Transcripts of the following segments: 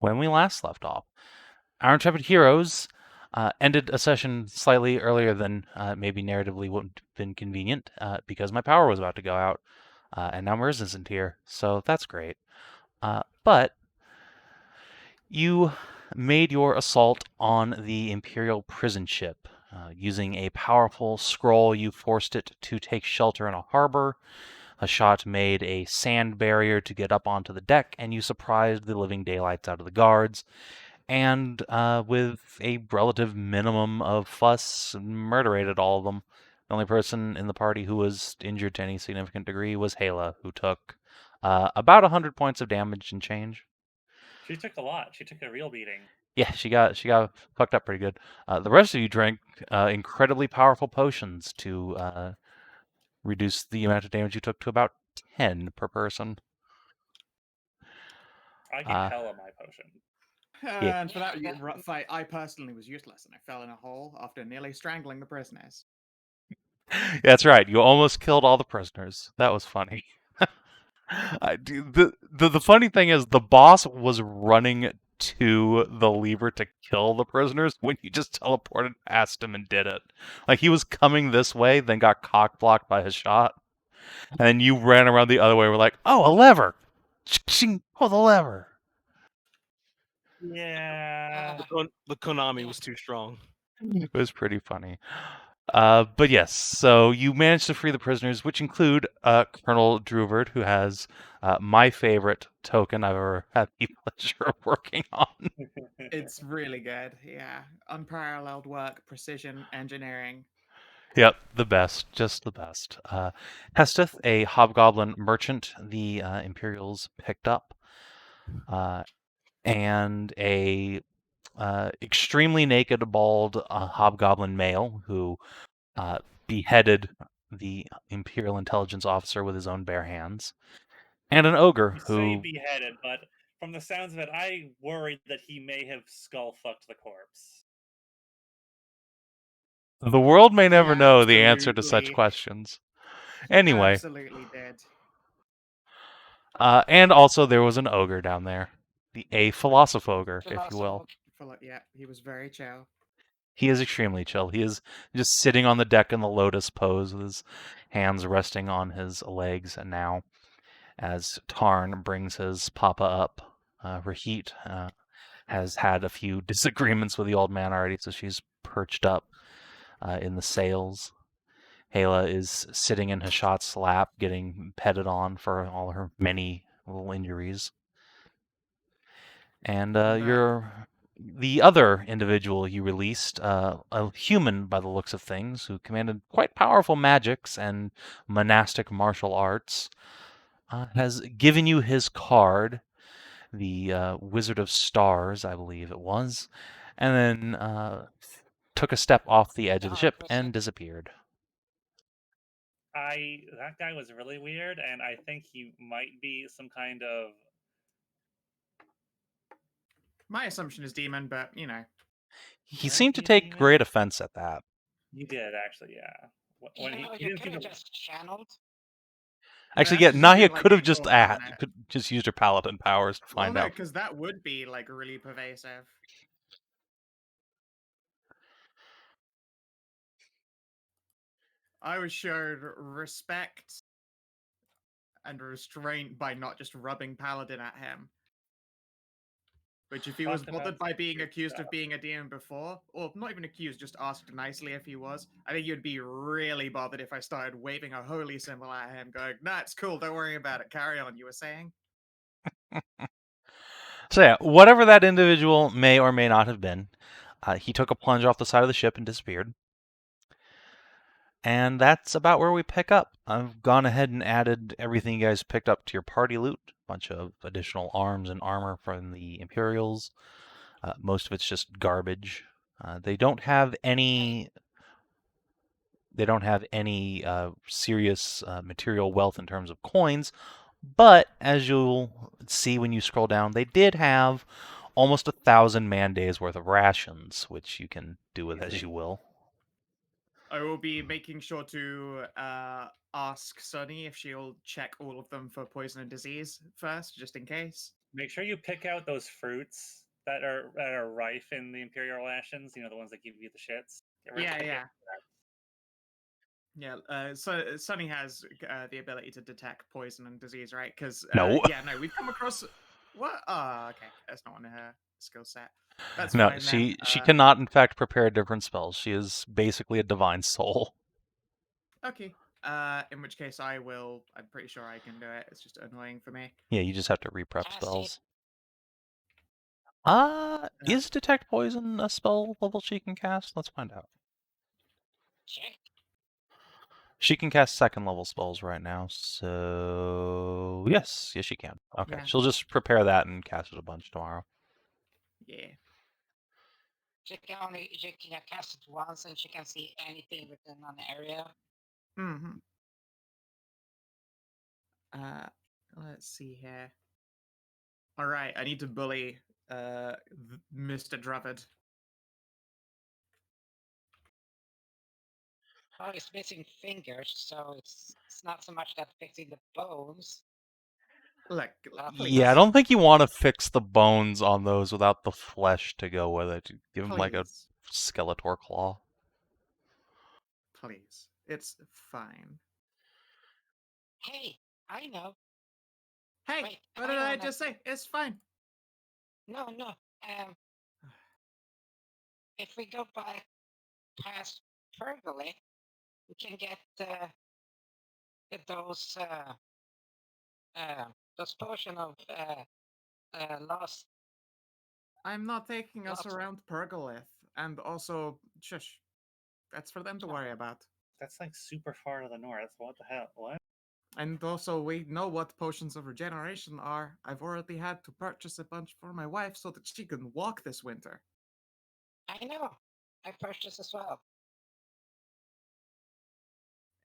when we last left off. Our intrepid heroes ended a session slightly earlier than maybe narratively would have been convenient because my power was about to go out, and now Merz isn't here, so that's great. But you made your assault on the Imperial prison ship. Using a powerful scroll, you forced it to take shelter in a harbor. Hashat made a sand barrier to get up onto the deck, and you surprised the living daylights out of the guards. And with a relative minimum of fuss, murderated all of them. The only person in the party who was injured to any significant degree was Hedrah, who took about 100 points of damage and change. She took a lot. She took a real beating. Yeah, she got fucked up pretty good. The rest of you drank incredibly powerful potions to reduce the amount of damage you took to about 10 per person. I can hella my potion. Yeah. And for that fight, I personally was useless, and I fell in a hole after nearly strangling the prisoners. That's right. You almost killed all the prisoners. That was funny. The funny thing is, the boss was running to the lever to kill the prisoners when you just teleported past him and did it. Like, he was coming this way, then got cock blocked by his shot, and then you ran around the other way. We're like, oh, a lever! Oh, the lever! Yeah. The Konami was too strong. It was pretty funny. But yes, so you managed to free the prisoners, which include Colonel Druvert, who has my favorite token I've ever had the pleasure of working on. It's really good, yeah. Unparalleled work, precision, engineering. Yep, the best, just the best. Hesteth, a hobgoblin merchant, the Imperials picked up, and a extremely naked, bald hobgoblin male who beheaded the Imperial intelligence officer with his own bare hands, and an ogre You say who beheaded, but from the sounds of it, I worried that he may have skull fucked the corpse. the world may never Yeah, know the answer to such absolutely. questions. Anyway, Absolutely did. and also there was an ogre down there, a philosopher, if you will. Yeah, he was very chill. He is extremely chill. He is just sitting on the deck in the lotus pose with his hands resting on his legs. And now, as Tarn brings his papa up, Rahit has had a few disagreements with the old man already, so she's perched up in the sails. Hedrah is sitting in Hashat's lap, getting petted on for all her many little injuries. And the other individual you released, a human by the looks of things, who commanded quite powerful magics and monastic martial arts, has given you his card, the Wizard of Stars, I believe it was, and then took a step off the edge of the ship and disappeared. That guy was really weird, and I think he might be some kind of... My assumption is demon, but, you know. He seemed to take great offense at that. He did, actually, yeah. When he could have just channeled. Actually, yeah, Nahia could have just used her paladin powers to find out. Because that would be, like, really pervasive. I was showed respect and restraint by not just rubbing paladin at him. Which, if he was bothered by being accused of being a demon before, or not even accused, just asked nicely if he was, I think you'd be really bothered if I started waving a holy symbol at him, going, nah, it's cool, don't worry about it, carry on, you were saying? So yeah, whatever that individual may or may not have been, he took a plunge off the side of the ship and disappeared. And that's about where we pick up. I've gone ahead and added everything you guys picked up to your party loot. A bunch of additional arms and armor from the Imperials. Most of it's just garbage. They don't have any serious material wealth in terms of coins, but as you'll see when you scroll down, they did have almost 1,000 man days worth of rations, which you can do with as you will. I will be making sure to ask Sunny if she'll check all of them for poison and disease first, just in case. Make sure you pick out those fruits that are rife in the Imperial Rations. You know, the ones that give you the shits. Yeah. So Sunny has the ability to detect poison and disease, right? Because No. we've come across what? Oh, okay, that's not on her skill set. That's No, fine she then. cannot, in fact, prepare different spells. She is basically a divine soul. Okay. In which case I will. I'm pretty sure I can do it. It's just annoying for me. Yeah, you just have to reprep Cast it. spells. Yeah. Is Detect Poison a spell level she can cast? Let's find out. Check. She can cast second level spells right now, so yes, she can. Okay, Yeah. she'll just prepare that and cast it a bunch tomorrow. Yeah. She can cast it once, and she can see anything within an area. Mm-hmm. Let's see here. All right, I need to bully Mr. Druvid. Oh, it's missing fingers, so it's not so much that fixing the bones. Look, please. Yeah, I don't think you want to fix the bones on those without the flesh to go with it. Give him like a Please. Skeletor claw. Please. It's fine. Hey, I know. Hey, Wait, what I did I know just say? It's fine. No. If we go back past Pergolet, we can get those potion of lost. I'm not taking us Lots. around Pergolith. And also, shush. That's for them to worry about. That's like super far to the north. What the hell? What? And also, we know what potions of regeneration are. I've already had to purchase a bunch for my wife so that she can walk this winter. I know. I purchased as well.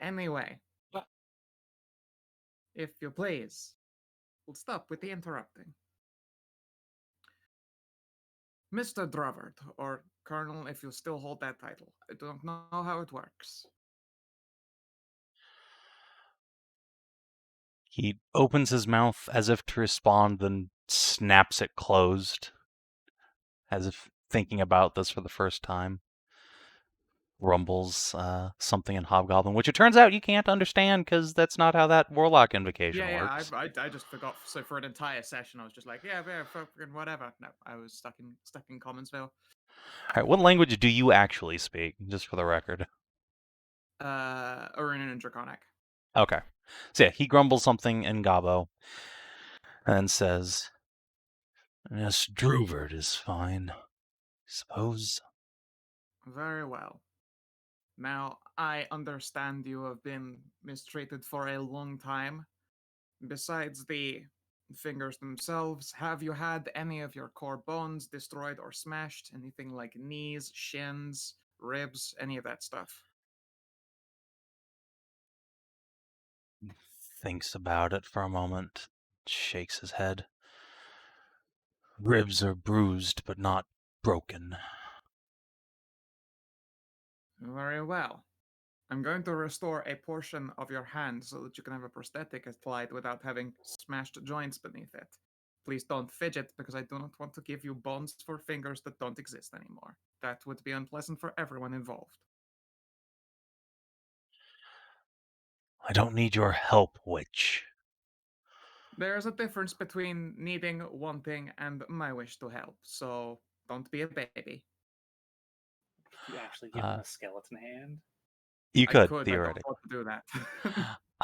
Anyway, But if you please, we'll stop with the interrupting. Mr. Dravard, or Colonel if you still hold that title. I don't know how it works. He opens his mouth as if to respond, then snaps it closed, as if thinking about this for the first time. Rumbles something in Hobgoblin, which it turns out you can't understand because that's not how that Warlock invocation works. I just forgot. So for an entire session, I was just like, yeah, fucking whatever. No, I was stuck in Commonsville. All right, what language do you actually speak, just for the record? Urunan and Draconic. Okay. So yeah, he grumbles something in Gabo and says, "Yes, Druvard is fine, I suppose." Very well. Now, I understand you have been mistreated for a long time. Besides the fingers themselves, have you had any of your core bones destroyed or smashed? Anything like knees, shins, ribs, any of that stuff? Thinks about it for a moment, shakes his head. Ribs are bruised, but not broken. Very well. I'm going to restore a portion of your hand so that you can have a prosthetic applied without having smashed joints beneath it. Please don't fidget because I do not want to give you bones for fingers that don't exist anymore. That would be unpleasant for everyone involved. I don't need your help, witch. There's a difference between needing, wanting, and my wish to help, so don't be a baby. Could you actually give him a skeleton hand? You I could, could, theoretically. I don't want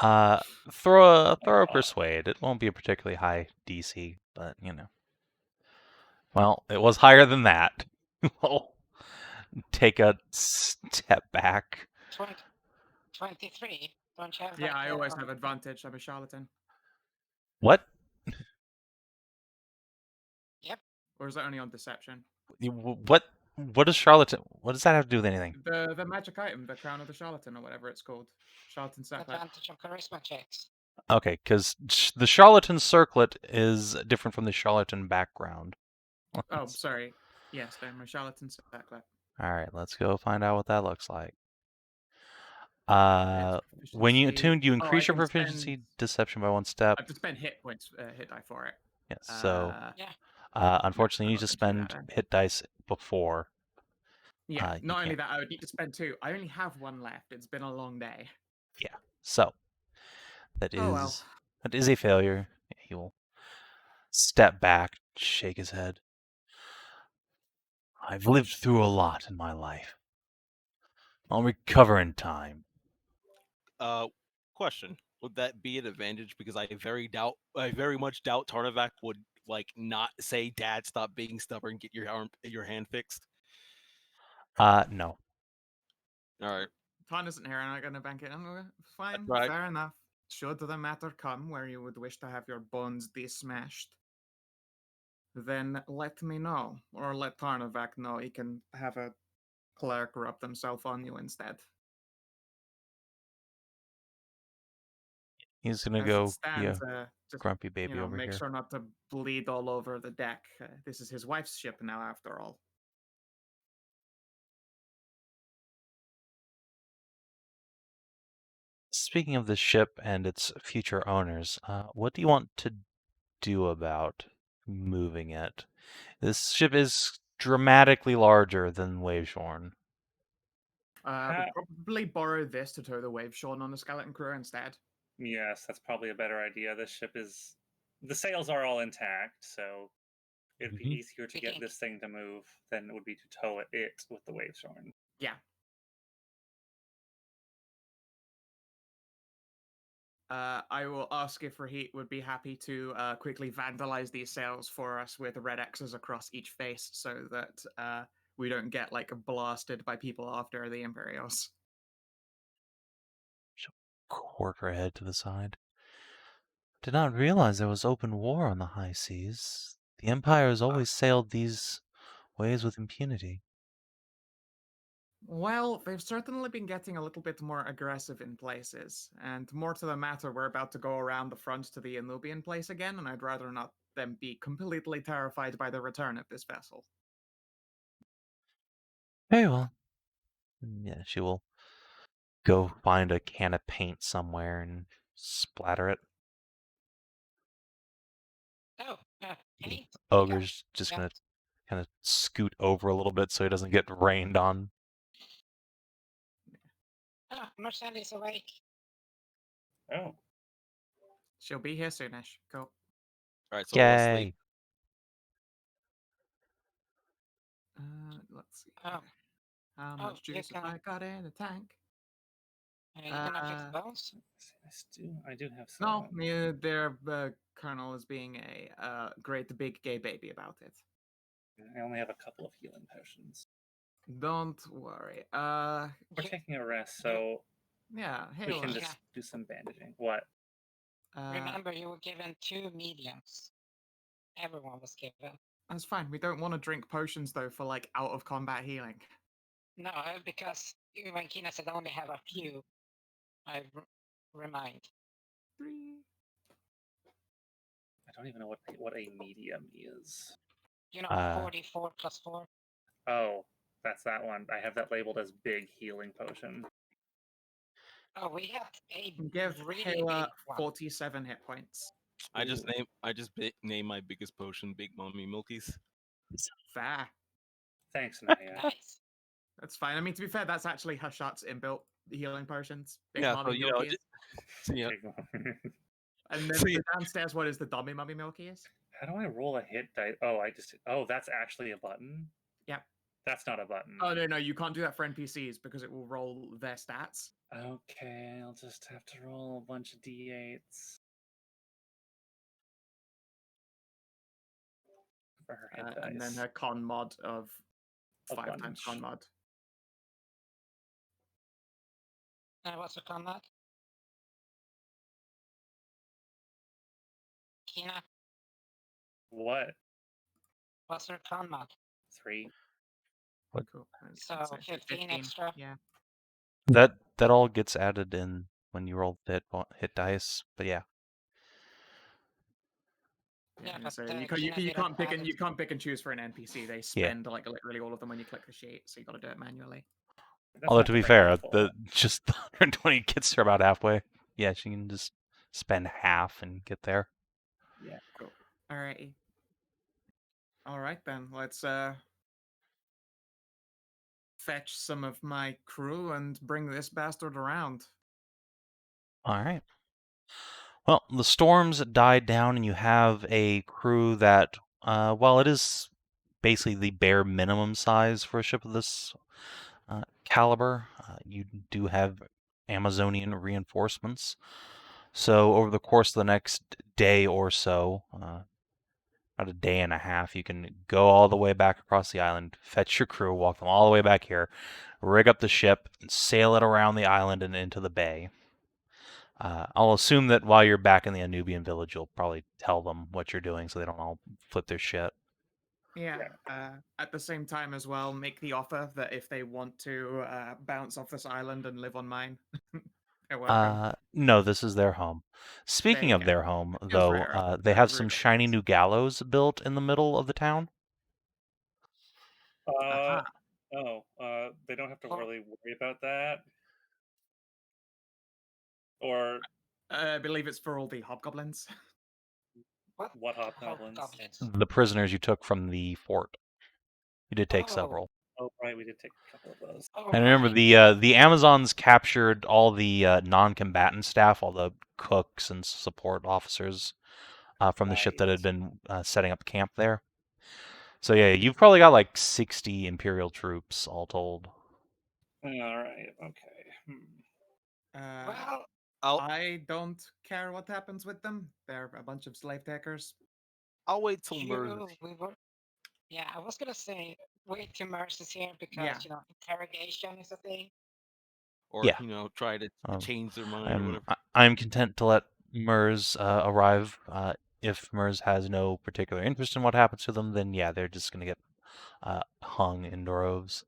to do that. Throw a persuade. It won't be a particularly high DC, but you know. Well, it was higher than that. We'll take a step back. 23. Don't you have Yeah, like, I always have advantage. I'm a charlatan. What? Yep. Or is that only on deception? What? What does charlatan? What does that have to do with anything? The magic item, the crown of the charlatan, or whatever it's called. Charlatan circlet. Advantage on charisma checks. Okay, because the charlatan circlet is different from the charlatan background. Oh, sorry. Yes, they're my charlatan circlet. All right, let's go find out what that looks like. When you proficiency. attuned, you Oh, I increase your can proficiency spend- deception by 1 step. I have to spend hit points, hit die for it. Yes. So, Yeah. unfortunately, you need to I'm not gonna do spend that then. hit dice before. Yeah, you not only can't. that, I would need to spend 2. I only have 1 left. It's been a long day. Yeah. So, that Oh, well. is a failure. He will step back, shake his head. I've lived through a lot in my life. I'll recover in time. Question: would that be an advantage? Because I very much doubt Tarnavak would like not say, "Dad, stop being stubborn. Get your hand fixed." No. All right. Ton isn't here, and I'm gonna bank it. Fine, right. fair enough. Should the matter come where you would wish to have your bones desmashed, then let me know, or let Tarnavak know. He can have a cleric rub themselves on you instead. He's gonna As it go stands, be a just grumpy baby over make here. sure not to bleed all over the deck. This is his wife's ship now, after all. Speaking of the ship and its future owners, what do you want to do about moving it? This ship is dramatically larger than Waveshorn. We'd probably borrow this to tow the Waveshorn on the skeleton crew instead. Yes, that's probably a better idea. This ship is. The sails are all intact, so it'd be easier to get this thing to move than it would be to tow it with the Waveshorn. Yeah. I will ask if Rahit would be happy to quickly vandalize these sails for us with red X's across each face so that we don't get like blasted by people after the Imperials. She'll quirk her head to the side. Did not realize there was open war on the high seas. The Empire has always sailed these ways with impunity. Well, they've certainly been getting a little bit more aggressive in places. And more to the matter, we're about to go around the front to the Anubian place again, and I'd rather not them be completely terrified by the return of this vessel. Very well. Yeah, she will go find a can of paint somewhere and splatter it. Oh, The paint. ogre's just Yeah. gonna kind of scoot over a little bit so he doesn't get rained on. Oh, Merzendi's awake. Oh. She'll be here soonish. Cool. All right. So let's Yay! sleep. Let's see. Oh. How Oh, much you juice have can- I got in the tank? Are you gonna fix bones? I do have No, some. their colonel is being a great big gay baby about it. I only have a couple of healing potions. Don't worry. We're taking a rest, so Yeah, hey, we can Yeah. just do some bandaging. What? Remember, you were given 2 mediums. Everyone was given. That's fine. We don't want to drink potions though for like out of combat healing. No, because when Kina said only have a few, I remind. 3. I don't even know what a medium is. You know, 44 plus 4. Oh, that's that one. I have that labeled as big healing potion. Oh, we have a Give really Hela big one. 47 hit points. I just name my biggest potion Big Mommy Milkies. Fair. Thanks, Nahia. Nice. That's fine. I mean, to be fair, that's actually Hashat's inbuilt healing potions. Big Yeah, Mommy so, you know, Milky Yeah. And then So, the downstairs one is the Dummy Mummy Milky is. How do I roll a hit die? Oh, that's actually a button? Yep. That's not a button. Oh, no, you can't do that for NPCs because it will roll their stats. Okay, I'll just have to roll a bunch of d8s. For her hit dice. And then her con mod of A 5 times bunch. con mod. What's the combat? Kina, What? what's her combat? 3. Cool. So 15 extra. Yeah. That all gets added in when you roll the hit dice, but yeah. Yeah, but So Kina you didn't can't pick add and it. you can't pick and choose for an NPC. They spend like literally all of them when you click the sheet, so you got to do it manually. That's Although not to the be right fair, handful. the just the 120 gets her about halfway. Yeah, she can just spend half and get there. Yeah. Cool. Alrighty. Alright then, let's fetch some of my crew and bring this bastard around. All right. Well, the storms died down, and you have a crew that, while it is basically the bare minimum size for a ship of this caliber, you do have Amazonian reinforcements. So over the course of the next day or so, about a day and a half, you can go all the way back across the island, fetch your crew, walk them all the way back here, rig up the ship, and sail it around the island and into the bay. I'll assume that while you're back in the Anubian village, you'll probably tell them what you're doing so they don't all flip their shit. Yeah. At the same time as well, make the offer that if they want to bounce off this island and live on mine, they're welcome. No, this is their home. Speaking There of you their go. home, Feels though, rarer, they have some ruder, shiny yes. new gallows built in the middle of the town. Uh, Aha. they don't have to really worry about that. Or I believe it's for all the hobgoblins. what hobgoblins? The prisoners you took from the fort. You did take several. Oh, right, we did take a couple of those. And remember, the Amazons captured all the non-combatant staff, all the cooks and support officers from the ship that had been setting up camp there. So yeah, you've probably got like 60 Imperial troops all told. All right, okay. Well, I don't care what happens with them. They're a bunch of slave takers. I'll wait till Merz. Yeah, I was gonna say wait till Merz is here because interrogation is a thing. Or Yeah. Try to change their mind or whatever. I'm content to let Merz arrive. If Merz has no particular interest in what happens to them, then yeah, they're just gonna get hung in droves.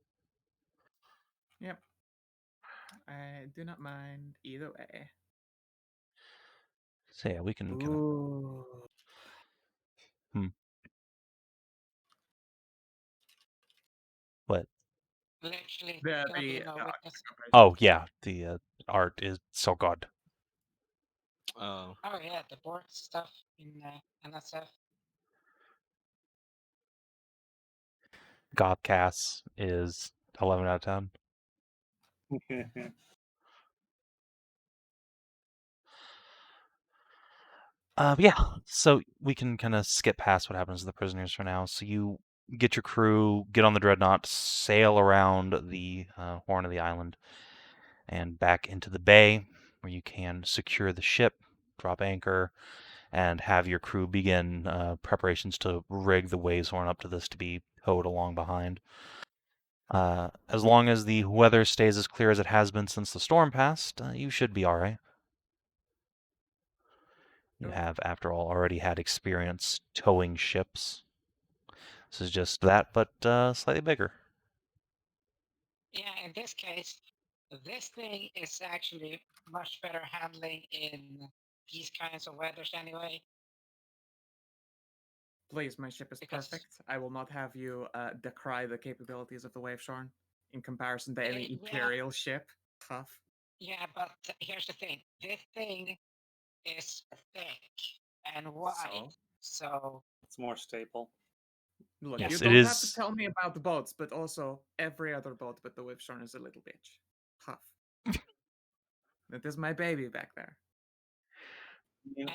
Yep. I do not mind either way. So yeah, we can kind of. What? Literally, Oh yeah, the art is so good. Oh yeah, the board stuff in NSF. Godcast is 11 out of 10. Yeah, so we can kind of skip past what happens to the prisoners for now. So you get your crew, get on the dreadnought, sail around the horn of the island, and back into the bay, where you can secure the ship, drop anchor, and have your crew begin preparations to rig the waves horn up to this to be towed along behind. As long as the weather stays as clear as it has been since the storm passed, you should be all right. You have, after all, already had experience towing ships. This is just that, but slightly bigger. Yeah, in this case, this thing is actually much better handling in these kinds of weathers anyway. Please, my ship is perfect. I will not have you decry the capabilities of the Waveshorn in comparison to any Imperial ship. Tough. Yeah, but here's the thing. This thing is thick and wide, so it's more stable. Look, Yes, you it don't have to is. tell me about the boats, but also every other boat but the Waveshorn is a little bitch. Tough. That is my baby back there.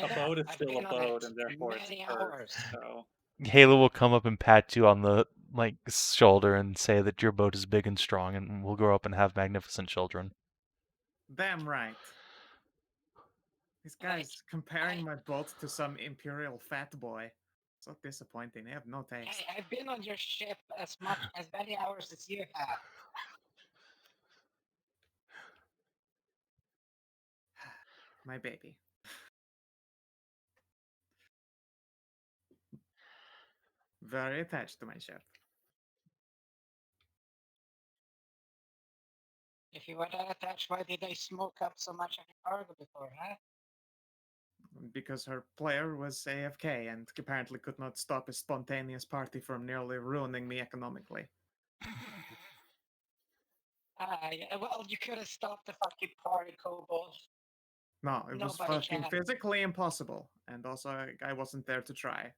A boat is still a boat, and therefore it's Earth. So Halo will come up and pat you on the shoulder and say that your boat is big and strong, and we'll grow up and have magnificent children. Damn right. These guys comparing my boat to some Imperial fat boy. So disappointing. They have no taste. Hey, I've been on your ship as many hours as you have. My baby. Very attached to my ship. If you were that attached, why did they smoke up so much of your cargo before, huh? Because her player was AFK and apparently could not stop a spontaneous party from nearly ruining me economically. Well, you could have stopped the fucking party, Kobold. No, it was Nobody fucking can. physically impossible. And also, I wasn't there to try.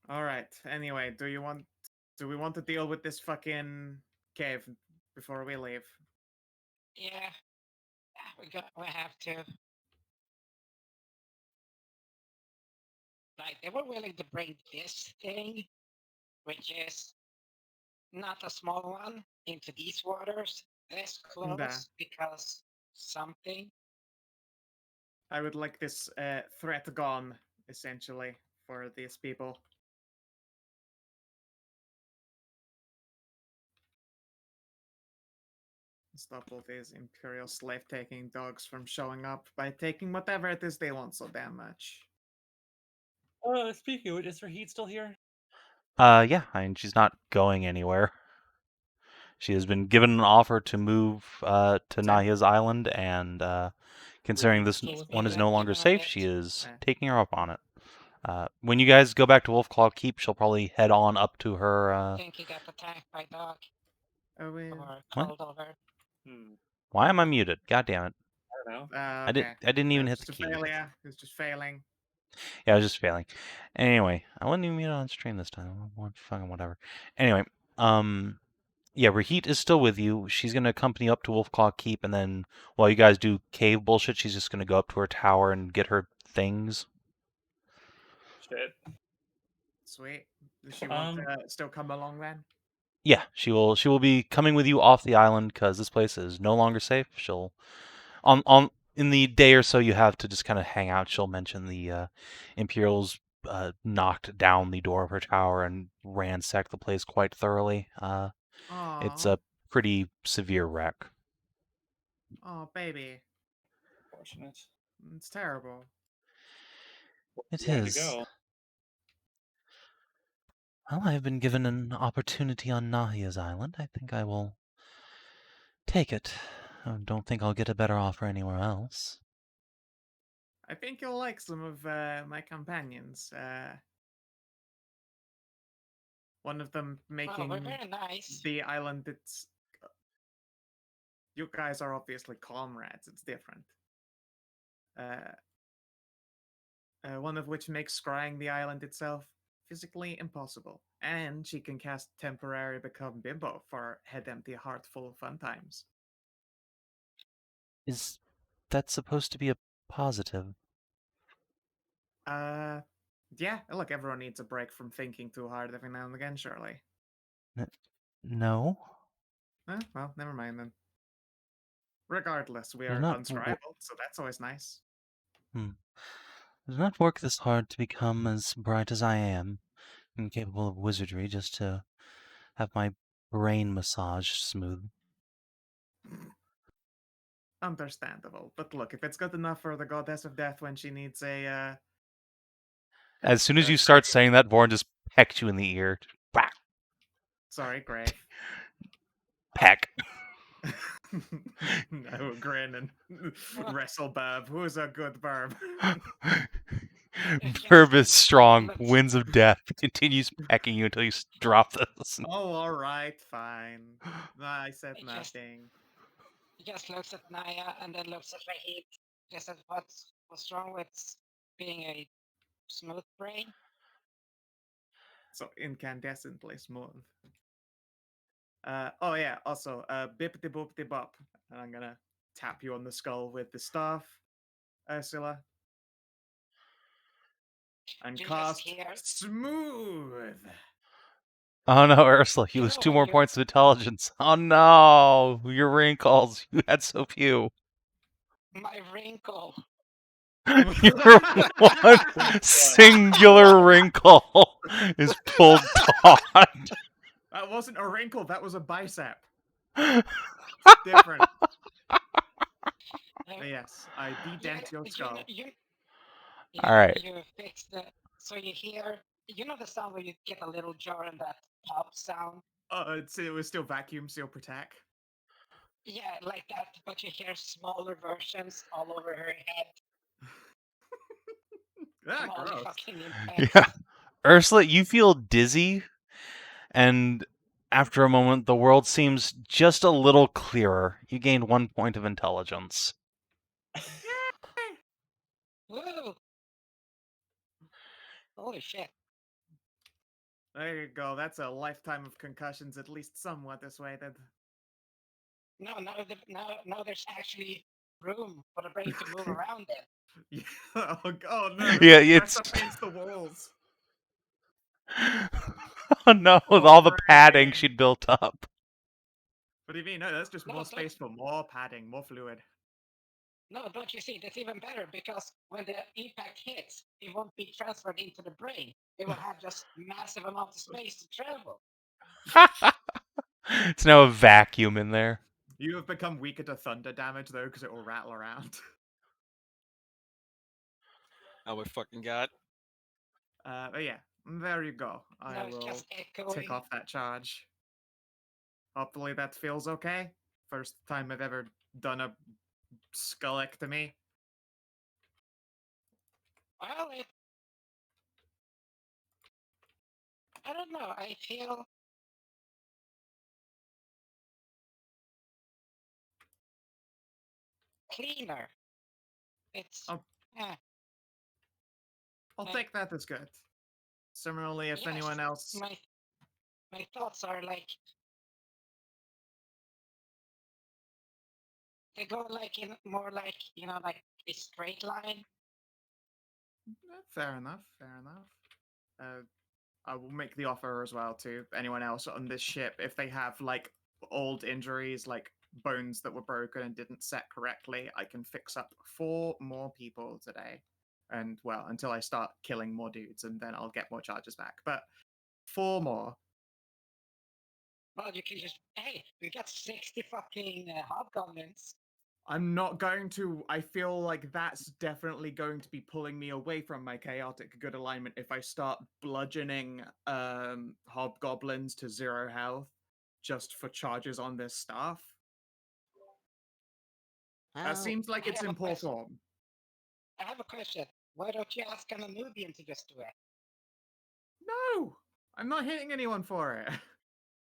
All right. Anyway, do we want to deal with this fucking cave before we leave? Yeah, we have to. Like, they were willing to bring this thing, which is not a small one, into these waters this close because something. I would like this threat gone, essentially, for these people. Stop all these Imperial slave-taking dogs from showing up by taking whatever it is they want so damn much. Speaking of which, is Heat still here? Yeah, I mean, she's not going anywhere. She has been given an offer to move to Nahia's island, and considering this Still with one her? is no longer Given a safe, bit. she is Eh. taking her up on it. When you guys go back to Wolfclaw Keep, she'll probably head on up to her. I think he got attacked by dog Oh, we... or What? called over. Why am I muted? God damn it! I don't know. okay. I didn't even hit It's the just key. a failure. It's just failing. Yeah, I was just failing. Anyway, I wasn't even muted on stream this time. Fucking whatever. Anyway, yeah, Rahit is still with you. She's gonna accompany you up to Wolfclaw Keep, and then while you guys do cave bullshit, she's just gonna go up to her tower and get her things. Shit. Sweet. Does she want to still come along then? Yeah, she will be coming with you off the island because this place is no longer safe. She'll on in the day or so you have to just kind of hang out. She'll mention the Imperials knocked down the door of her tower and ransacked the place quite thoroughly. It's Aw. a pretty severe wreck. Oh, baby. Fortunate. It's terrible. It You wanted is. to go. Well, I've been given an opportunity on Nahia's island. I think I will take it. I don't think I'll get a better offer anywhere else. I think you'll like some of my companions. One of them Oh, making we're very nice. the island it's... You guys are obviously comrades. It's different. One of which makes scrying the island itself physically impossible. And she can cast Temporary Become Bimbo for Head Empty Heart Full of Fun Times. Is that supposed to be a positive? Yeah, look, everyone needs a break from thinking too hard every now and again, surely. No. Well, never mind then. Regardless, we There's are not unscribable, so that's always nice. Does not work this hard to become as bright as I am, and capable of wizardry just to have my brain massaged smooth. Understandable. But look, if it's good enough for the Goddess of Death when she needs a, As soon as you start saying that, Vorn just pecked you in the ear. Whack! Sorry, Grave. Peck. No, grin and wrestle Burb. Who's a good Burb? Verb is strong. Winds of death continues pecking you until you drop this. Oh, alright, fine. I said It just- nothing. He just looks at Nahia and then looks at Rahit. Just says, what's wrong with being a smooth brain? So incandescently smooth. Oh yeah, also, bippity boopity bop. And I'm gonna tap you on the skull with the staff, Ursula. And You just cast hear- Smooth! Oh no, Ursula, you You lose know 2 when more you- points of intelligence. Oh no, your wrinkles. You had so few. My wrinkle. Your one singular wrinkle is pulled taut. That wasn't a wrinkle, that was a bicep. Different. Yes, I dedent your skull. Alright. You fix the... So you hear... You know the sound where you get a little jar and that pop sound? It was still vacuum seal protect. Yeah, like that, but you hear smaller versions all over her head. Ah, I'm only gross. fucking impressed. Yeah. Ursula, you feel dizzy, and after a moment, the world seems just a little clearer. You gained 1 point of intelligence. Woo! Holy shit. There you go. That's a lifetime of concussions, at least somewhat dissuaded. No, now there's actually room for the brain to move around it. Yeah. Oh no. Yeah, Press it's up against the walls. oh no, with Oh, all the padding brain. she'd built up. What do you mean? No, that's just No, more don't- space for more padding, more fluid. No, don't you see? That's even better because when the impact hits, it won't be transferred into the brain. It will have just massive amount of space to travel. It's now a vacuum in there. You have become weaker to thunder damage though, because it will rattle around. Oh my fucking god. But yeah, there you go. I No, it's will just echoing. tick off that charge. Hopefully that feels okay. First time I've ever done a skullectomy. Well, I don't know. I feel cleaner. It's Oh. yeah. I'll Uh, take that as good. Similarly, if anyone yes, else... my thoughts are like they go like in more like like a straight line. Fair enough, fair enough. I will make the offer as well to anyone else on this ship if they have like old injuries, like bones that were broken and didn't set correctly. I can fix up 4 more people today, and well, until I start killing more dudes, and then I'll get more charges back. But 4 more. Well, you can just we got 60 fucking hobgoblins. I'm not going to. I feel like that's definitely going to be pulling me away from my chaotic good alignment if I start bludgeoning hobgoblins to 0 health just for charges on this staff. That seems like it's in poor form. I have a question. Why don't you ask an Anubian to just do it? No, I'm not hitting anyone for it.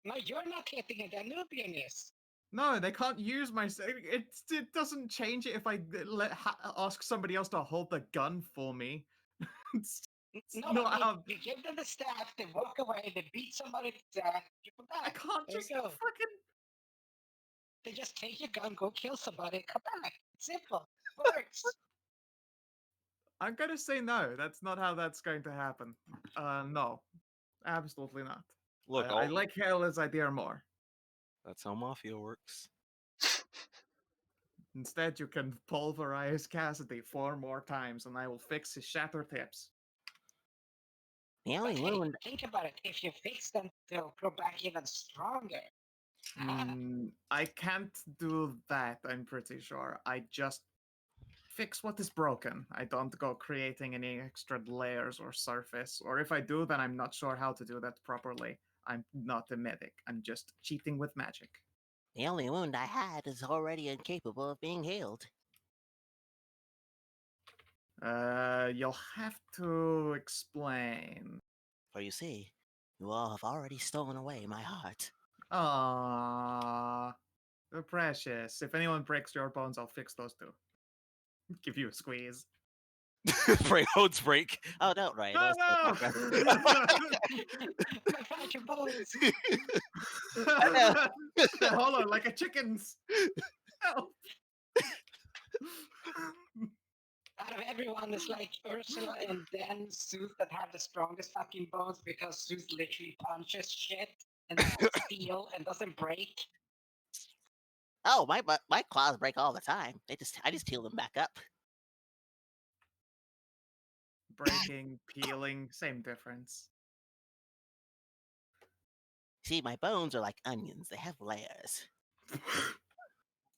No, you're not hitting it. The Anubian is. No, they can't use my. It doesn't change it if I ask somebody else to hold the gun for me. No, not how... you give them the staff, they walk away, they beat somebody to death, you come back. I can't there just you go. fucking... They just take your gun, go kill somebody, come back. It's simple. It works. I'm gonna say no. That's not how that's going to happen. No, absolutely not. Look, I like Hela's idea more. That's how Mafia works. Instead, you can pulverize Cassidy 4 more times, and I will fix his shattered hips. The only think about it. If you fix them, they'll grow back even stronger. I can't do that, I'm pretty sure. I just fix what is broken. I don't go creating any extra layers or surface. Or if I do, then I'm not sure how to do that properly. I'm not a medic. I'm just cheating with magic. The only wound I had is already incapable of being healed. You'll have to explain. For you see, you all have already stolen away my heart. Aww. They're precious. If anyone breaks your bones, I'll fix those too. Give you a squeeze. Bones break. Oh, don't worry. No, those no! Fight your bones. They're hollow like a chicken's. Help! Out of everyone, it's like Ursula and then Szooth that have the strongest fucking bones because Szooth literally punches shit and steel and doesn't break. Oh, my claws break all the time. I just heal them back up. Breaking, peeling, same difference. See, my bones are like onions. They have layers. I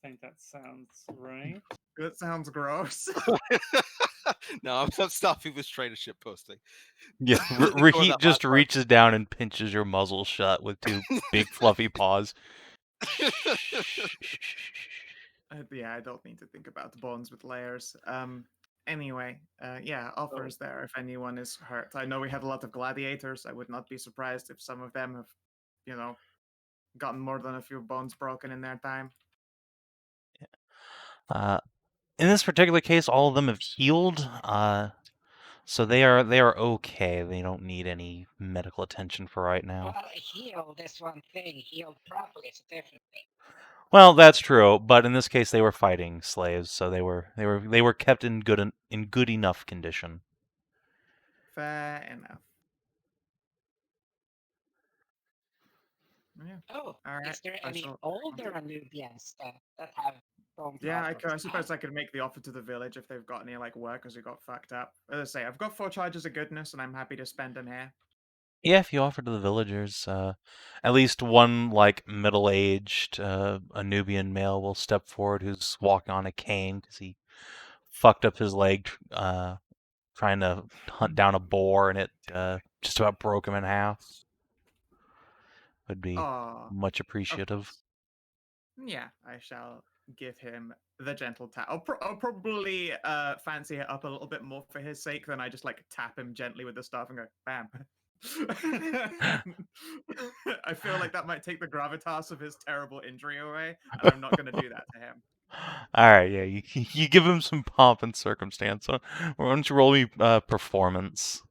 think that sounds right. That sounds gross. No, I'm stopping this traitor ship posting. Yeah, he just reaches down and pinches your muzzle shut with 2 big fluffy paws. Yeah, I don't need to think about bones with layers. Anyway, yeah, offers there if anyone is hurt. I know we have a lot of gladiators. I would not be surprised if some of them have, gotten more than a few bones broken in their time. In this particular case, all of them have healed, so they are okay. They don't need any medical attention for right now. Well, healed is one thing. Healed properly is a different thing. Well, that's true, but in this case, they were fighting slaves, so they were kept in good enough condition. Fair enough. Yeah. Oh, All right. is there I any shall- older Nubians that have bone Yeah, I problems? suppose I could make the offer to the village if they've got any workers who got fucked up. As I say, I've got 4 charges of goodness, and I'm happy to spend them here. Yeah, if you offer to the villagers, at least one middle-aged Nubian male will step forward who's walking on a cane because he fucked up his leg trying to hunt down a boar, and it just about broke him in half. Would be much appreciative. Yeah, I shall give him the gentle tap. I'll probably fancy it up a little bit more for his sake than I just tap him gently with the staff and go bam. I feel like that might take the gravitas of his terrible injury away, and I'm not going to do that to him. All right, yeah, you give him some pomp and circumstance. Why don't you roll me performance?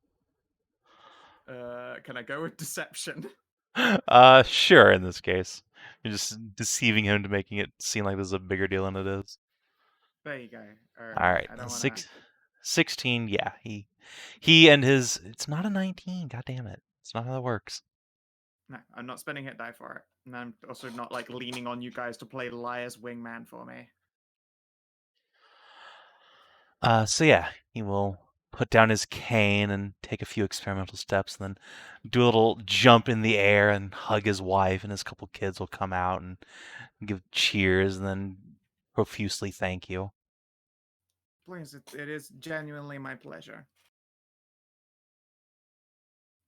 Can I go with deception? Sure. In this case, you're just deceiving him to making it seem like this is a bigger deal than it is. There you go. All right, I don't 16. Yeah, he and his. It's not a 19. God damn it! It's not how that works. No, I'm not spending hit die for it, and I'm also not leaning on you guys to play liar's wingman for me. So yeah, he will put down his cane and take a few experimental steps, and then do a little jump in the air and hug his wife, and his couple kids will come out and give cheers, and then profusely thank you. Please, it is genuinely my pleasure.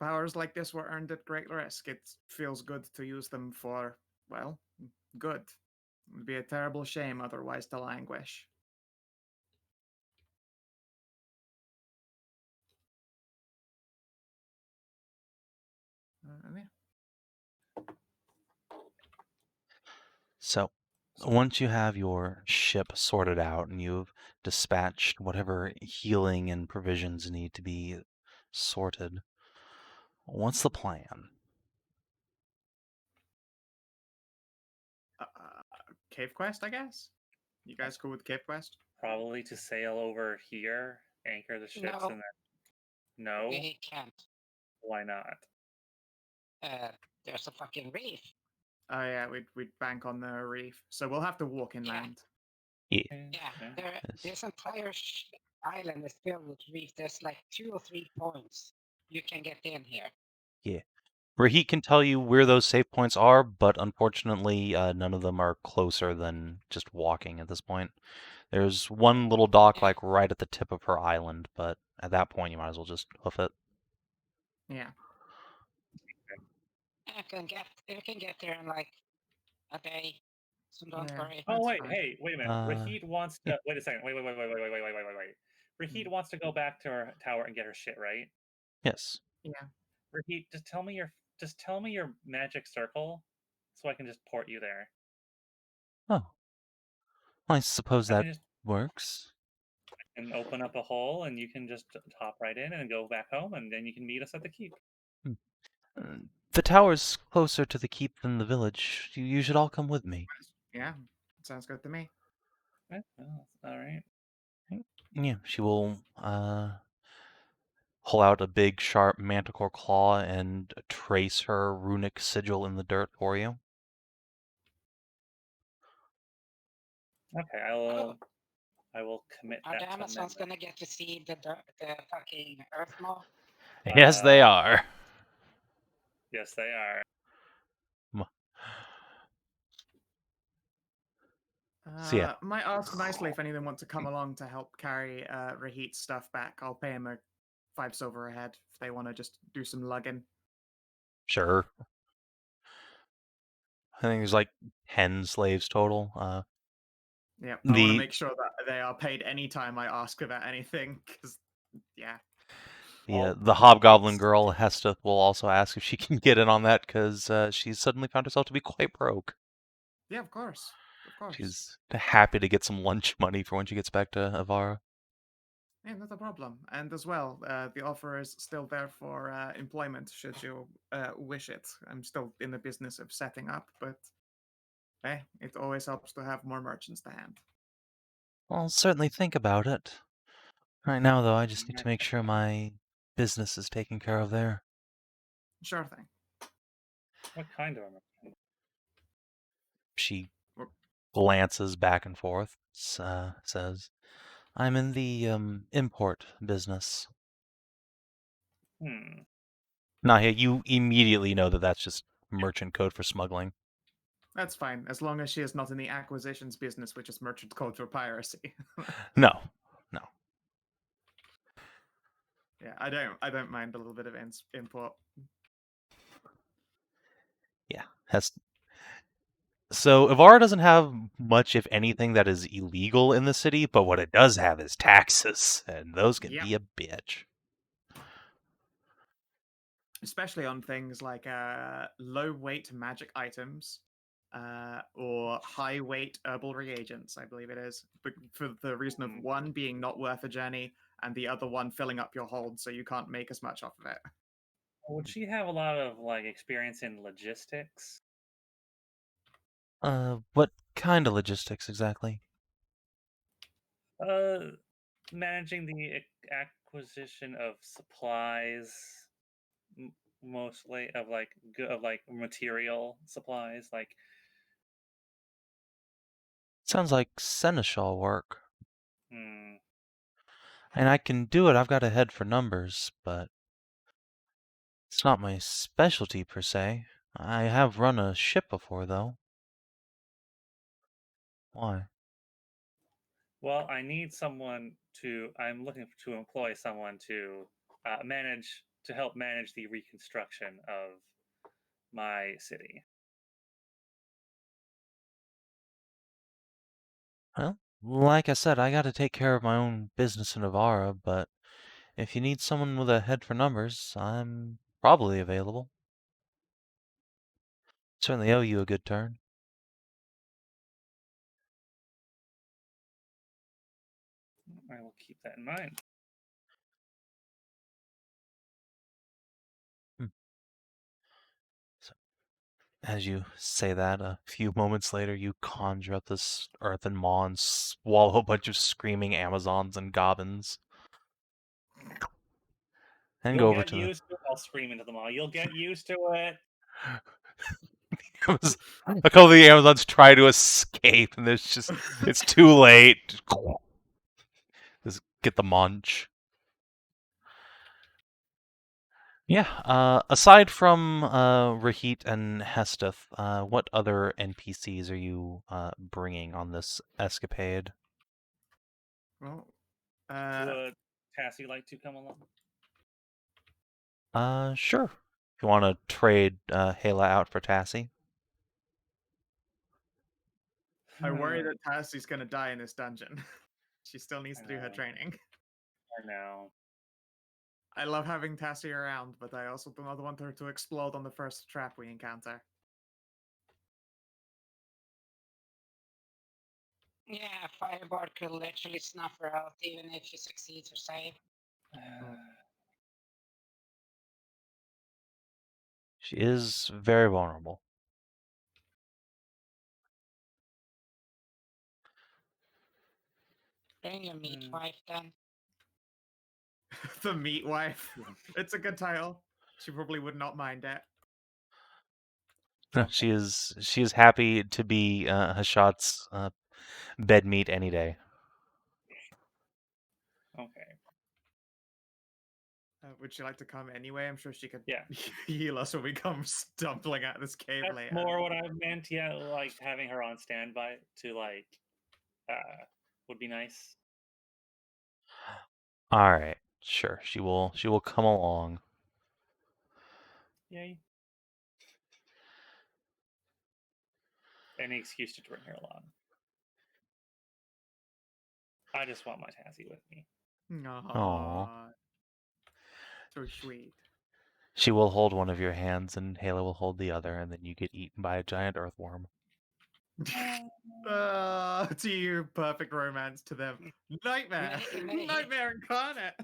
Powers like this were earned at great risk. It feels good to use them for, well, good. It would be a terrible shame otherwise to languish. Yeah. So, once you have your ship sorted out and you've dispatched whatever healing and provisions need to be sorted, what's the plan? Cave quest, I guess? You guys cool with cave quest? Probably to sail over here, anchor the ships, No. and then... No? We can't. Why not? There's a fucking reef. Oh yeah, we'd bank on the reef. So we'll have to walk inland. Yeah. This entire island is filled with reef. There's 2 or 3 points you can get in here. Yeah. Rahit can tell you where those safe points are, but unfortunately, none of them are closer than just walking at this point. There's one little dock, right at the tip of her island, but at that point, you might as well just hoof it. Yeah. I can get there in a day. So don't worry. Oh wait, hey, wait a minute. Rahit wants to wait a second. Wait. Rahit wants to go back to her tower and get her shit, right? Yes. Yeah. Rahit, just tell me your magic circle, so I can just port you there. Oh. I suppose that works. I can open up a hole, and you can just hop right in and go back home, and then you can meet us at the keep. The tower's closer to the keep than the village. You should all come with me. Yeah, sounds good to me. All right. Yeah, she will pull out a big, sharp manticore claw and trace her runic sigil in the dirt for you. Okay, I will commit Are that the to Amazons gonna get to see the fucking Earth Maw? Yes, they are. Yes, they are. Might ask nicely if anyone wants to come along to help carry Rahit's stuff back. I'll pay him 5 silver a head if they want to just do some lugging. Sure. I think there's 10 slaves total. Yeah, I want to make sure that they are paid anytime I ask about anything, because, yeah. The Hobgoblin girl, Hesteth, will also ask if she can get in on that, because she's suddenly found herself to be quite broke. Yeah, of course. Of course. She's happy to get some lunch money for when she gets back to Avara. Yeah, not a problem. And as well, the offer is still there for employment, should you wish it. I'm still in the business of setting up, but it always helps to have more merchants to hand. I'll certainly think about it. Right now, though, I just need to make sure my business is taken care of there. Sure thing. What kind of a merchant? She glances back and forth, says, I'm in the import business. Nahia, you immediately know that that's just merchant code for smuggling. That's fine, as long as she is not in the acquisitions business, which is merchant code for piracy. No. Yeah, I don't mind a little bit of import. Yeah. So Avara doesn't have much, if anything, that is illegal in the city, but what it does have is taxes, and those can be a bitch. Especially on things like low weight magic items or high weight herbal reagents, I believe it is, but for the reason of one being not worth a journey and the other one filling up your hold so you can't make as much off of it. Would she have a lot of experience in logistics? What kind of logistics exactly? Managing the acquisition of supplies, mostly of material supplies, like. Sounds like seneschal work. And I can do it. I've got a head for numbers, but it's not my specialty per se. I have run a ship before, though. Why? Well, I need someone to. I'm looking to employ someone to help manage the reconstruction of my city. Well, like I said, I gotta take care of my own business in Avara, but if you need someone with a head for numbers, I'm probably available. Certainly owe you a good turn. I will keep that in mind. So, as you say that, a few moments later, you conjure up this earthen maw and swallow a bunch of screaming Amazons and goblins. And You'll go over get to used to it. I'll scream into the maw. You'll get used to it. A couple of the Amazons try to escape, and it's too late. Just get the munch. Yeah, aside from Rahit and Hesteth, what other NPCs are you bringing on this escapade? Well, would Cassie like to come along? Sure. If you want to trade Hela out for Tassie. I worry that Tassie's going to die in this dungeon. She still needs to do her training. I know. I love having Tassie around, but I also do not want her to explode on the first trap we encounter. Yeah, Fireball could literally snuff her out even if she succeeds her save. She is very vulnerable. Bring your meat wife then. The meat wife. It's a good title. She probably would not mind it. She is happy to be Hashat's bed meat any day. Okay. Would she like to come anyway? I'm sure she could Yeah. heal us when we come stumbling out of this cave That's later. more what I meant. Yeah, like having her on standby to would be nice. All right, sure. She will come along. Yay. Any excuse to bring her along. I just want my Tassie with me. Aww. So sweet. She will hold one of your hands, and Halo will hold the other, and then you get eaten by a giant earthworm. To you, perfect romance. To them, nightmare. Nightmare incarnate.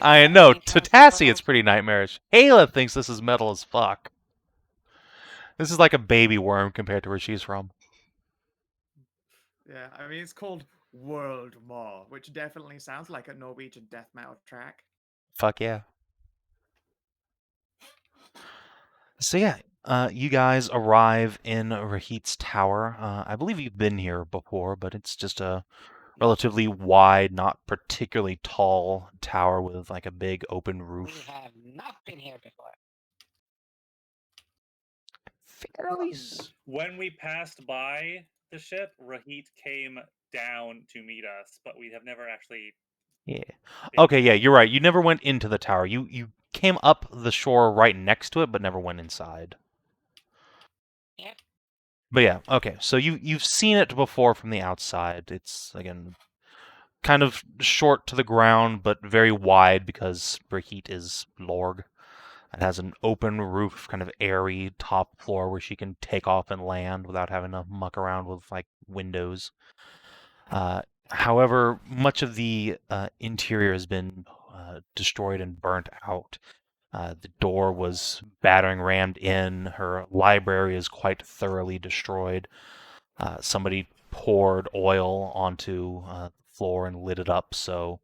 I know, to Tassie it's pretty nightmarish. Halo thinks this is metal as fuck. This is like a baby worm compared to where she's from. Yeah, I mean, it's called World Maw, which definitely sounds like a Norwegian death metal track. Fuck yeah. So yeah, you guys arrive in Rahit's tower. I believe you've been here before, but it's just a relatively wide, not particularly tall tower with like a big open We roof. have not been here before. Fairly. When we passed by the ship, Rahit came down to meet us, but we have never actually. Yeah. been Okay, there. yeah, you're right. You never went into the tower. You came up the shore right next to it, but never went inside. Yep. But yeah, okay. So you've seen it before from the outside. It's again kind of short to the ground, but very wide because Brigitte is Lorg. It has an open roof, kind of airy top floor where she can take off and land without having to muck around with like windows. However, much of the interior has been destroyed and burnt out. The door was battering rammed in. Her library is quite thoroughly destroyed. Somebody poured oil onto the floor and lit it up, so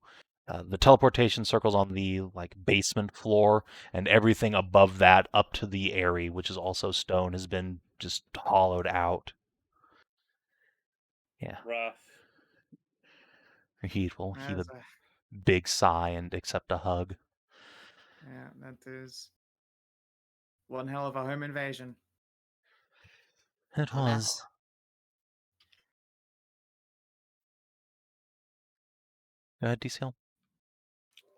the teleportation circles on the like basement floor, and everything above that up to the airy, which is also stone, has been just hollowed out. Yeah, Rough. Heath will heave a That's a- big sigh and accept a hug. yeah, that is one hell of a home invasion. It was. Go ahead, DCL.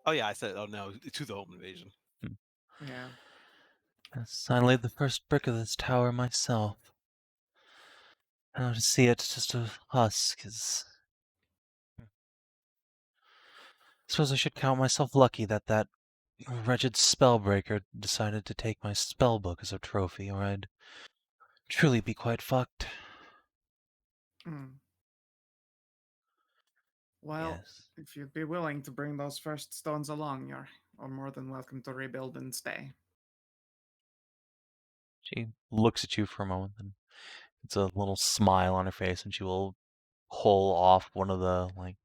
Oh yeah, I said, oh no, to the home invasion. Yeah. Yes, I laid the first brick of this tower myself. Now to see it just a husk is. I suppose I should count myself lucky that that wretched spellbreaker decided to take my spellbook as a trophy, or I'd truly be quite fucked. Mm. Well, Yes. if you'd be willing to bring those first stones along, you're more than welcome to rebuild and stay. She looks at you for a moment, and it's a little smile on her face, and she will pull off one of the like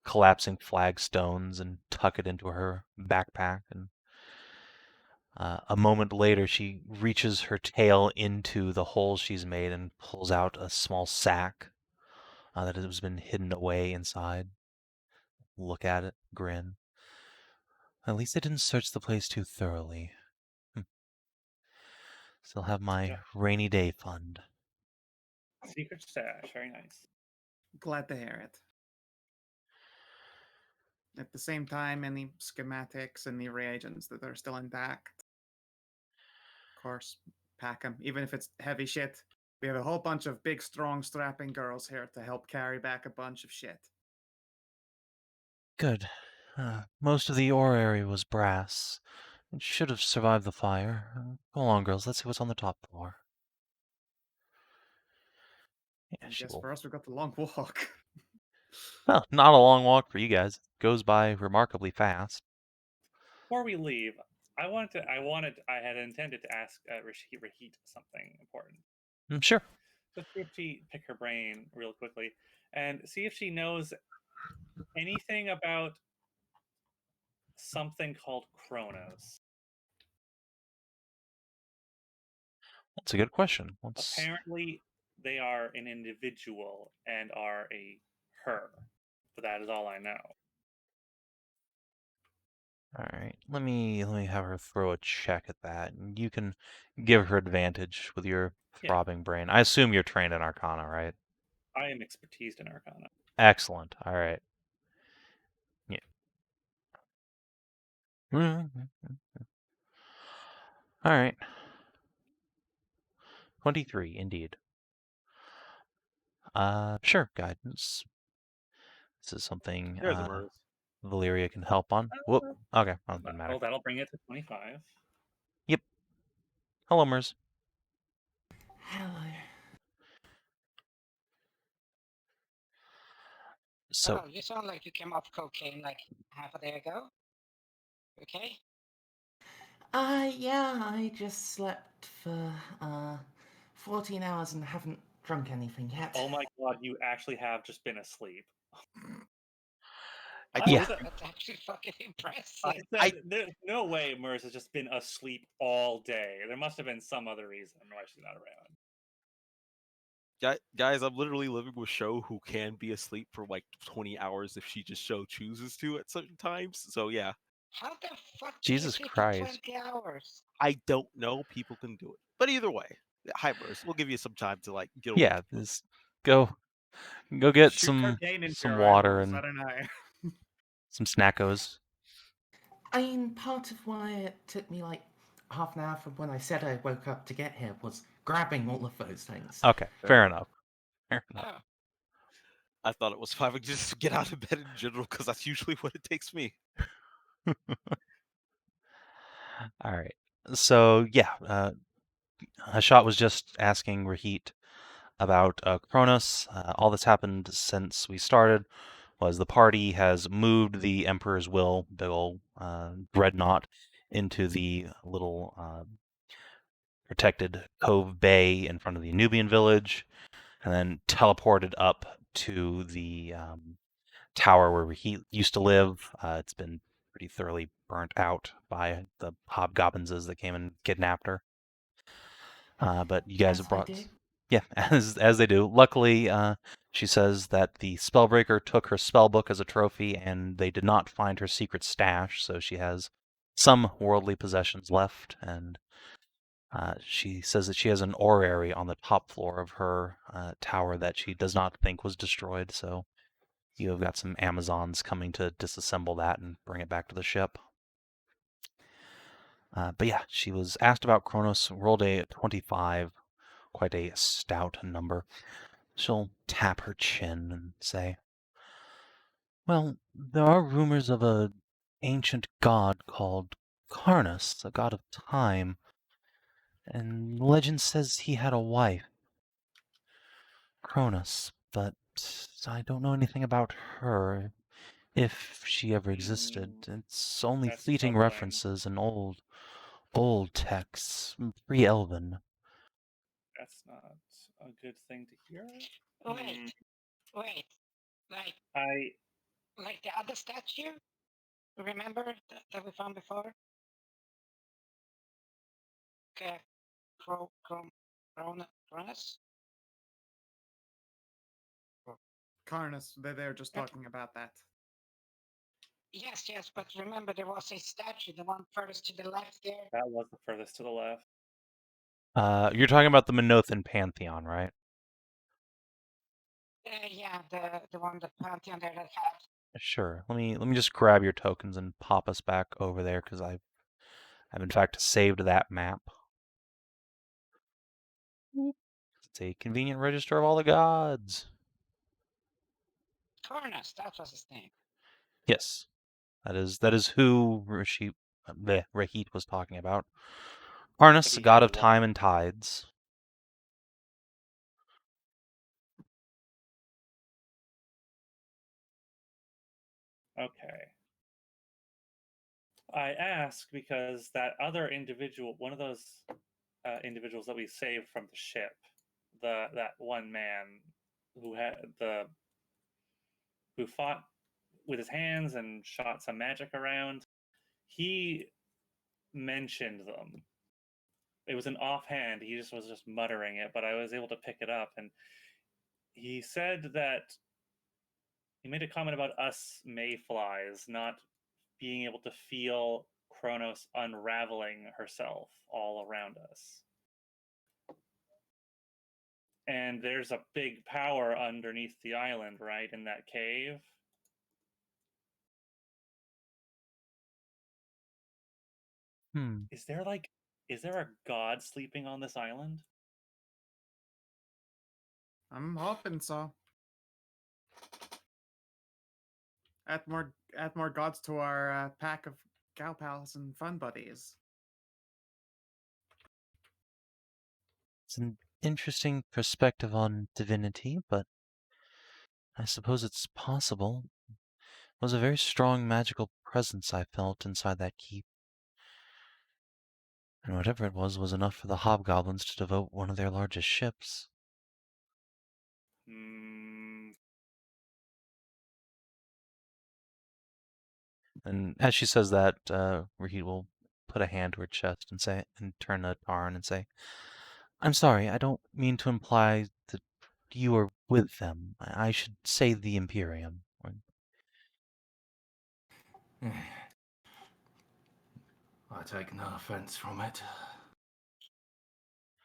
collapsing flagstones and tuck it into her backpack. And a moment later, she reaches her tail into the hole she's made and pulls out a small sack that has been hidden away inside. Look at it, grin. At least I didn't search the place too thoroughly. Still have my Yeah. rainy day fund. Secret stash. Very nice. Glad to hear it. At the same time, any schematics and the reagents that are still intact, of course, pack them. Even if it's heavy shit, we have a whole bunch of big, strong, strapping girls here to help carry back a bunch of shit. Good. Most of the ore area was brass. It should have survived the fire. Go along, girls. Let's see what's on the top floor. Yeah, I she guess will. for us, we've got the long walk. Well, not a long walk for you guys. It goes by remarkably fast. Before we leave, I had intended to ask Rahit something important. Sure. Just see if she pick her brain real quickly and see if she knows anything about something called Kronos. That's a good question. Apparently, they are an individual and are a her, but that is all I know. All right. Let me have her throw a check at that, and you can give her advantage with your Yeah. throbbing brain. I assume you're trained in Arcana, right? I am expertised in Arcana. Excellent. All right. Yeah. All right. 23, indeed. Sure, guidance. This is something There's a Merz. Valyria can help on. Whoop. Okay, well, doesn't matter. Oh, that'll bring it to 25. Yep. Hello, Merz. Hello. So, Oh, you sound like you came off cocaine like half a day ago. Okay? Yeah, I just slept for 14 hours and haven't drunk anything yet. Oh my god, you actually have just been asleep. I Yeah. told That's actually fucking impressive. I said, there's no way Merz has just been asleep all day. There must have been some other reason why she's not around. Guys, I'm literally living with Sho, who can be asleep for like 20 hours if she just chooses to at certain times. So yeah, How the fuck Jesus do you sleep Christ. for 20 hours? I don't know. People can do it, but either way, hi Merz. We'll give you some time to like get. Yeah, just go get Shoot some cocaine into your water eyeballs, I and don't know. some snackos. I mean, part of why it took me like half an hour from when I said I woke up to get here was grabbing all of those things. Okay, fair enough. Fair enough. Oh, I thought it was fine just to get out of bed in general because that's usually what it takes me. All right. So yeah, Hashat was just asking Rahit about Kronos. All that's happened since we started was the party has moved the Emperor's Will, big ol' dreadnought, into the little protected cove bay in front of the Anubian village, and then teleported up to the tower where he used to live. It's been pretty thoroughly burnt out by the hobgoblins that came and kidnapped her. But you guys As have brought, they do. yeah, as they do. Luckily, she says that the spellbreaker took her spellbook as a trophy, and they did not find her secret stash. So she has some worldly possessions left, and she says that she has an orrery on the top floor of her tower that she does not think was destroyed. So you have got some Amazons coming to disassemble that and bring it back to the ship. But yeah, she was asked about Kronos, rolled a 25, quite a stout number. She'll tap her chin and say, well, there are rumors of an ancient god called Karnas, a god of time, and legend says he had a wife, Kronos, but I don't know anything about her, if she ever existed. It's only That's fleeting troubling. references in old texts, pre-Elven. That's not a good thing to hear. wait. Like I the other statue? Remember that we found before? Cronus? Karnas, they're just talking about that. Yes, but remember there was a statue, the one furthest to the left there? that was the furthest to the left. You're talking about the Minothan Pantheon, right? Yeah, the one that Pantheon there that had. Sure. Let me just grab your tokens and pop us back over there because I've in fact saved that map. It's a convenient register of all the gods. Karnas, that was his name. Yes, that is who Rahit was talking about. Karnas, he god had of a time and tides. Okay. I ask because that other individual, one of those individuals that we saved from the ship, that one man who fought with his hands and shot some magic around, he mentioned them. It was an offhand. He was just muttering it, but I was able to pick it up, and he said that he made a comment about us mayflies not being able to feel Kronos unraveling herself all around us. And there's a big power underneath the island, right, in that cave. Is there a god sleeping on this island? I'm hoping so. Add more gods to our pack of gal pals and fun buddies. It's an interesting perspective on divinity, but I suppose it's possible. It was a very strong magical presence I felt inside that keep. And whatever it was enough for the hobgoblins to devote one of their largest ships. Hmm. And as she says that, Rahid will put a hand to her chest and turn to Tarn and say, "I'm sorry, I don't mean to imply that you are with them. I should say the Imperium." I take no offense from it.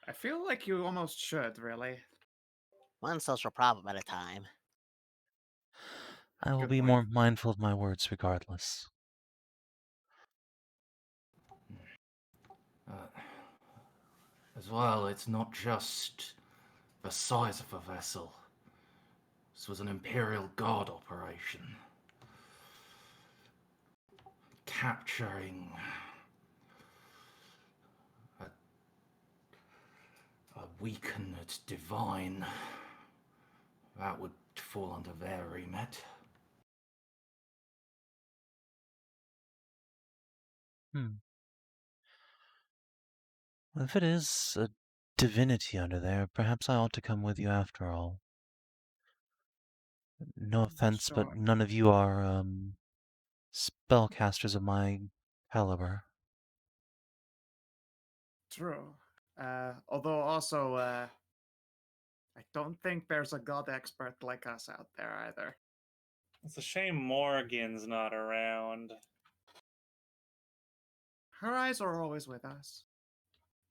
I feel like you almost should, really. One social problem at a time. I will Good be point. more mindful of my words regardless. As well, it's not just the size of a vessel. This was an Imperial Guard operation. Capturing a weakened divine, that would fall under their remit. Well, if it is a divinity under there, perhaps I ought to come with you after all. No offense, Sure. but none of you are, spellcasters of my caliber. True. Although also, I don't think there's a god expert like us out there either. It's a shame Morgan's not around. Her eyes are always with us.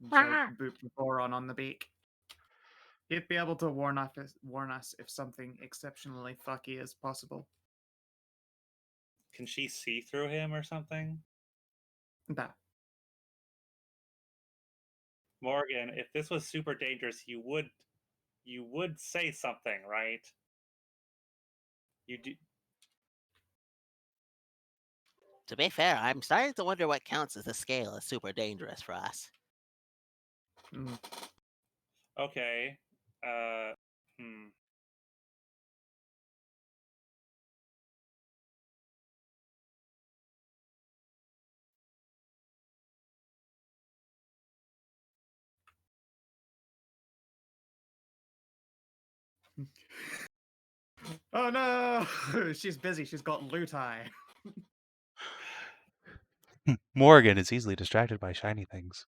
And she'll boop the Boron on the beak. He'd be able to warn us if something exceptionally fucky is possible. Can she see through him or something? That. Morgan, if this was super dangerous, you would say something, right? You do. To be fair, I'm starting to wonder what counts as the scale as super dangerous for us. Mm. Okay. Hmm. Oh no! She's busy. She's got loot eye. Morgan is easily distracted by shiny things.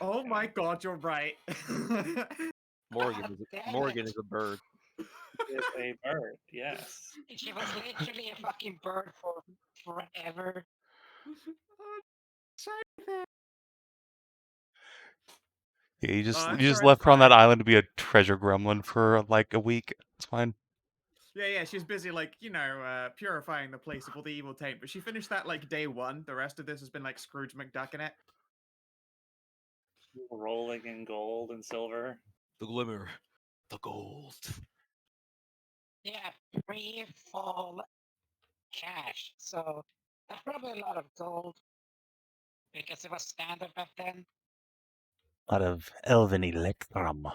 Oh my god, you're right. Morgan God is damn Morgan it. is a bird. Is a bird, yes. She was literally a fucking bird for forever. Yeah, you just I'm you just sure it's left her on that fine. island to be a treasure gremlin for like a week. It's fine. Yeah, she's busy, like, purifying the place of all the evil taint. But she finished that, like, day one. The rest of this has been, like, Scrooge McDuck in it. Rolling in gold and silver. The glimmer, the gold. Yeah, pre-fall cash. So that's probably a lot of gold because it was standard back then. Out of elven electrum.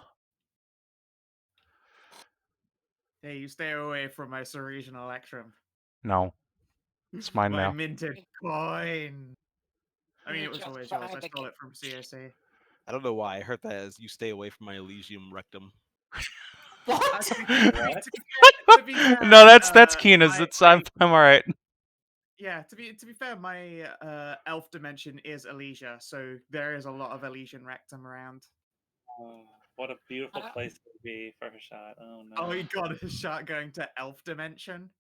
Hey, you stay away from my Ceresian Electrum. No, it's mine My now. minted coin. I mean, You it was just always yours. tried I to stole it from CAC. I don't know why I heard that as you stay away from my Elysium rectum. What? To be fair, No, that's Kina's. I'm alright. Yeah, to be fair, my elf dimension is Elysia, so there is a lot of Elysian rectum around. Oh, what a beautiful place to be for Hashat. Oh no. Oh, you got a shot going to elf dimension.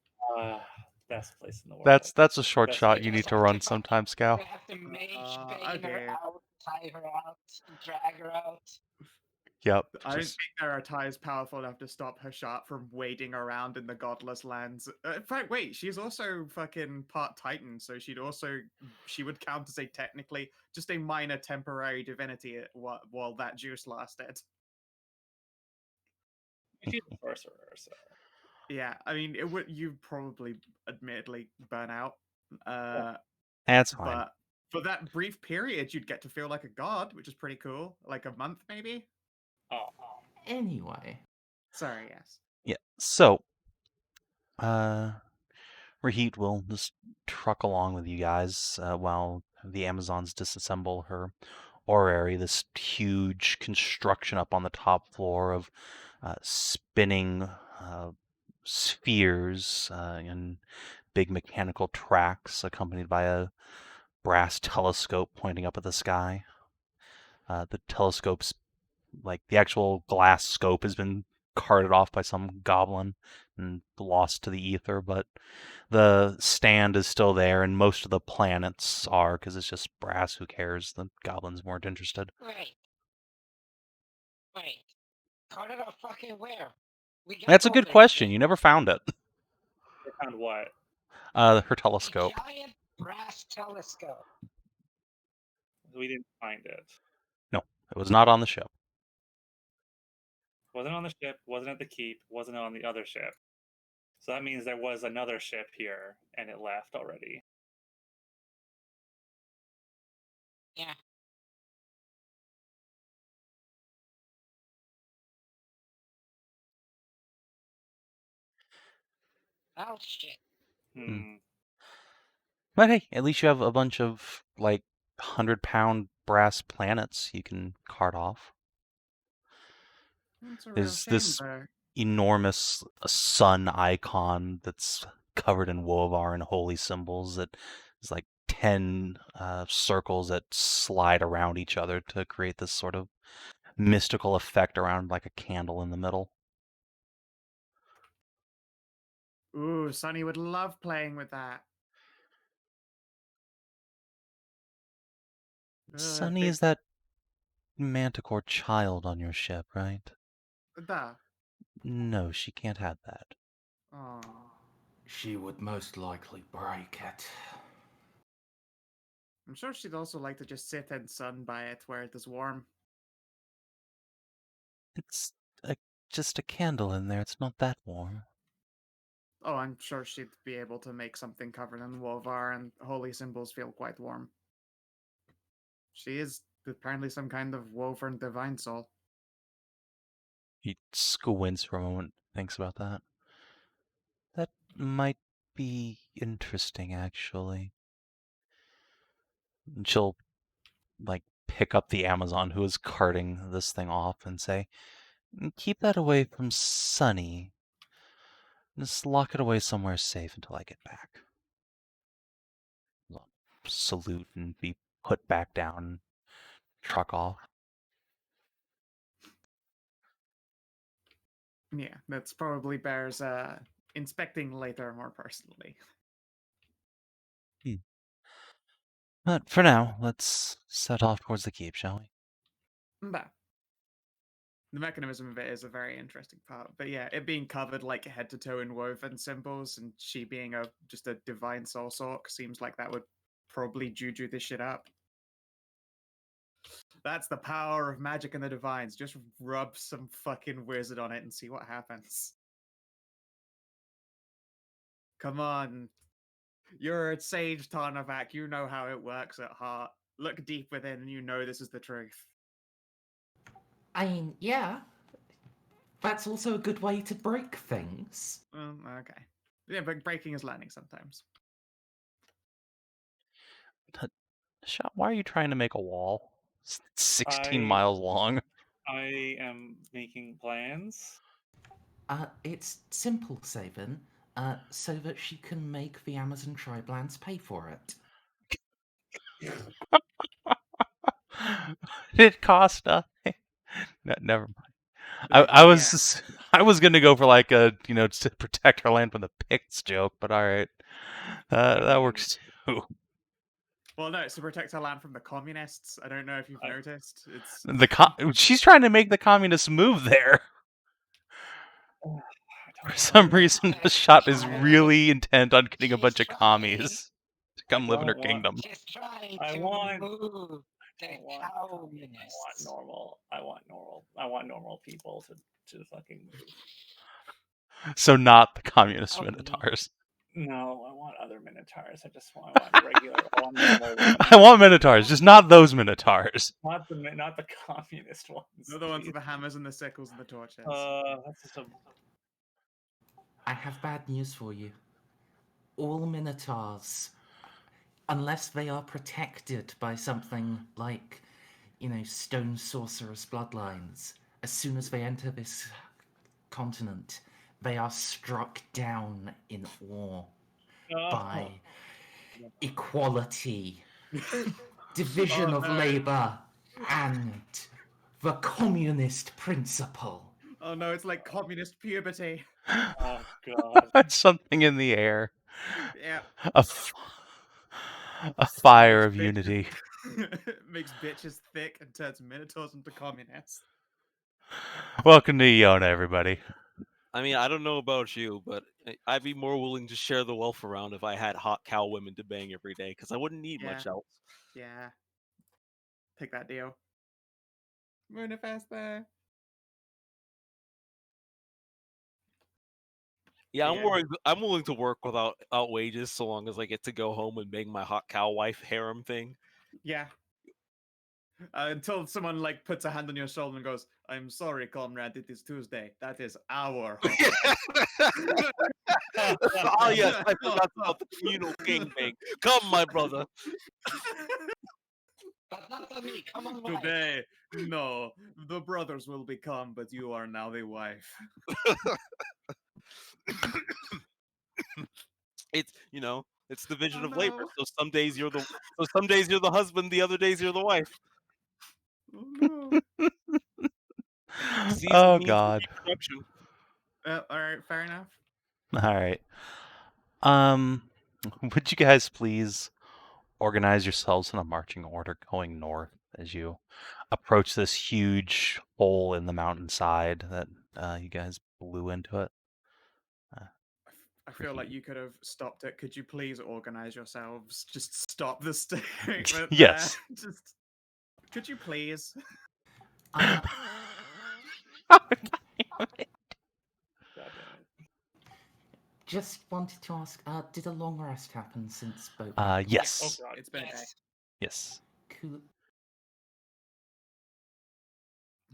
Best place in the world. That's a short Best shot place you in need the to world. run sometime, Scow. We have to mage bane her Okay. out, tie her out, drag her out. Yep. I don't Just think there are ties powerful enough to stop Hashat from wading around in the godless lands. In fact, wait, she's also fucking part Titan, so she would count as technically just a minor temporary divinity while that juice lasted. She's a sorcerer, so. Yeah, I mean, it would. You probably, admittedly, burn out. That's fine. But for that brief period, you'd get to feel like a god, which is pretty cool. Like a month, maybe. Oh, Anyway, Sorry, yes. Yeah. So, Rahit will just truck along with you guys while the Amazons disassemble her orrery, this huge construction up on the top floor of spinning spheres and big mechanical tracks accompanied by a brass telescope pointing up at the sky. The telescope's, like, the actual glass scope has been carted off by some goblin and lost to the ether, but the stand is still there, and most of the planets are, because it's just brass. Who cares? The goblins weren't interested. Wait. Call it a fucking where? We got That's a good over question. here. You never found it. they found what? Her A telescope. giant brass telescope. We didn't find it. No, it was not on the ship. Wasn't on the ship. Wasn't at the keep. Wasn't on the other ship. So that means there was another ship here, and it left already. Yeah. Oh shit. But hey, at least you have a bunch of, like, 100-pound brass planets you can cart off. It's a real There's shame, this though. enormous sun icon that's covered in wovar and holy symbols that is like 10 circles that slide around each other to create this sort of mystical effect around, like, a candle in the middle. Ooh, Sonny would love playing with that. Sunny is that manticore child on your ship, right? Duh. No, she can't have that. Oh. she would most likely break it. I'm sure she'd also like to just sit and sun by it where it is warm. It's just a candle in there. It's not that warm. Oh, I'm sure she'd be able to make something covered in wovar, and holy symbols feel quite warm. She is apparently some kind of woven divine soul. He squints for a moment, thinks about that. That might be interesting, actually. And she'll, like, pick up the Amazon who is carting this thing off and say, keep that away from Sunny. Just lock it away somewhere safe until I get back. I'll salute and be put back down, truck off. Yeah, that's probably bears inspecting later more personally. But for now, let's set off towards the keep, shall we? Bah. The mechanism of it is a very interesting part. But yeah, it being covered like head to toe in woven symbols and she being just a divine soul sork seems like that would probably juju this shit up. That's the power of magic and the divines. Just rub some fucking wizard on it and see what happens. Come on. You're a sage, Tarnavak. You know how it works at heart. Look deep within and you know this is the truth. I mean, yeah. That's also a good way to break things. Okay. Yeah, but breaking is learning sometimes. Shot, why are you trying to make a wall? It's 16 miles long. I am making plans. It's simple, Savin. So that she can make the Amazon Triblans pay for it. It cost nothing. No, never mind. I was gonna go for, like, a, to protect her land from the Picts joke, but all right, that works too. Well, no, it's to protect her land from the communists. I don't know if you've noticed. It's she's trying to make the communists move there. For some reason, the shot is really intent on getting a bunch of commies to come live in her kingdom. She's trying I to want move the communists. I want normal people to fucking move. So not the communist Oh, no. minotaurs. No, I want other minotaurs. I want regular, all normal ones. I want minotaurs, just not those minotaurs. Not the communist ones. They're the ones please. with the hammers and the sickles and the torches. That's just a. I have bad news for you. All minotaurs, unless they are protected by something like, stone sorcerer's bloodlines, as soon as they enter this continent, they are struck down in war by equality, division of labor, and the communist principle. Oh no, it's like communist puberty. Oh god. That's something in the air. Yeah. A fire of Makes bitches- unity. Makes bitches thick and turns minotaurs into communists. Welcome to Iona, everybody. I mean, I don't know about you, but I'd be more willing to share the wealth around if I had hot cow women to bang every day, because I wouldn't need much else. Yeah. Take that deal. Moonifest there. Yeah, Yeah. I'm willing to work without wages so long as I get to go home and bang my hot cow wife harem thing. Yeah. Until someone like puts a hand on your shoulder and goes, "I'm sorry, comrade. It is Tuesday. That is our holiday." Oh yes, I forgot about the communal gangbang. Come, my brother. But not on me. Come on, wife. Today, no, the brothers will become, but you are now the wife. It's it's division Oh, of labor. no. So some days you're the husband, the other days you're the wife. Oh no. Season Oh needs god. reproduction. All right, fair enough. All right. Would you guys please organize yourselves in a marching order going north as you approach this huge hole in the mountainside that you guys blew into it? I feel like you could have stopped it. Could you please organize yourselves? Just stop the statement. Yes. There. Just. Could you please? God damn it. Just wanted to ask, did a long rest happen since boat? Yes. Oh god. It's been a day. Yes. Yes. Cool.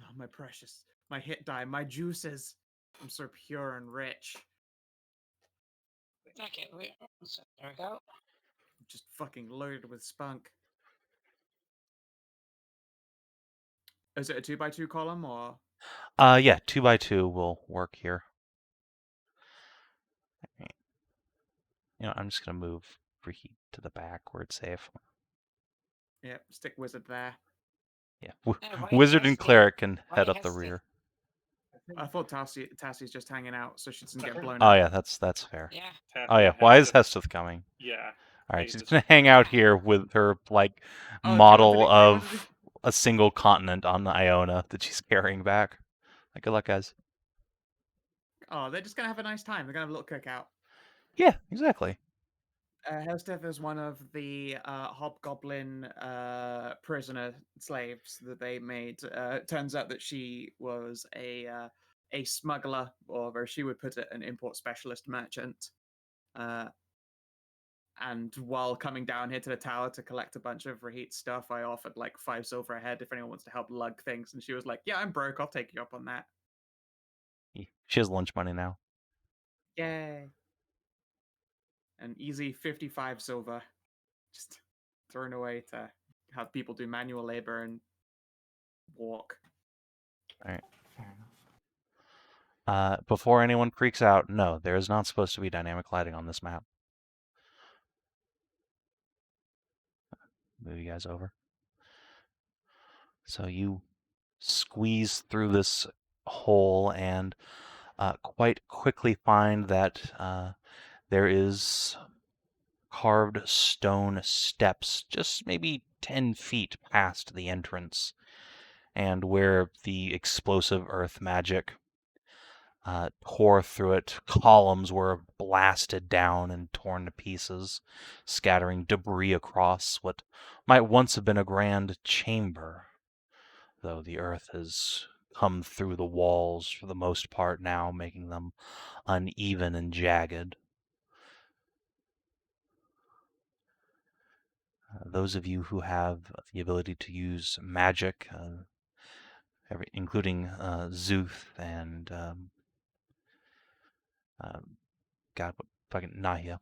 Oh, my precious. My hit die. My juices. I'm so pure and rich. Okay, so there we go. I'm just fucking loaded with spunk. Is it a 2x2 column or? Yeah, 2x2 will work here. Right. I'm just gonna move Reheat to the back where it's safe. Yeah, stick wizard there. Yeah, why Wizard has and the- Cleric can why head up the has the- rear. I thought Tassie's just hanging out, so she doesn't get blown Oh out. yeah, that's fair. Yeah. Oh yeah, why is Hesteth coming? Yeah. All right, Please she's just- gonna hang out here with her like Oh, model do you want to of a single continent on Iona that she's carrying back. Good luck, guys. Oh, they're just gonna have a nice time. They're gonna have a little cookout. Yeah, exactly. Hesteth is one of the Hobgoblin prisoner slaves that they made. Turns out that she was a smuggler, or as she would put it, an import specialist merchant. And while coming down here to the tower to collect a bunch of Reheat stuff, I offered like 5 silver a head if anyone wants to help lug things. And she was like, "Yeah, I'm broke. I'll take you up on that." She has lunch money now. Yay. An easy 55 silver. Just thrown away to have people do manual labor and walk. All right. Fair enough. Before anyone freaks out, no, there is not supposed to be dynamic lighting on this map. Move you guys over. So you squeeze through this hole and quite quickly find that there is carved stone steps just maybe 10 feet past the entrance, and where the explosive earth magic tore through it, columns were blasted down and torn to pieces, scattering debris across what might once have been a grand chamber, though the earth has come through the walls for the most part now, making them uneven and jagged. Those of you who have the ability to use magic, including Szooth and God, what fucking Nahia,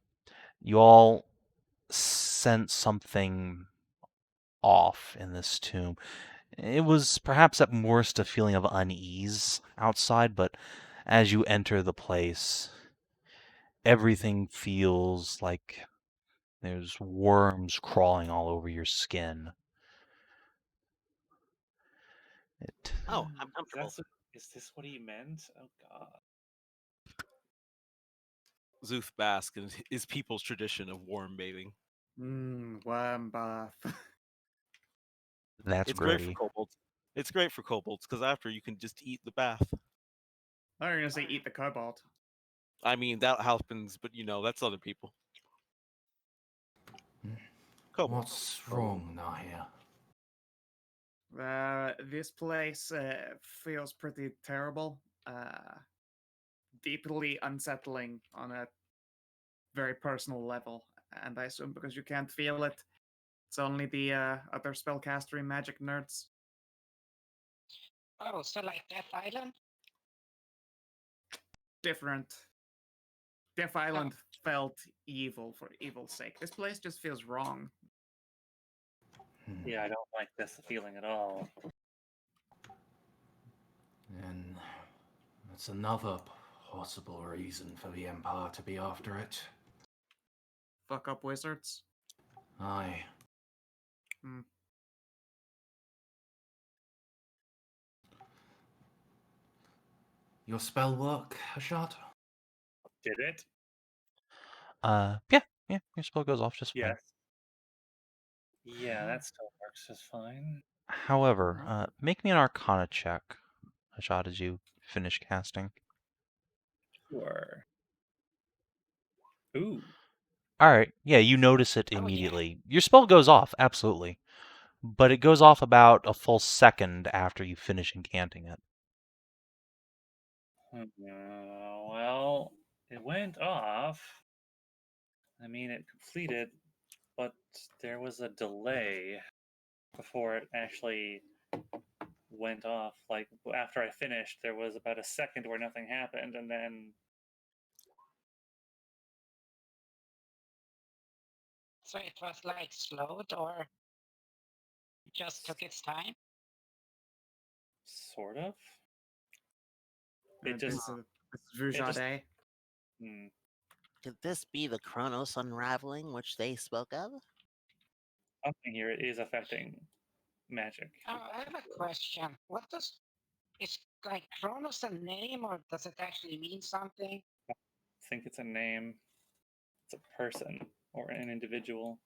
you all sense something off in this tomb. It was perhaps at worst a feeling of unease outside, but as you enter the place, everything feels like there's worms crawling all over your skin. Oh, I'm comfortable. Is this what he meant? Oh god. Szooth bask in his people's tradition of warm bathing. Worm bath. That's It's great grody. for kobolds. It's great for kobolds because after you can just eat the bath. I'm gonna say eat the kobold. I mean that happens, but that's other people. Kobold. What's wrong, Nahia? This place feels pretty terrible. Deeply unsettling on a very personal level. And I assume because you can't feel it, it's only the other spellcastery magic nerds. Oh, so like Death Island? Different. Death Island felt evil for evil's sake. This place just feels wrong. Yeah, I don't like this feeling at all. And that's another possible reason for the Empire to be after it. Fuck up wizards. Aye. Your spell work, Hashat? Did it? Yeah, your spell goes off just fine. Yes. Yeah, that still works just fine. However, make me an Arcana check, Hashat, as you finish casting. Sure. Ooh. All right, yeah, you notice it Oh, yeah. immediately. Your spell goes off, absolutely, but it goes off about a full second after you finish incanting it. Well, it went off. I mean, it completed, but there was a delay before it actually went off. Like, after I finished, there was about a second where nothing happened, and then. So it was like slowed or just took its time? Sort of. It just. This Vujade. Could this be the Chronos unraveling which they spoke of? Something here is affecting magic. Oh, I have a question. Is like Kronos a name or does it actually mean something? I think it's a name. It's a person or an individual.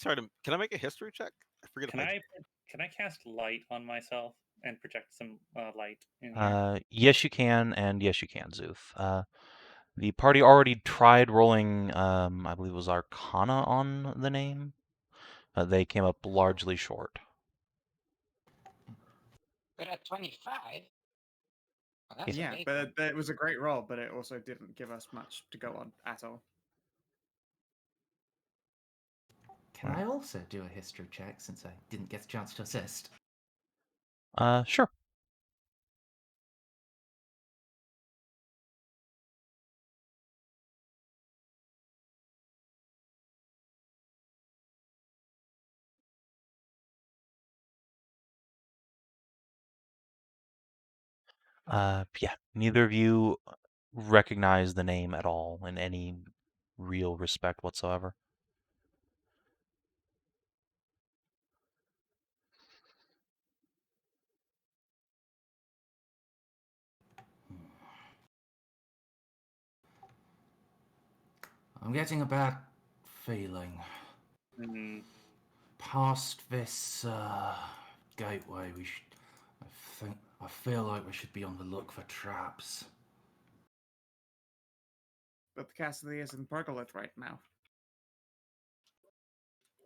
Can I make a history check? I forget Can I cast light on myself and project some light in here? Yes, you can, and yes, you can, Szooth. The party already tried rolling, I believe it was Arcana on the name. They came up largely short. But at 25? Well, that's Yeah, a big but one. it was a great roll, but it also didn't give us much to go on at all. Can I also do a history check since I didn't get a chance to assist? Sure. Yeah, neither of you recognize the name at all in any real respect whatsoever. I'm getting a bad feeling. Past this gateway, I feel like we should be on the look for traps. But Cassidy is in Pergolith right now.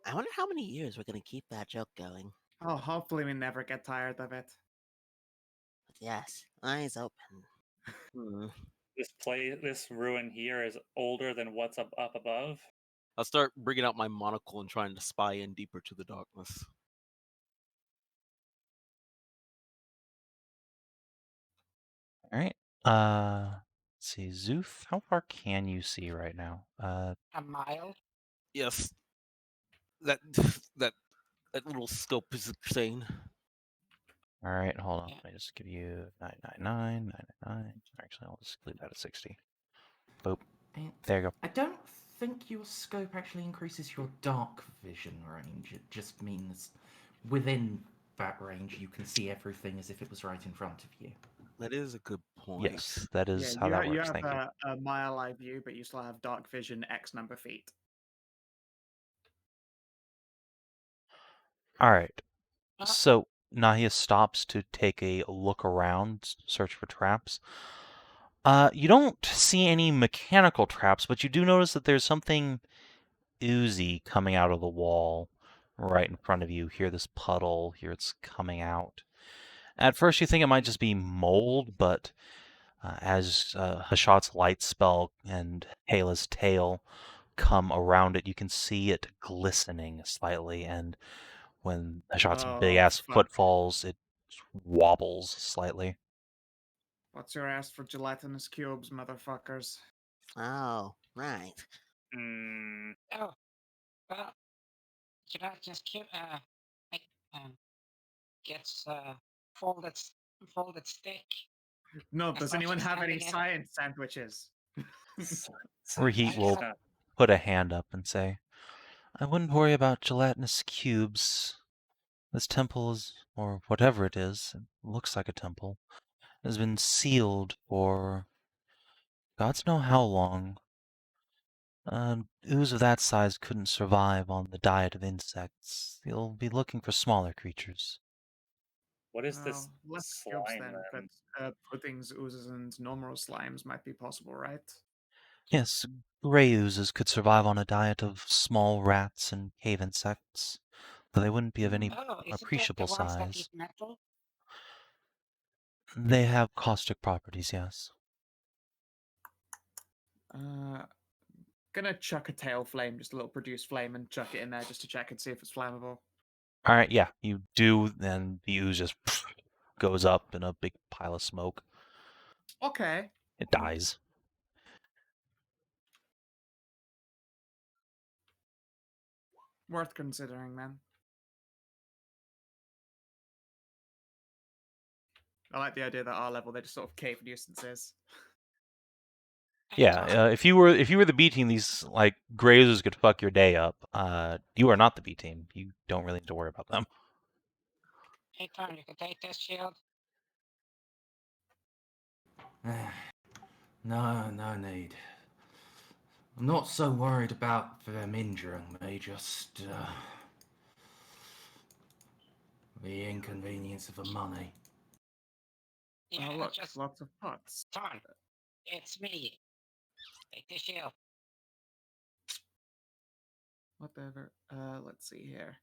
I wonder how many years we're going to keep that joke going. Oh, hopefully we never get tired of it. Yes, eyes open. Hmm. This ruin here is older than what's up above. I'll start bringing out my monocle and trying to spy in deeper to the darkness. All right. Let's see, Szooth, how far can you see right now? A mile. Yes. That that that little scope is insane. All right, hold on. Yeah. Let me just give you 999, 999. Actually, I'll just leave that at 60. Boop. There you go. I don't think your scope actually increases your dark vision range. It just means within that range you can see everything as if it was right in front of you. That is a good point. Yes, that is Yeah, how that you works. have Thank you. a mile eye view, but you still have dark vision X number feet. All right. Uh, So Nahia stops to take a look around, search for traps. You don't see any mechanical traps, but you do notice that there's something oozy coming out of the wall right in front of you. Hear this puddle, here it's coming out. At first you think it might just be mold, but as Hashat's light spell and Hela's tail come around it, you can see it glistening slightly, and when Hashat's big ass fuck. foot falls, it wobbles slightly. What's your ass for gelatinous cubes, motherfuckers? Oh, right. Hmm. oh, well, gelatinous cube. Like, gets folded stick. No, As does much anyone as have any having it. science sandwiches? Reheat will Yeah. put a hand up and say, I wouldn't worry about gelatinous cubes. This temple is, or whatever it is, it looks like a temple, has been sealed for gods know how long. Ooze of that size couldn't survive on the diet of insects. You'll be looking for smaller creatures. What is this Less cubes slime then, but puddings, oozes, and normal slimes might be possible, right? Yes, gray oozes could survive on a diet of small rats and cave insects, though they wouldn't be of any Oh, isn't that appreciable the ones that eat size. metal? They have caustic properties, yes. Gonna chuck a tail flame, just a little produce flame, and chuck it in there just to check and see if it's flammable. All right, yeah, you do, and the ooze just goes up in a big pile of smoke. Okay. It dies. Worth considering, man. I like the idea that at our level they're just sort of cave nuisances. Yeah, if you were the B team, these like gray oozes could fuck your day up. You are not the B team. You don't really need to worry about them. Hey, Tom, you can take this shield. No need. I'm not so worried about them injuring me, just the inconvenience of the money. Yeah, Oh, look, just lots of pots. Tom. It's me. Take the shield. Whatever. Let's see here.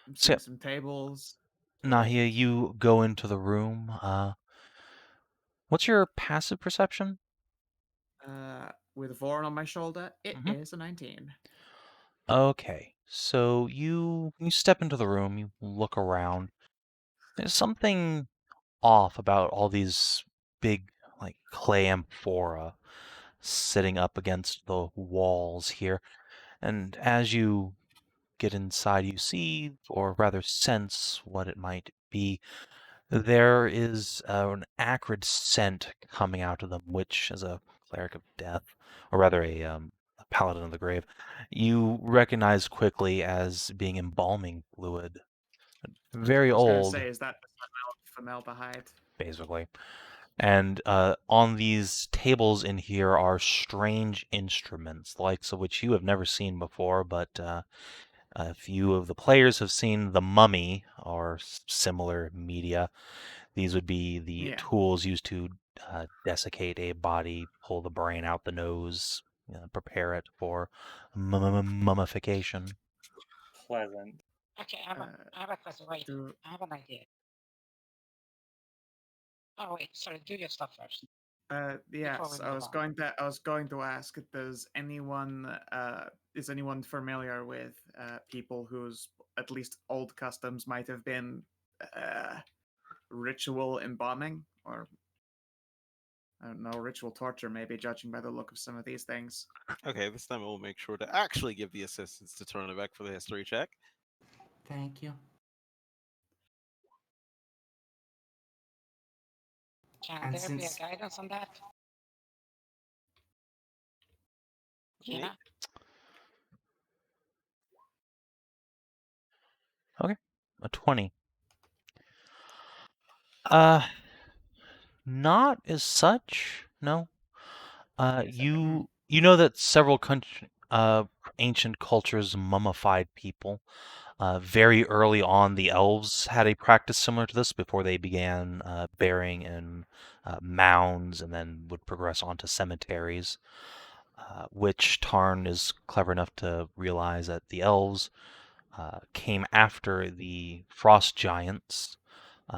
I'm So, seeing some tables. Nahia, you go into the room. What's your passive perception? With Voron on my shoulder, it is a 19. Okay, so you step into the room. You look around. There's something off about all these big, like, clay amphora sitting up against the walls here. And as you get inside, you see, or rather sense, what it might be. There is an acrid scent coming out of them, which, as a cleric of death, or rather a paladin of the grave, you recognize quickly as being embalming fluid. Very I was gonna old, say, is that formaldehyde? basically. And on these tables in here are strange instruments, the likes of which you have never seen before, but a few of the players have seen The Mummy or similar media. These would be the tools used to desiccate a body, pull the brain out the nose, prepare it for mummification. Pleasant. Okay, I have a question. Wait, I have an idea. Oh wait, sorry. Do your stuff first. Yes, we I move was on. going to ask, is anyone familiar with people whose at least old customs might have been ritual embalming, or I don't know, ritual torture, maybe, judging by the look of some of these things. Okay, this time we'll make sure to actually give the assistance to Tarnavak for the history check. Thank you. Can And there be a since- guidance on that? Nate? Kina? Okay, a 20. Not as such. No. You know that several ancient cultures mummified people. Very early on, the elves had a practice similar to this before they began burying in mounds and then would progress onto cemeteries, which Tarn is clever enough to realize that the elves came after the frost giants.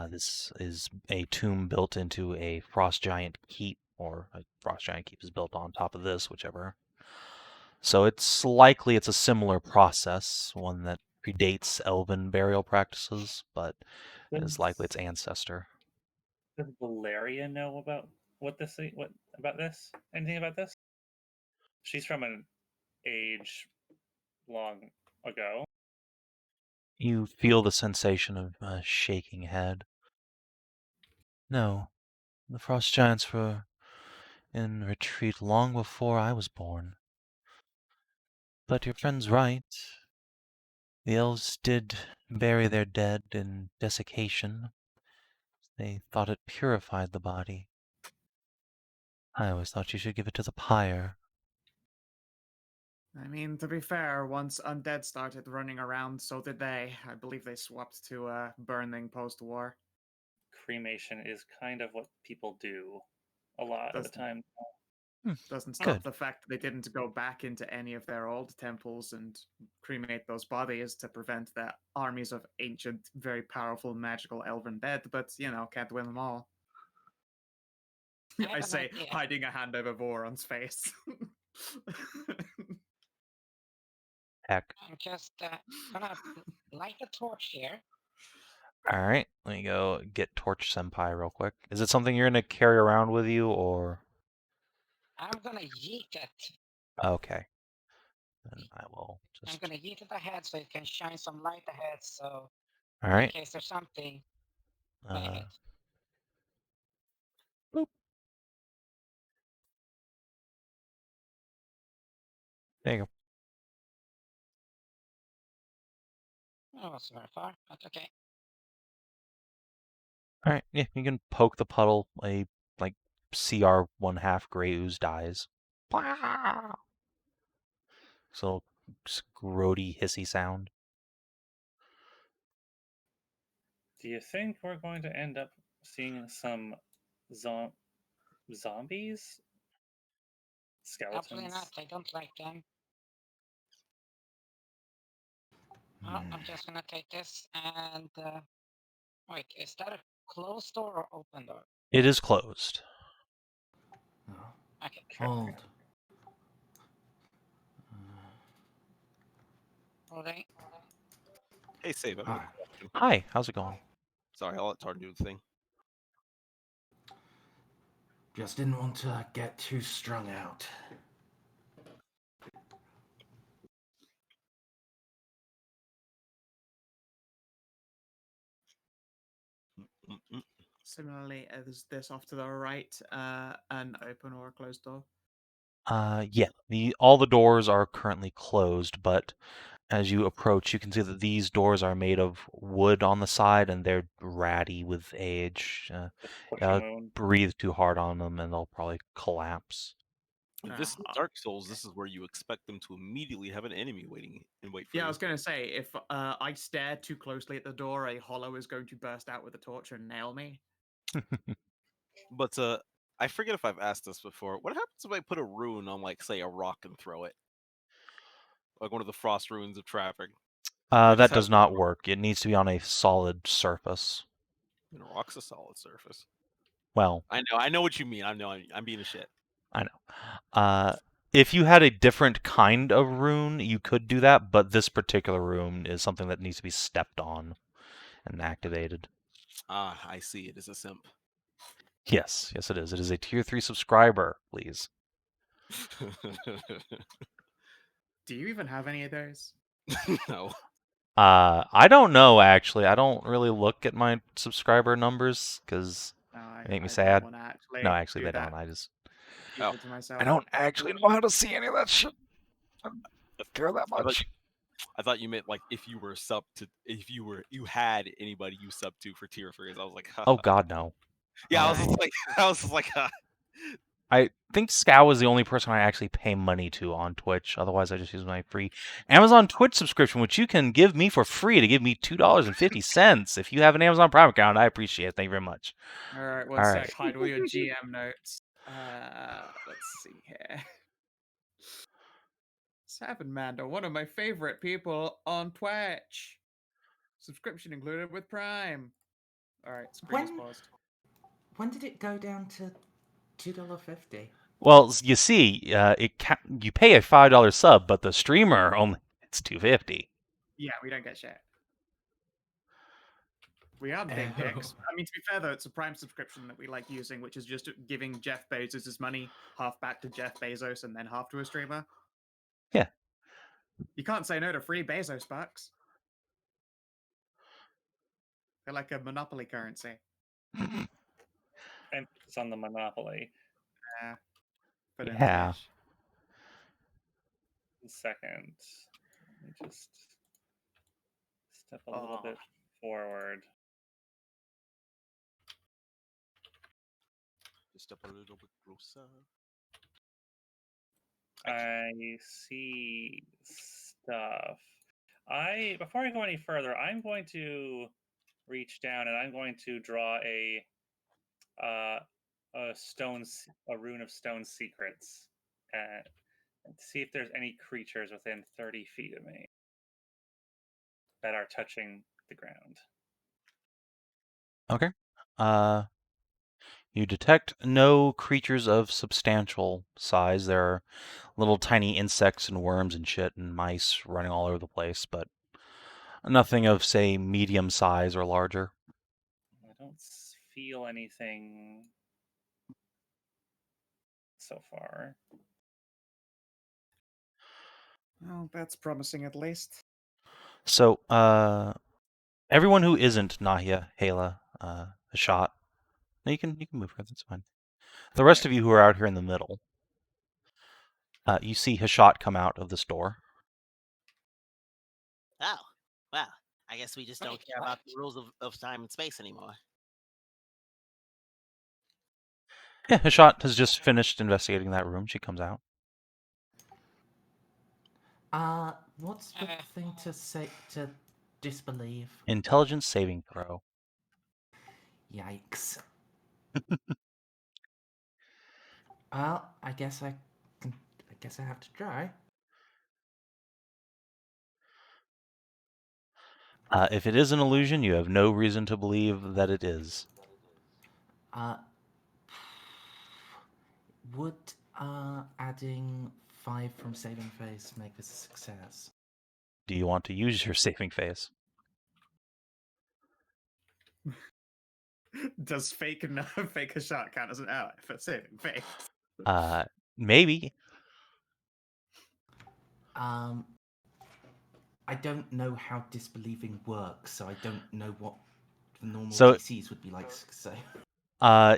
This is a tomb built into a frost giant keep, or a frost giant keep is built on top of this, whichever. So it's likely it's a similar process, one that predates elven burial practices, but is likely its ancestor. Does Valeria know about what about this? Anything about this? She's from an age long ago. You feel the sensation of a shaking head. No, the frost giants were in retreat long before I was born. But your friend's right. The elves did bury their dead in desiccation. They thought it purified the body. I always thought you should give it to the pyre. I mean, to be fair, once undead started running around, so did they. I believe they swapped to burning post-war. Cremation is kind of what people do a lot of the time. Doesn't stop Good. the fact that they didn't go back into any of their old temples and cremate those bodies to prevent the armies of ancient, very powerful, magical elven dead, but, can't win them all. I say, hiding a hand over Voron's face. Heck. I'm just gonna light a torch here. Alright, let me go get Torch Senpai real quick. Is it something you're going to carry around with you, or...? I'm gonna yeet it. Okay. Then I will I'm just... gonna yeet it ahead so it can shine some light ahead, so Alright. in case there's something ahead. Boop. There you go. That was very far, but okay. Alright, yeah, you can poke the puddle, a, like, CR 1/2 gray ooze dies. So, grody, hissy sound. Do you think we're going to end up seeing some zombies? Skeletons? Absolutely not. I don't like them. Oh, I'm just gonna take this and wait, is that a closed door or open door? It is closed. Okay. Hold. Holding. Hey, Save. Hi. Hi, how's it going? Sorry, I'll let Tarn do the thing. Just didn't want to get too strung out. Similarly, is this off to the right an open or a closed door? Yeah, all the doors are currently closed, but as you approach, you can see that these doors are made of wood on the side, and they're ratty with age. Breathe too hard on them, and they'll probably collapse. This is Dark Souls. This is where you expect them to immediately have an enemy waiting and wait for Yeah, them. I was going to say, if I stare too closely at the door, a hollow is going to burst out with a torch and nail me. But I forget if I've asked this before. What happens if I put a rune on, like, say, a rock and throw it? Like one of the frost runes of traffic. That does not work. It needs to be on a solid surface. And a rock's a solid surface. Well, I know what you mean. I'm being a shit. I know. If you had a different kind of rune, you could do that, but this particular rune is something that needs to be stepped on and activated. Ah, I see. It is a simp. Yes, yes, it is. It is a tier 3 subscriber, please. Do you even have any of those? No. I don't know, actually. I don't really look at my subscriber numbers because No, they make me I sad. don't want to actually. No, actually, do they that don't. I just evil to myself. I don't actually know how to see any of that shit. I don't care that much. I thought you meant like if you had anybody you sub to for tier 3s. I was like, Oh God, no. yeah, No. I was just like, I think Scow is the only person I actually pay money to on Twitch. Otherwise, I just use my free Amazon Twitch subscription, which you can give me for free to give me $2.50. If you have an Amazon Prime account, I appreciate it. Thank you very much. All right, one All sec. right. Hide all your GM notes. Let's see here. Savin, one of my favorite people on Twitch. Subscription included with Prime. All right, screen is paused. When did it go down to $2.50? Well, you see, you pay a $5 sub, but the streamer only it's $2.50. Yeah, we don't get shit. We are big dicks. I mean, to be fair though, it's a Prime subscription that we like using, which is just giving Jeff Bezos' money half back to Jeff Bezos and then half to a streamer. Yeah. You can't say no to free Bezos bucks. They're like a monopoly currency. Emphasis on the monopoly. But Yeah. Second. Let me just step a little bit forward. just step a little bit closer. I see stuff. Before I go any further, I'm going to reach down and I'm going to draw a rune of stone secrets and see if there's any creatures within 30 feet of me that are touching the ground. Okay. You detect no creatures of substantial size. There are little tiny insects and worms and shit and mice running all over the place, but nothing of, say, medium size or larger. I don't feel anything so far. Oh, that's promising at least. So, everyone who isn't Nahia, Hala, Hashat, no, you can move her. That's fine. The rest of you who are out here in the middle, you see Hashat come out of this door. Oh, well, I guess we just don't care about the rules of time and space anymore. Yeah, Hashat has just finished investigating that room. She comes out. What's the thing to say to disbelieve? Intelligence saving throw. Yikes. Well, I guess I have to try. If it is an illusion, you have no reason to believe that it is. Would adding 5 from saving phase make this a success? Do you want to use your saving phase? Does fake a shot count as an ally for saving face? Maybe. I don't know how disbelieving works, so I don't know what the normal So- DCs would be like. So,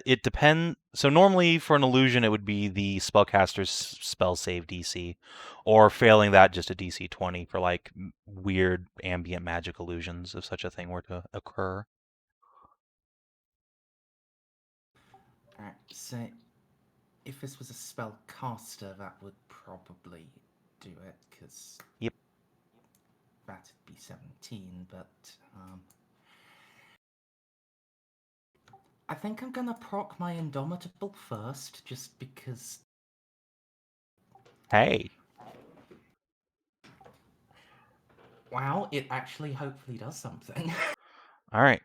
It depends. So normally for an illusion, it would be the spellcaster's spell save DC, or failing that, just a DC 20 for like weird ambient magic illusions, if such a thing were to occur. alright, so if this was a spellcaster, that would probably do it, because Yep. that'd be 17, but I think I'm gonna proc my Indomitable first, just because. Hey. Wow, it actually hopefully does something. All right.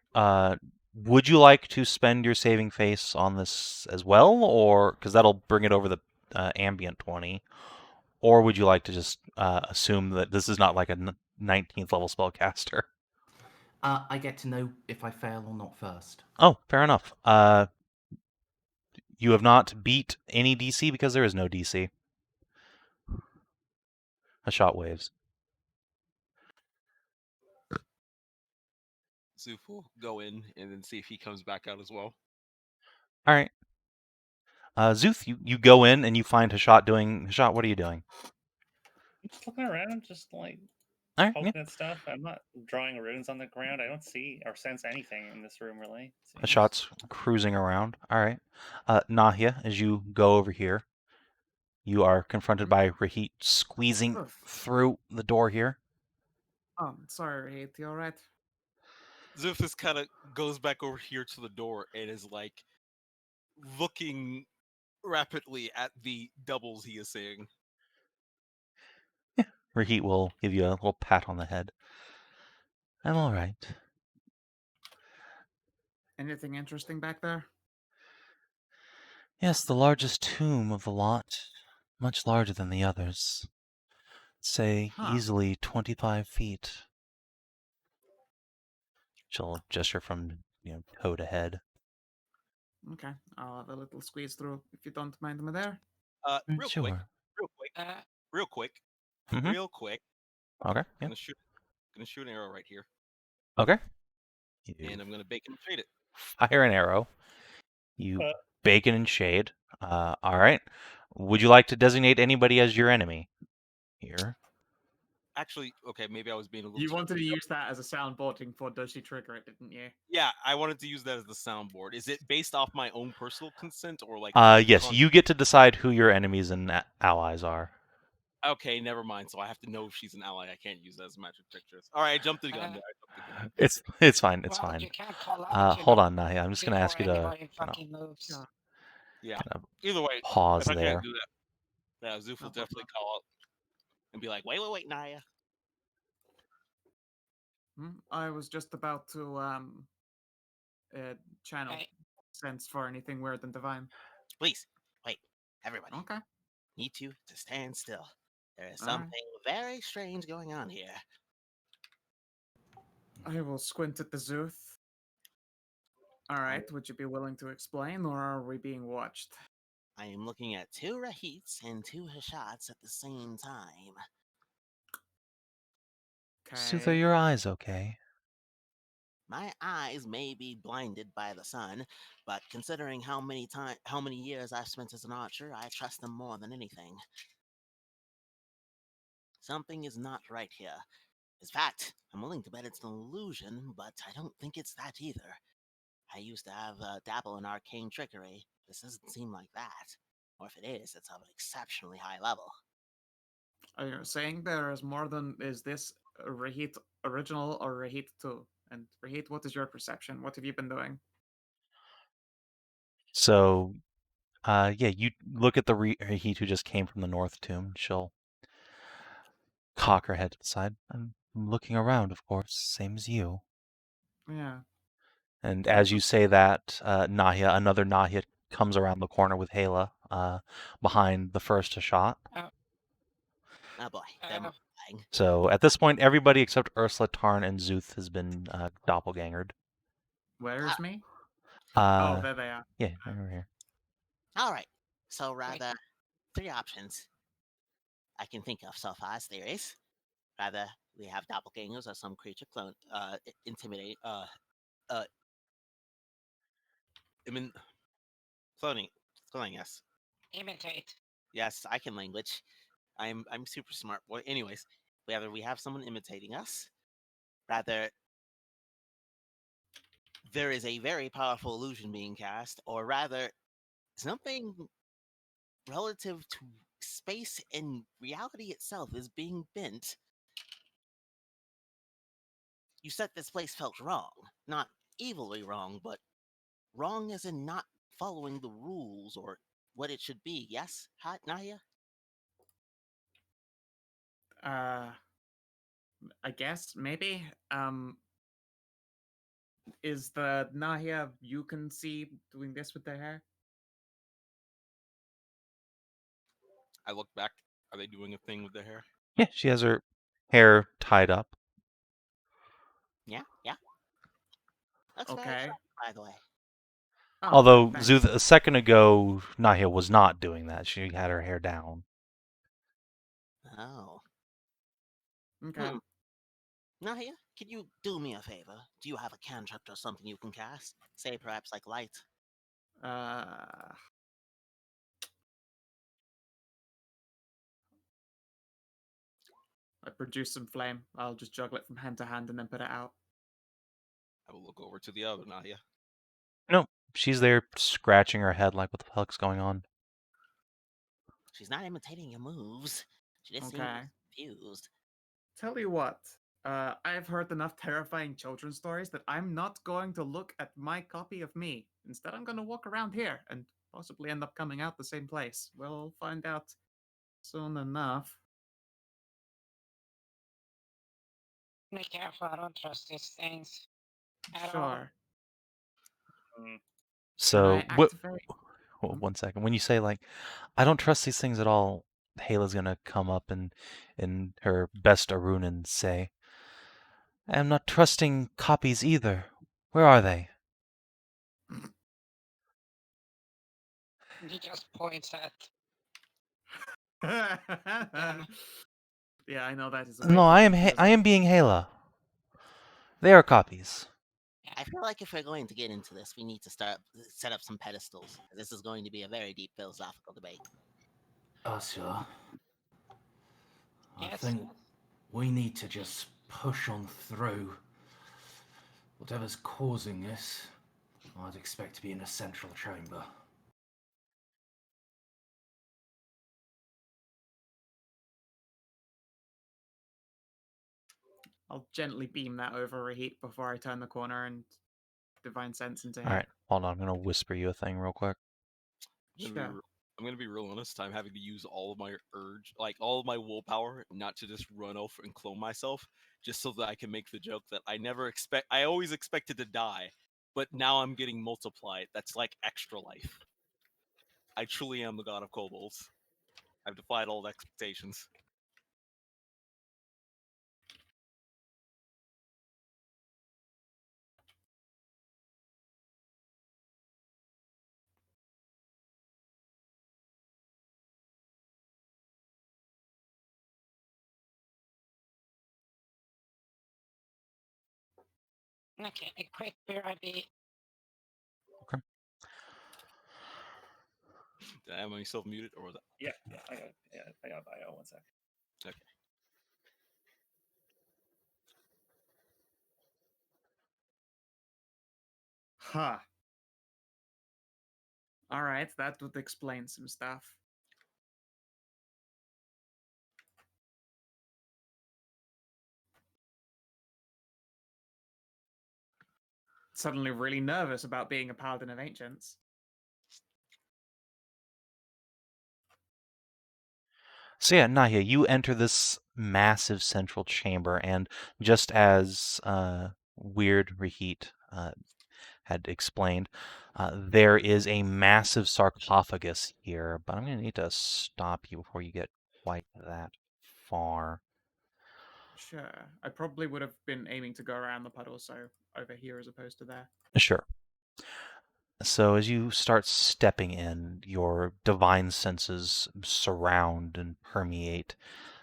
would you like to spend your saving face on this as well, or because that'll bring it over the ambient 20, or would you like to just assume that this is not like a 19th level spellcaster? I get to know if I fail or not first. Oh, fair enough. You have not beat any DC because there is no DC. Hashat waves. Szooth will go in and then see if he comes back out as well. All right. Szooth, you go in and you find Hashat doing... Hashat, what are you doing? I'm just looking around, just like All right, poking yeah. at stuff. I'm not drawing runes on the ground. I don't see or sense anything in this room, really. Hashat's cruising around. All right. Nahia, as you go over here, you are confronted by Rahit squeezing Oof. through the door here. Oh, sorry, Rahit. You all right? Szooth just kind of goes back over here to the door and is like looking rapidly at the doubles he is seeing. Rahit will give you a little pat on the head. I'm all right. Anything interesting back there? Yes, the largest tomb of the lot. Much larger than the others. Say, Huh. easily 25 feet. She'll gesture from, toe to head. Okay, I'll have a little squeeze through if you don't mind me there. Real Sure. quick. Mhm. Real quick. Okay, yeah. Gonna shoot an arrow right here, Okay. and I'm gonna bacon and shade it. Fire an arrow. You bacon and shade. All right. Would you like to designate anybody as your enemy? Here. Actually, okay, maybe I was being a little. You wanted to use that as a soundboarding for Does She Trigger It, didn't you? Yeah, I wanted to use that as the soundboard. Is it based off my own personal consent or like? Yes, you get to decide who your enemies and allies are. Okay, never mind. So I have to know if she's an ally. I can't use that as magic pictures. All right, I jumped the gun there. It's fine. It's well, fine. you can't call out, Hold on, Nahia. I'm just gonna ask you before to anybody fucking moves. Yeah. kind of Either way, pause if I there. can't do that, yeah, Szooth will definitely call out and be like, "Wait, Nahia." I was just about to channel Hey. sense for anything weird and divine. Please, wait, everybody. Okay. Need to stand still. There is All right. something very strange going on here. I will squint at the Szooth. All right, would you be willing to explain, or are we being watched? I am looking at 2 Rahits and 2 Hashats at the same time. Szooth, are Okay. your eyes okay? My eyes may be blinded by the sun, but considering how many years I've spent as an archer, I trust them more than anything. Something is not right here. In fact, I'm willing to bet it's an illusion, but I don't think it's that either. I used to have a dabble in arcane trickery. This doesn't seem like that. Or if it is, it's of an exceptionally high level. Are you saying there is more than is this Rahit original or Rahit 2? And Rahit, what is your perception? What have you been doing? So, yeah, you look at the Rahit who just came from the North Tomb. She'll cock her head to the side. I'm looking around, of course, same as you. Yeah. And as you say that, Nahia, another Nahia comes around the corner with Hala behind the first Hashat. Oh boy, they're multiplying. So at this point, everybody except Ursula, Tarn, and Szooth has been doppelgangered. Where's me? Uh, Oh, there they are. Yeah, over here. Alright, so rather, 3 options I can think of so far as theories. Rather, we have doppelgangers or some creature intimidate, cloning, yes. Imitate. Yes, I can language. I'm super smart. Well, anyways, whether we have someone imitating us, rather there is a very powerful illusion being cast, or rather something relative to space and reality itself is being bent. You said this place felt wrong. Not evilly wrong, but wrong as in not following the rules or what it should be. Yes, Nahia? I guess maybe. Is the Nahia you can see doing this with their hair? I look back. Are they doing a thing with their hair? Yeah, she has her hair tied up. Yeah, yeah. Looks very Okay. pretty, by the way. Oh, Although thanks. Szooth, a second ago, Nahia was not doing that. She had her hair down. Oh. Okay. Nahia, can you do me a favor? Do you have a cantrip or something you can cast? Say perhaps like light. I produce some flame. I'll just juggle it from hand to hand and then put it out. I will look over to the other Nahia. No, she's there scratching her head like, what the fuck's going on? She's not imitating your moves. She just seems Okay. confused. Tell you what, I've heard enough terrifying children's stories that I'm not going to look at my copy of me. Instead, I'm going to walk around here and possibly end up coming out the same place. We'll find out soon enough. Be careful, I don't trust these things. At all. Sure. Mm. So, Can I what? activate? Well, 1 second. When you say like, I don't trust these things at all, Hela's gonna come up and in her best Arun and say, I am not trusting copies either. Where are they? He just points at. Yeah, I know that is. No, I am being Hela. They are copies. I feel like if we're going to get into this, we need to set up some pedestals. This is going to be a very deep philosophical debate. Ursula, I Yes. think we need to just push on through. Whatever's causing this, I'd expect to be in a central chamber. I'll gently beam that over a heat before I turn the corner and divine sense into him. All right, hold on. I'm gonna whisper you a thing real quick. Sure. I'm gonna be real honest. I'm having to use all of my all of my willpower, not to just run off and clone myself, just so that I can make the joke that I always expected to die, but now I'm getting multiplied. That's like extra life. I truly am the god of kobolds. I've defied all expectations. Okay, a quick BRB. Did I have myself muted, or was that? Yeah, I got bio. 1 sec. Okay. Huh. Alright, that would explain some stuff. Suddenly really nervous about being a Paladin of Ancients. So yeah, Nahia, you enter this massive central chamber, and just as Weird Reheat had explained, there is a massive sarcophagus here, but I'm going to need to stop you before you get quite that far. Sure. I probably would have been aiming to go around the puddle, so over here as opposed to there. Sure. So as you start stepping in, your divine senses surround and permeate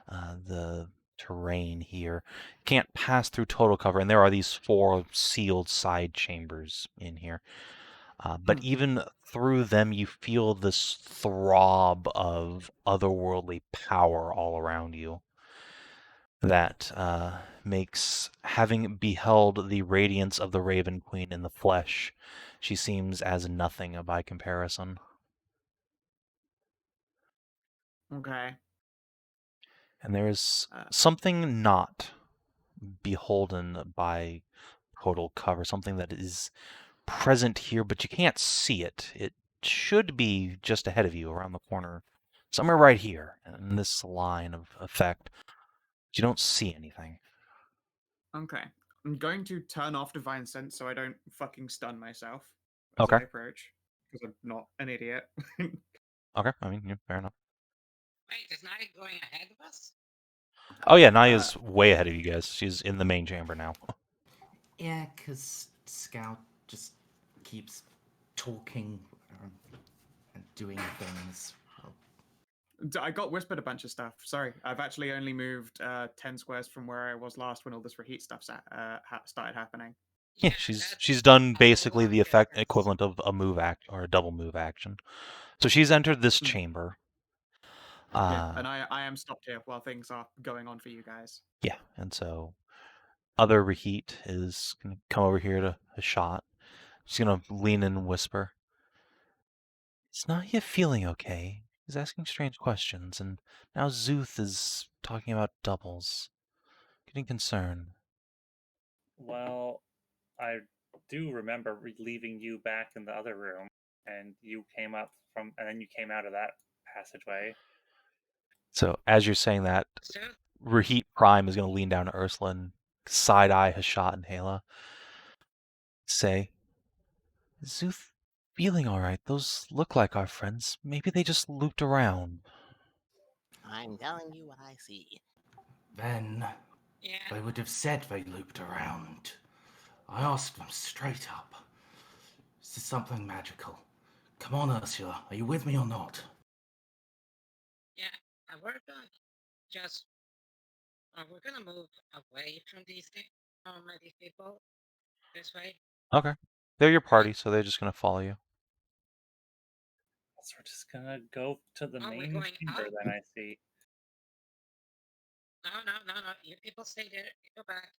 the terrain here. Can't pass through total cover, and there are these 4 sealed side chambers in here. But even through them, you feel this throb of otherworldly power all around you that makes, having beheld the radiance of the Raven Queen in the flesh, she seems as nothing by comparison. Okay. And there is something not beholden by total cover, something that is present here, but you can't see it. It should be just ahead of you, around the corner, somewhere right here, in this line of effect. But you don't see anything. Okay. I'm going to turn off Divine Sense so I don't fucking stun myself as Okay. I approach, because I'm not an idiot. Okay, I mean, yeah, fair enough. Wait, is Nahia going ahead of us? Oh yeah, Nahia's way ahead of you guys. She's in the main chamber now. Yeah, because Scout just keeps talking and doing things. I got whispered a bunch of stuff. Sorry, I've actually only moved 10 squares from where I was last when all this reheat stuff started happening. Yeah, she's done basically the effect equivalent of a move act or a double move action. So she's entered this chamber. Yeah, and I am stopped here while things are going on for you guys. Yeah, and so other reheat is gonna come over here to Hashat. She's gonna lean in and whisper. Is Nahia feeling okay? He's asking strange questions, and now Szooth is talking about doubles. Getting concerned. Well, I do remember leaving you back in the other room, and you came up and then you came out of that passageway. So as you're saying that, Szooth? Reheat Prime is going to lean down to Ursula and side-eye Hashat and Hala. Say, is Szooth feeling alright? Those look like our friends. Maybe they just looped around. I'm telling you what I see. Then Yeah. they would have said they looped around. I asked them straight up. Is this something magical? Come on, Ursula. Are you with me or not? Yeah, we're gonna just we're gonna move away from these people this way. Okay. They're your party, so they're just going to follow you. So we're just gonna go to the Oh, we're main going chamber up? then, I see. No. You people stay there. Go back.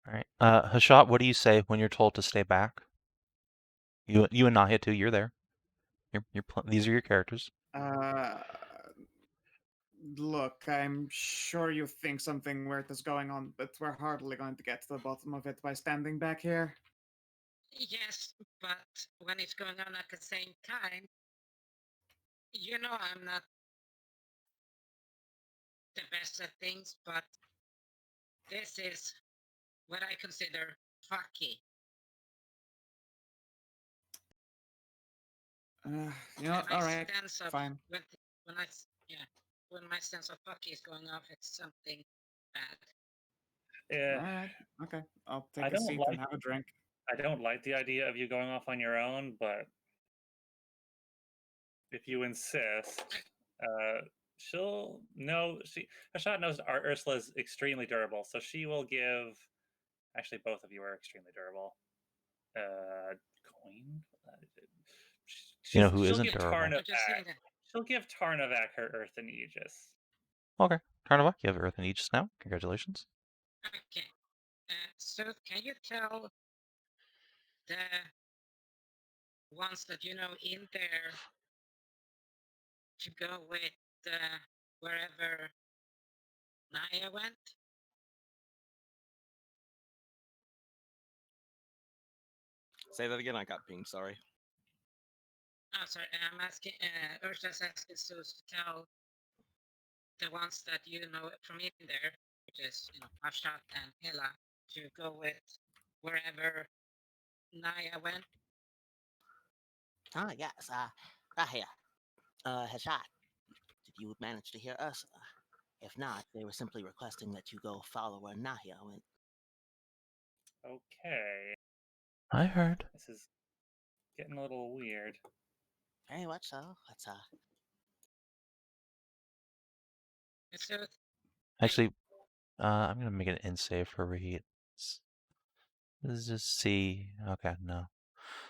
Alright. Hashat, what do you say when you're told to stay back? You and Nahia too, you're there. These are your characters. Look, I'm sure you think something weird is going on, but we're hardly going to get to the bottom of it by standing back here. Yes, but when it's going on at the same time, you know I'm not the best at things, but this is what I consider fucky. You know, all right, fine. When my sense of fucky is going off, it's something bad. Yeah. All right, okay. I'll take a seat and have a drink. I don't like the idea of you going off on your own, but if you insist, Hashat knows our Ursula is extremely durable, so she will give. Actually, both of you are extremely durable. Coin. You know who isn't durable? She'll give Tarnavak her Earth and Aegis. Okay. Tarnavak, you have Earth and Aegis now. Congratulations. Okay. So can you tell the ones that you know in there to go with wherever Nahia went? Say that again. I got pinged. Sorry. Oh, sorry. I'm asking. Ursula's asking Szooth to tell the ones that you know from in there, which is Hashat and Hala, to go with wherever Nahia went. Ah, yes. Nahia. Hashat. Did you manage to hear Ursula? If not, they were simply requesting that you go follow where Nahia went. Okay. I heard. This is getting a little weird. Very much so. Let's Actually, I'm gonna make an in save for reheat. Let's just see. Okay, no.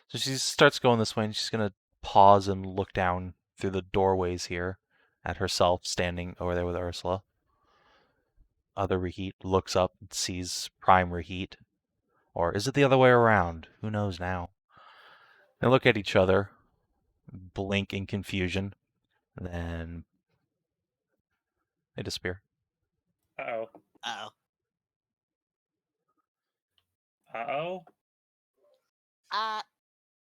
So she starts going this way, and she's gonna pause and look down through the doorways here at herself standing over there with Ursula. Other reheat looks up and sees prime reheat. Or is it the other way around? Who knows now? They look at each other, blink in confusion, and then they disappear. Uh-oh. Uh-oh. Uh-oh?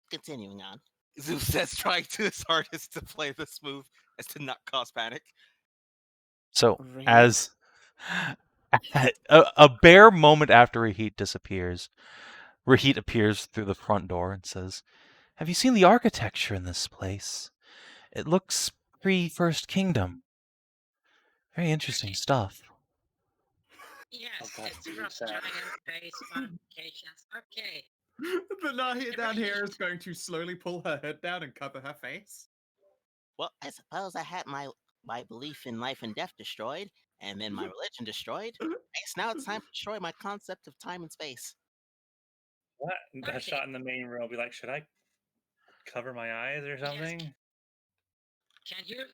Continuing on. Szooth says, trying to his hardest to play this move as to not cause panic. So, as A bare moment after Rahit disappears, Rahit appears through the front door and says, "Have you seen the architecture in this place? It looks pre-First Kingdom. Very interesting stuff." Yes, God, it's you frost said. giant base modifications. Okay. The Nahia down here is going to slowly pull her hood down and cover her face. Well, I suppose I had my belief in life and death destroyed, and then my religion destroyed. I guess now it's time to destroy my concept of time and space. What? A Okay. shot in the main room. Be like, should I cover my eyes or something? Can you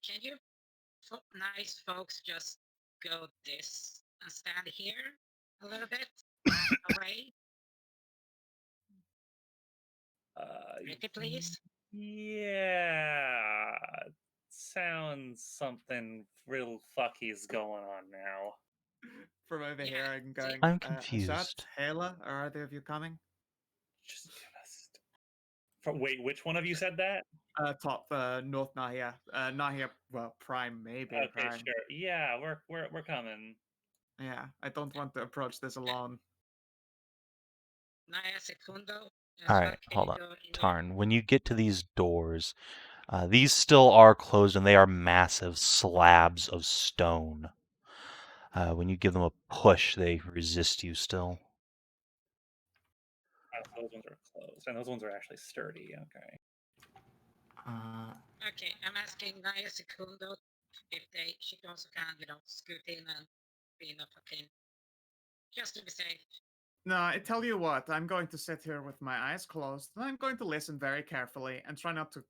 nice folks just go this and stand here a little bit away? Pretty please. Yeah. Sounds something real fucky's going on now. From over Yeah, here, I'm going. I'm Hashat, confused. Hedrah, are either of you coming? Just wait, which one of you said that? Top, North Nahia. Nahia, well, Prime, maybe Okay, Prime. sure. Yeah, we're coming. Yeah, I don't want to approach this alone. Naya Secundo. All right, hold on. Tarn, when you get to these doors, these still are closed and they are massive slabs of stone. When you give them a push, they resist you still. Oh, those ones are closed, and those ones are actually sturdy. Okay. Okay, I'm asking Naya Secundo if she also can, scoot in and be in a fucking, just to be safe. No, I tell you what, I'm going to sit here with my eyes closed, and I'm going to listen very carefully and try not to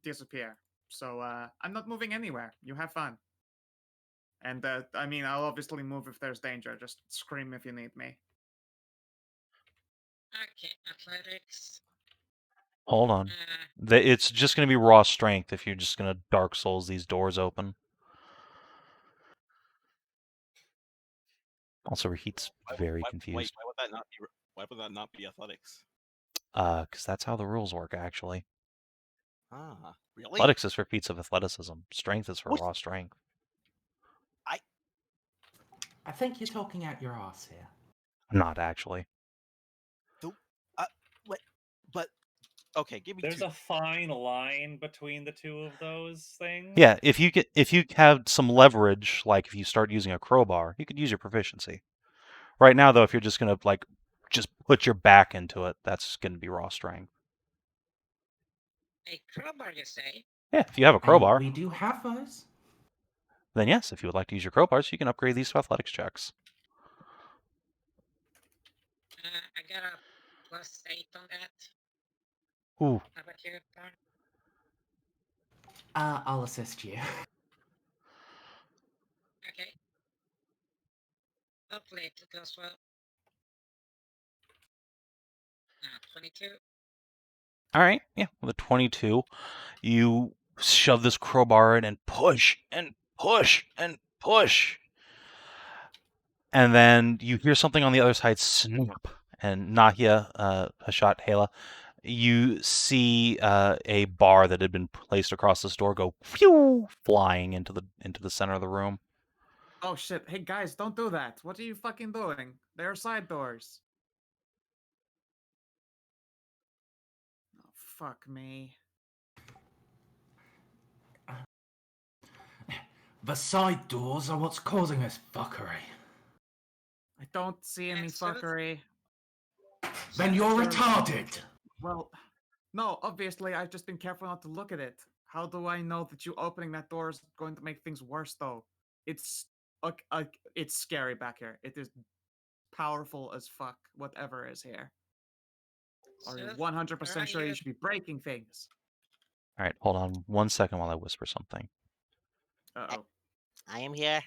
disappear. So, I'm not moving anywhere. You have fun. And, I mean, I'll obviously move if there's danger. Just scream if you need me. Okay, athletics. Hold on. It's just going to be raw strength if you're just going to Dark Souls these doors open. Also, Rahit's very confused. Why would that not be? Why would that not be athletics? Because that's how the rules work, actually. Ah, really? Athletics is for feats of athleticism. Strength is for What? raw strength. I think you're talking out your ass here. Not actually. What? But okay, give me There's two. a fine line between the two of those things. Yeah, if you have some leverage, like if you start using a crowbar, you could use your proficiency. Right now, though, if you're just gonna just put your back into it, that's gonna be raw strength. A crowbar, you say? Yeah, if you have a And crowbar, we do have those. then yes, if you would like to use your crowbars, you can upgrade these to athletics checks. I got a +8 on that. Ooh. How about you, Tarn? I'll assist you. Okay. Hopefully it goes well. 22. All right, yeah, with a 22, you shove this crowbar in and push and push and push. And then you hear something on the other side snap. And Nahia, Hashat, Hela, you see a bar that had been placed across this door go phew, flying into the center of the room. Oh shit, hey guys, don't do that. What are you fucking doing? There are side doors. Oh, fuck me. The side doors are what's causing this fuckery. I don't see any Yes, Szooth? fuckery. Then you're Sure. retarded. Well, no, obviously I've just been careful not to look at it. How do I know that you opening that door is going to make things worse, though? It's it's scary back here. It is powerful as fuck. Whatever is here. Are you Szooth, 100% sure you? you should be breaking things? All right, hold on 1 second while I whisper something. Uh-oh. I am here.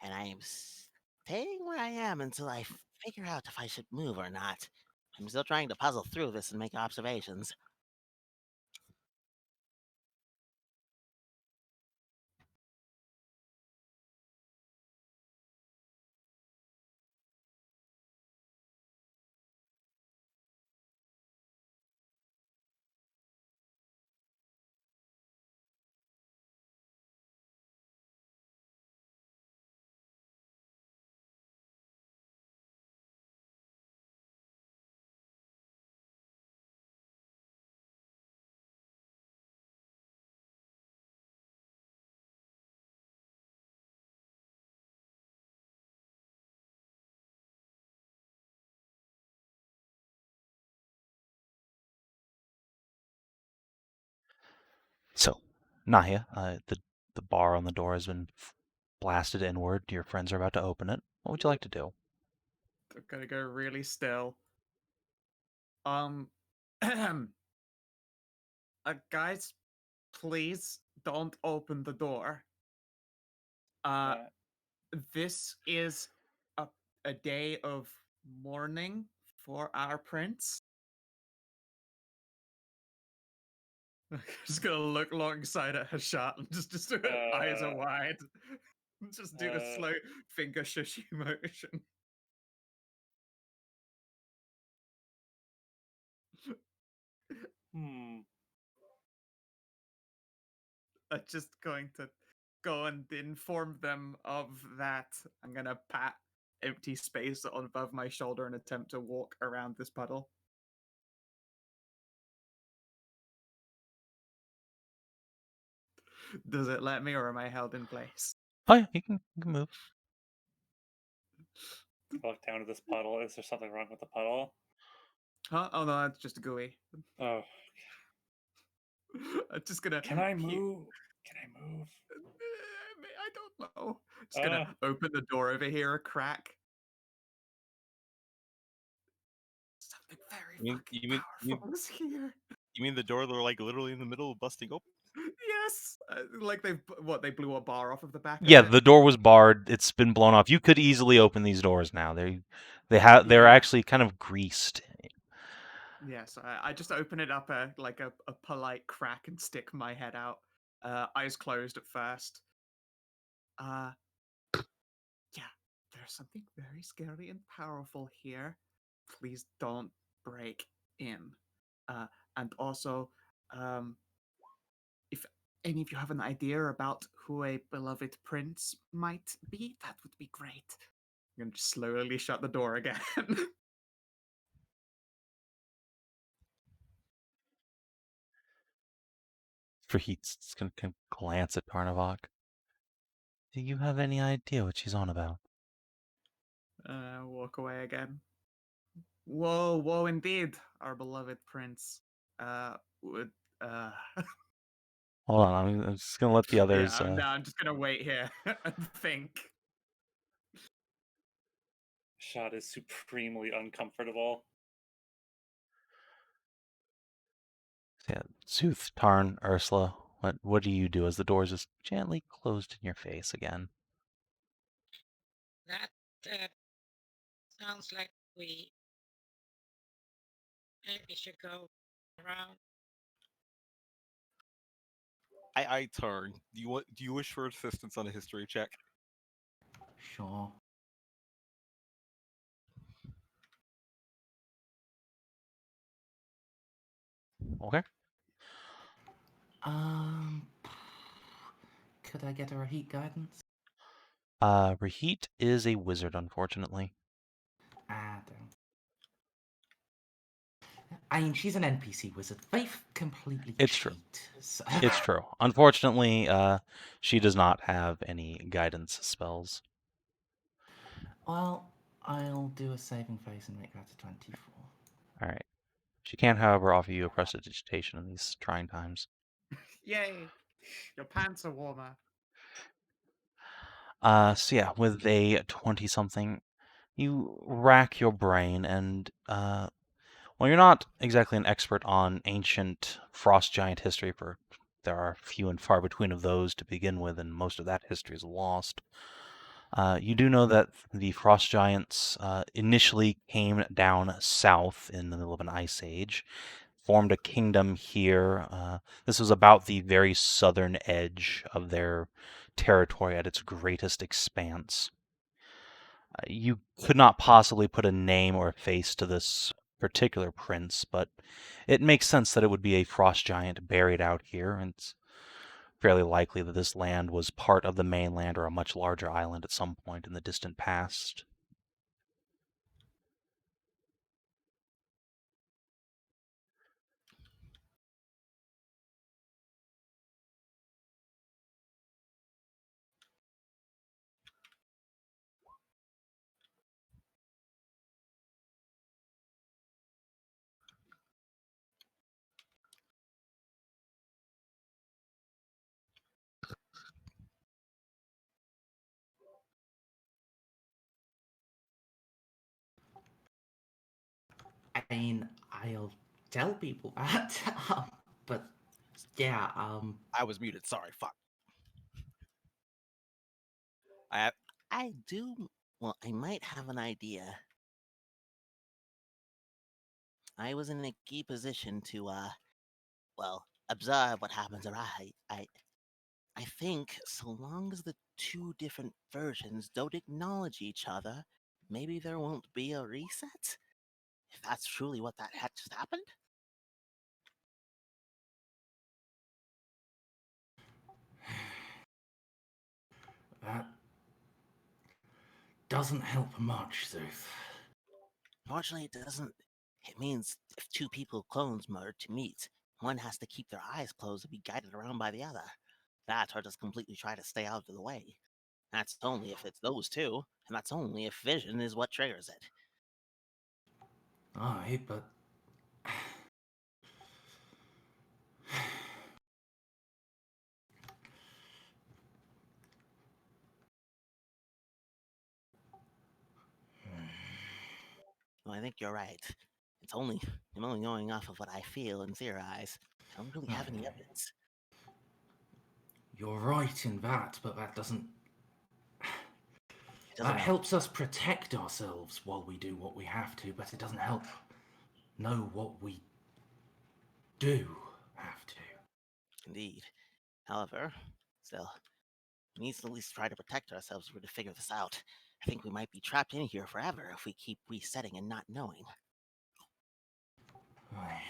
And I am staying where I am until I figure out if I should move or not. I'm still trying to puzzle through this and make observations. Nahia, the bar on the door has been blasted inward. Your friends are about to open it. What would you like to do? I'm gonna go really still. Guys, please don't open the door. This is a day of mourning for our prince. I'm just gonna look alongside at Hashat and just eyes are wide. Just do the slow finger shushy motion. Hmm. I'm just going to go and inform them of that. I'm gonna pat empty space on above my shoulder and attempt to walk around this puddle. Does it let me, or am I held in place? Oh yeah, you can move. Walk down to this puddle. Is there something wrong with the puddle? Huh? Oh no, it's just a gooey. Oh, I'm just gonna. can I move? Can I move? I don't know. Just gonna open the door over here a crack. Something very powerful is here. You mean the door they're like literally in the middle of busting open? Yes, like they blew a bar off of the back. Yeah, of it? the door was barred. It's been blown off. You could easily open these doors now. They're actually kind of greased. Yes, I just open it up like a polite crack and stick my head out. Eyes closed at first. Yeah, there's something very scary and powerful here. Please don't break in. And also, if any of you have an idea about who a beloved prince might be, that would be great. I'm going to slowly shut the door again. He's gonna glance at Tarnavak. Do you have any idea what she's on about? Walk away again. Whoa, indeed, our beloved prince. Would Hold on, I'm just gonna let the others. I'm just gonna wait here and think. Shot is supremely uncomfortable. Yeah, Szooth, Tarn, Ursula. What do you do as the doors just gently closed in your face again? That sounds like we maybe should go around. I turn. Do you wish for assistance on a history check? Sure. Okay. Could I get her a heat guidance? Rahit is a wizard, unfortunately. Don't. I mean, she's an NPC wizard. They've completely It's cheat. true. So... It's true. Unfortunately, she does not have any guidance spells. Well, I'll do a saving face and make that a 24. All right. She can, however, offer you a prestidigitation in these trying times. Yay! Your pants are warmer. So yeah, with a 20-something, you rack your brain, and well, you're not exactly an expert on ancient frost giant history, for there are few and far between of those to begin with, and most of that history is lost. You do know that the frost giants initially came down south in the middle of an ice age, formed a kingdom here. This was about the very southern edge of their territory at its greatest expanse. You could not possibly put a name or a face to this particular prince, but it makes sense that it would be a frost giant buried out here, and it's fairly likely that this land was part of the mainland or a much larger island at some point in the distant past. I mean, I'll tell people that, but yeah, I was muted. Sorry, fuck. I I do. Well, I might have an idea. I was in a key position to, well, observe what happens around. I think so long as the two different versions don't acknowledge each other, maybe there won't be a reset? If that's truly what that had just happened? that doesn't help much, Szooth. Fortunately, it doesn't. It means if two people clones merge to meet, one has to keep their eyes closed and be guided around by the other. That or just completely try to stay out of the way. That's only if it's those two, and that's only if vision is what triggers it. Aye, but Well, I think you're right. I'm only going off of what I feel and theorize. I don't really have any evidence. you're right in that, but that doesn't. It doesn't That help. helps us protect ourselves while we do what we have to, but it doesn't help know what we do have to. Indeed. However, still, we need to at least try to protect ourselves if we're to figure this out. I think we might be trapped in here forever if we keep resetting and not knowing. Aye.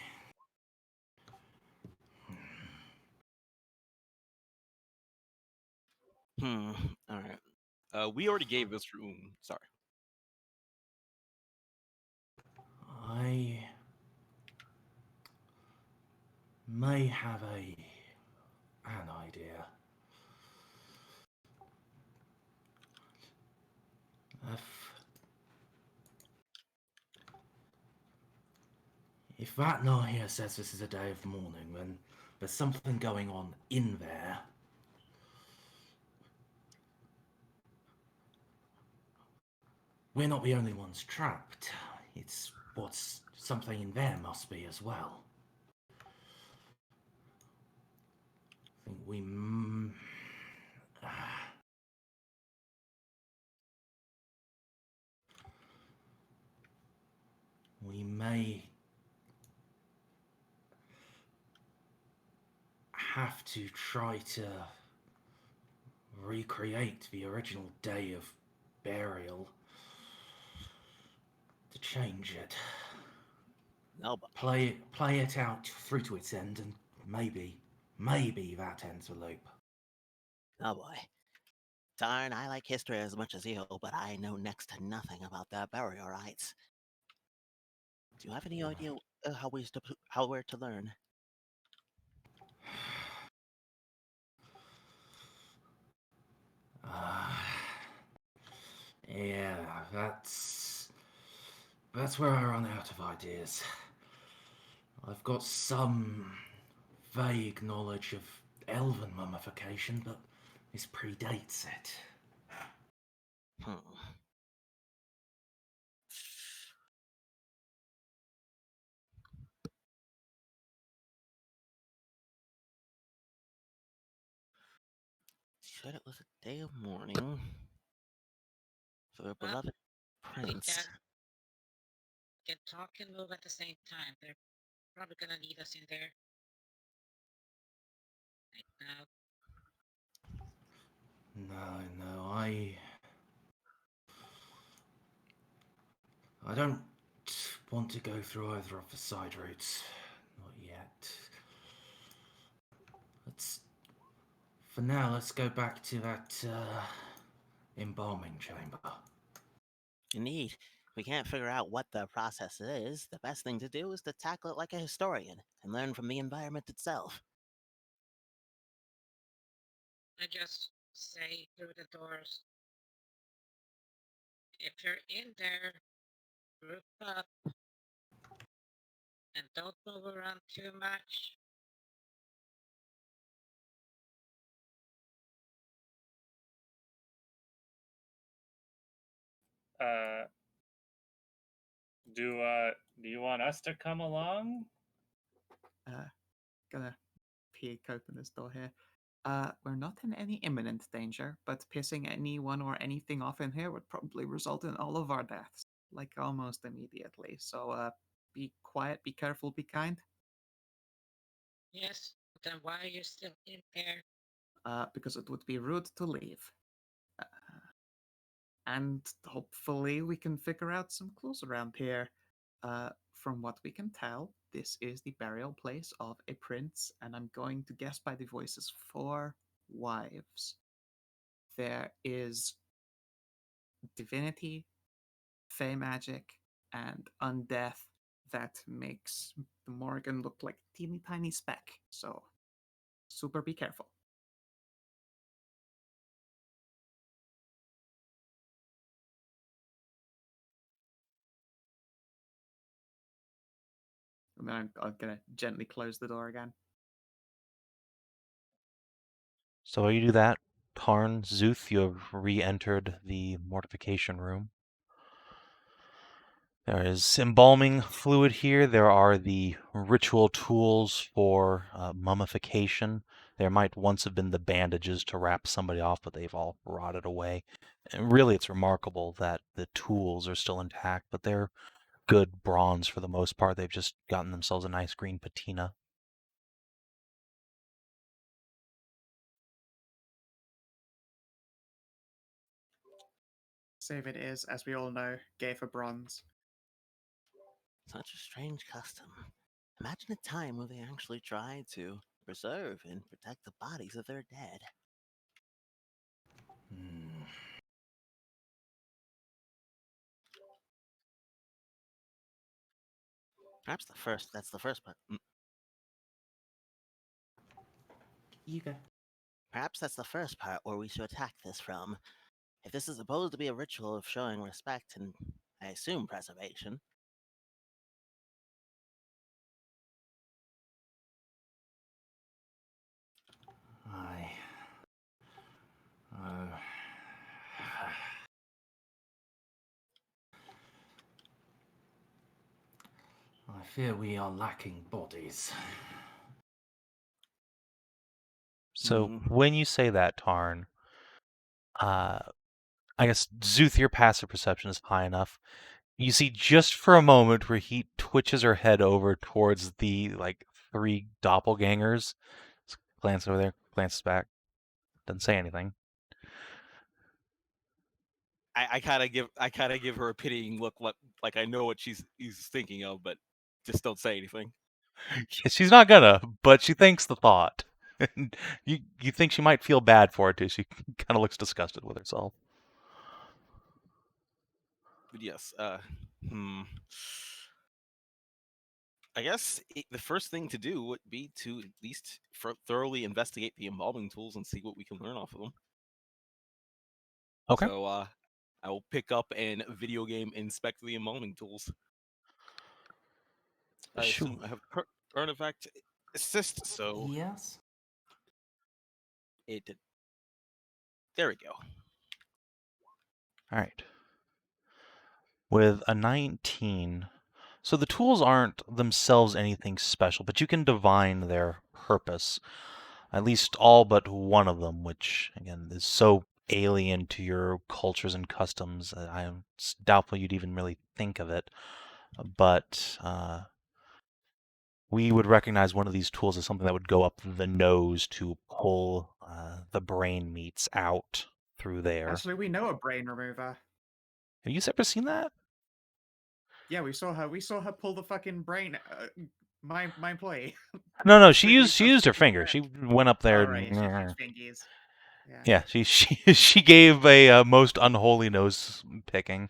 All right. We already gave this room. Sorry. I may have an idea. If that Nahia says this is a day of mourning, then there's something going on in there. We're not the only ones trapped. It's what's something in there must be as well. I think we may have to try to recreate the original day of burial to change it. No, but Play it out through to its end, and maybe that ends the loop. oh boy. Darn, I like history as much as you, but I know next to nothing about the burial rites. Do you have any idea how we're to learn? Yeah, that's where I run out of ideas. I've got some vague knowledge of elven mummification, but this predates it. Hmm. Said it was a day of mourning for their Well, beloved we prince. can talk and move at the same time. They're probably gonna need us in there. Right now. No, I don't want to go through either of the side routes. Not yet. For now, let's go back to that embalming chamber. Indeed, if we can't figure out what the process is, the best thing to do is to tackle it like a historian and learn from the environment itself. I just say through the doors. If you're in there, group up and don't move around too much. Do you want us to come along? Gonna peek open this door here. We're not in any imminent danger, but pissing anyone or anything off in here would probably result in all of our deaths, like almost immediately. So, be quiet, be careful, be kind. Yes, but then why are you still in here? Because it would be rude to leave. And hopefully we can figure out some clues around here. From what we can tell, this is the burial place of a prince, and I'm going to guess by the voices 4 wives. There is divinity, fey magic, and undeath that makes the Morgan look like a teeny tiny speck. So, super be careful. And then I'm gonna gently close the door again. So while you do that, Tarn, Szooth, you have re-entered the mortification room. There is embalming fluid here. There are the ritual tools for mummification. There might once have been the bandages to wrap somebody off, but they've all rotted away. And really, it's remarkable that the tools are still intact, but they're good bronze for the most part. They've just gotten themselves a nice green patina. Save it is, as we all know, gay for bronze. Such a strange custom. Imagine a time when they actually tried to preserve and protect the bodies of their dead. Hmm. Perhaps that's the first part. You go. Perhaps that's the first part where we should attack this from. If this is supposed to be a ritual of showing respect and, I assume, preservation, I fear we are lacking bodies. So when you say that, Tarn, I guess Szooth, your passive perception is high enough. You see just for a moment where he twitches her head over towards the three doppelgangers. Glance over there, glances back, doesn't say anything. I kind of give her a pitying look, like I know what he's thinking of, but just don't say anything. Yeah, she's not gonna, but she thinks the thought. you think she might feel bad for it too. She kind of looks disgusted with herself. But yes, I guess the first thing to do would be to at least thoroughly investigate the embalming tools and see what we can learn off of them. Okay. So I will pick up and video game inspect the embalming tools. I assume I have artifact assist, so Yes. it did. There we go. All right. With a 19, so the tools aren't themselves anything special, but you can divine their purpose. At least all but one of them, which, again, is so alien to your cultures and customs, I'm doubtful you'd even really think of it. But we would recognize one of these tools as something that would go up the nose to pull the brain meats out through there. Actually, we know a brain remover. Have you ever seen that? Yeah, we saw her. We saw her pull the fucking brain. My employee. No, she used her finger. She went up there. Right, she used fingies. Yeah, she gave a most unholy nose picking.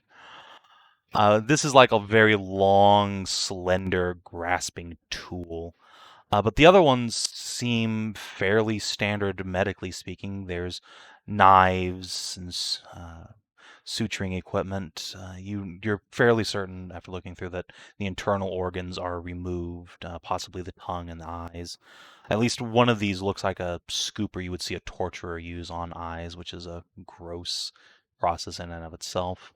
This is like a very long, slender, grasping tool. But the other ones seem fairly standard medically speaking. There's knives and suturing equipment. You're fairly certain after looking through that the internal organs are removed, possibly the tongue and the eyes. At least one of these looks like a scooper you would see a torturer use on eyes, which is a gross process in and of itself.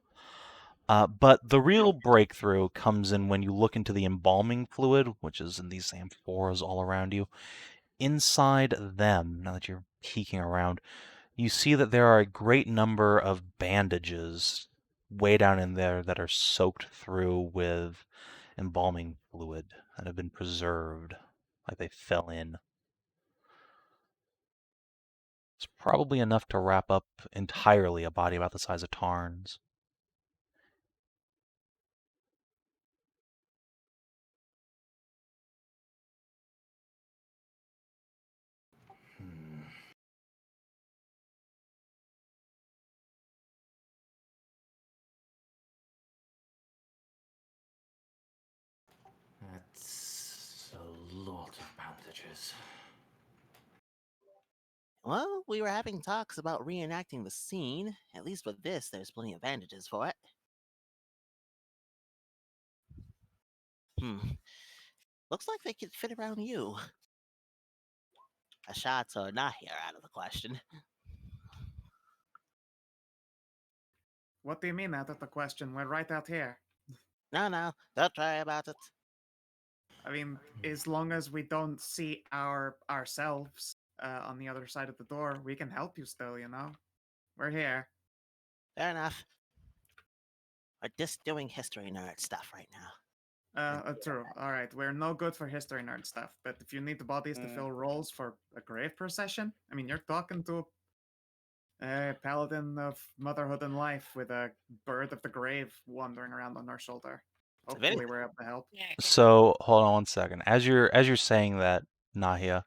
But the real breakthrough comes in when you look into the embalming fluid, which is in these amphoras all around you. Inside them, now that you're peeking around, you see that there are a great number of bandages way down in there that are soaked through with embalming fluid that have been preserved, like they fell in. It's probably enough to wrap up entirely a body about the size of Tarn's. Hmm. That's a lot of bandages. Well, we were having talks about reenacting the scene. At least with this, there's plenty of bandages for it. Looks like they could fit around you. Hashat or Nahia are out of the question. What do you mean out of the question? We're right out here. No, don't worry about it. I mean, as long as we don't see ourselves on the other side of the door, we can help you still, you know? We're here. Fair enough. We're just doing history nerd stuff right now. True. All right, we're no good for history nerd stuff, but if you need the bodies to fill roles for a grave procession, I mean, you're talking to a paladin of motherhood and life with a bird of the grave wandering around on our shoulder. Hopefully, we're able to help. Yeah, So hold on one second. As you're saying that, Nahia,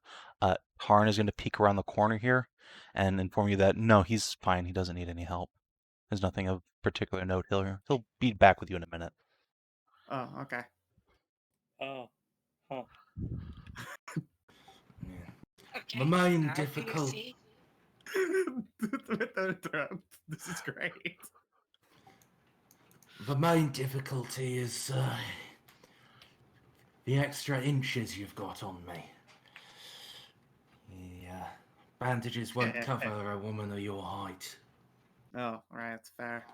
Tarn is going to peek around the corner here and inform you that no, he's fine. He doesn't need any help. There's nothing of particular note. He'll be back with you in a minute. Oh, okay. Oh, huh. Yeah. okay. The main Now do you difficult. see? This is great. The main difficulty is the extra inches you've got on me. Yeah, bandages won't cover a woman of your height. Oh, right, fair.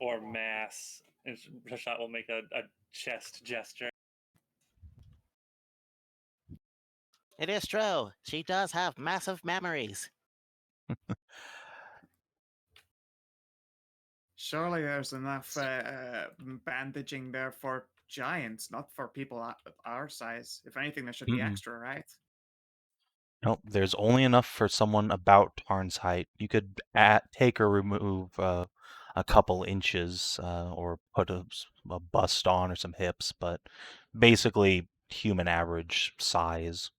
Or mass. And Hashat will make a chest gesture. It is true. She does have massive memories. Surely there's enough bandaging there for giants, not for people our size. If anything, there should be extra, right? Nope, there's only enough for someone about Tarn's height. You could take or remove a couple inches or put a bust on or some hips, but basically human average size.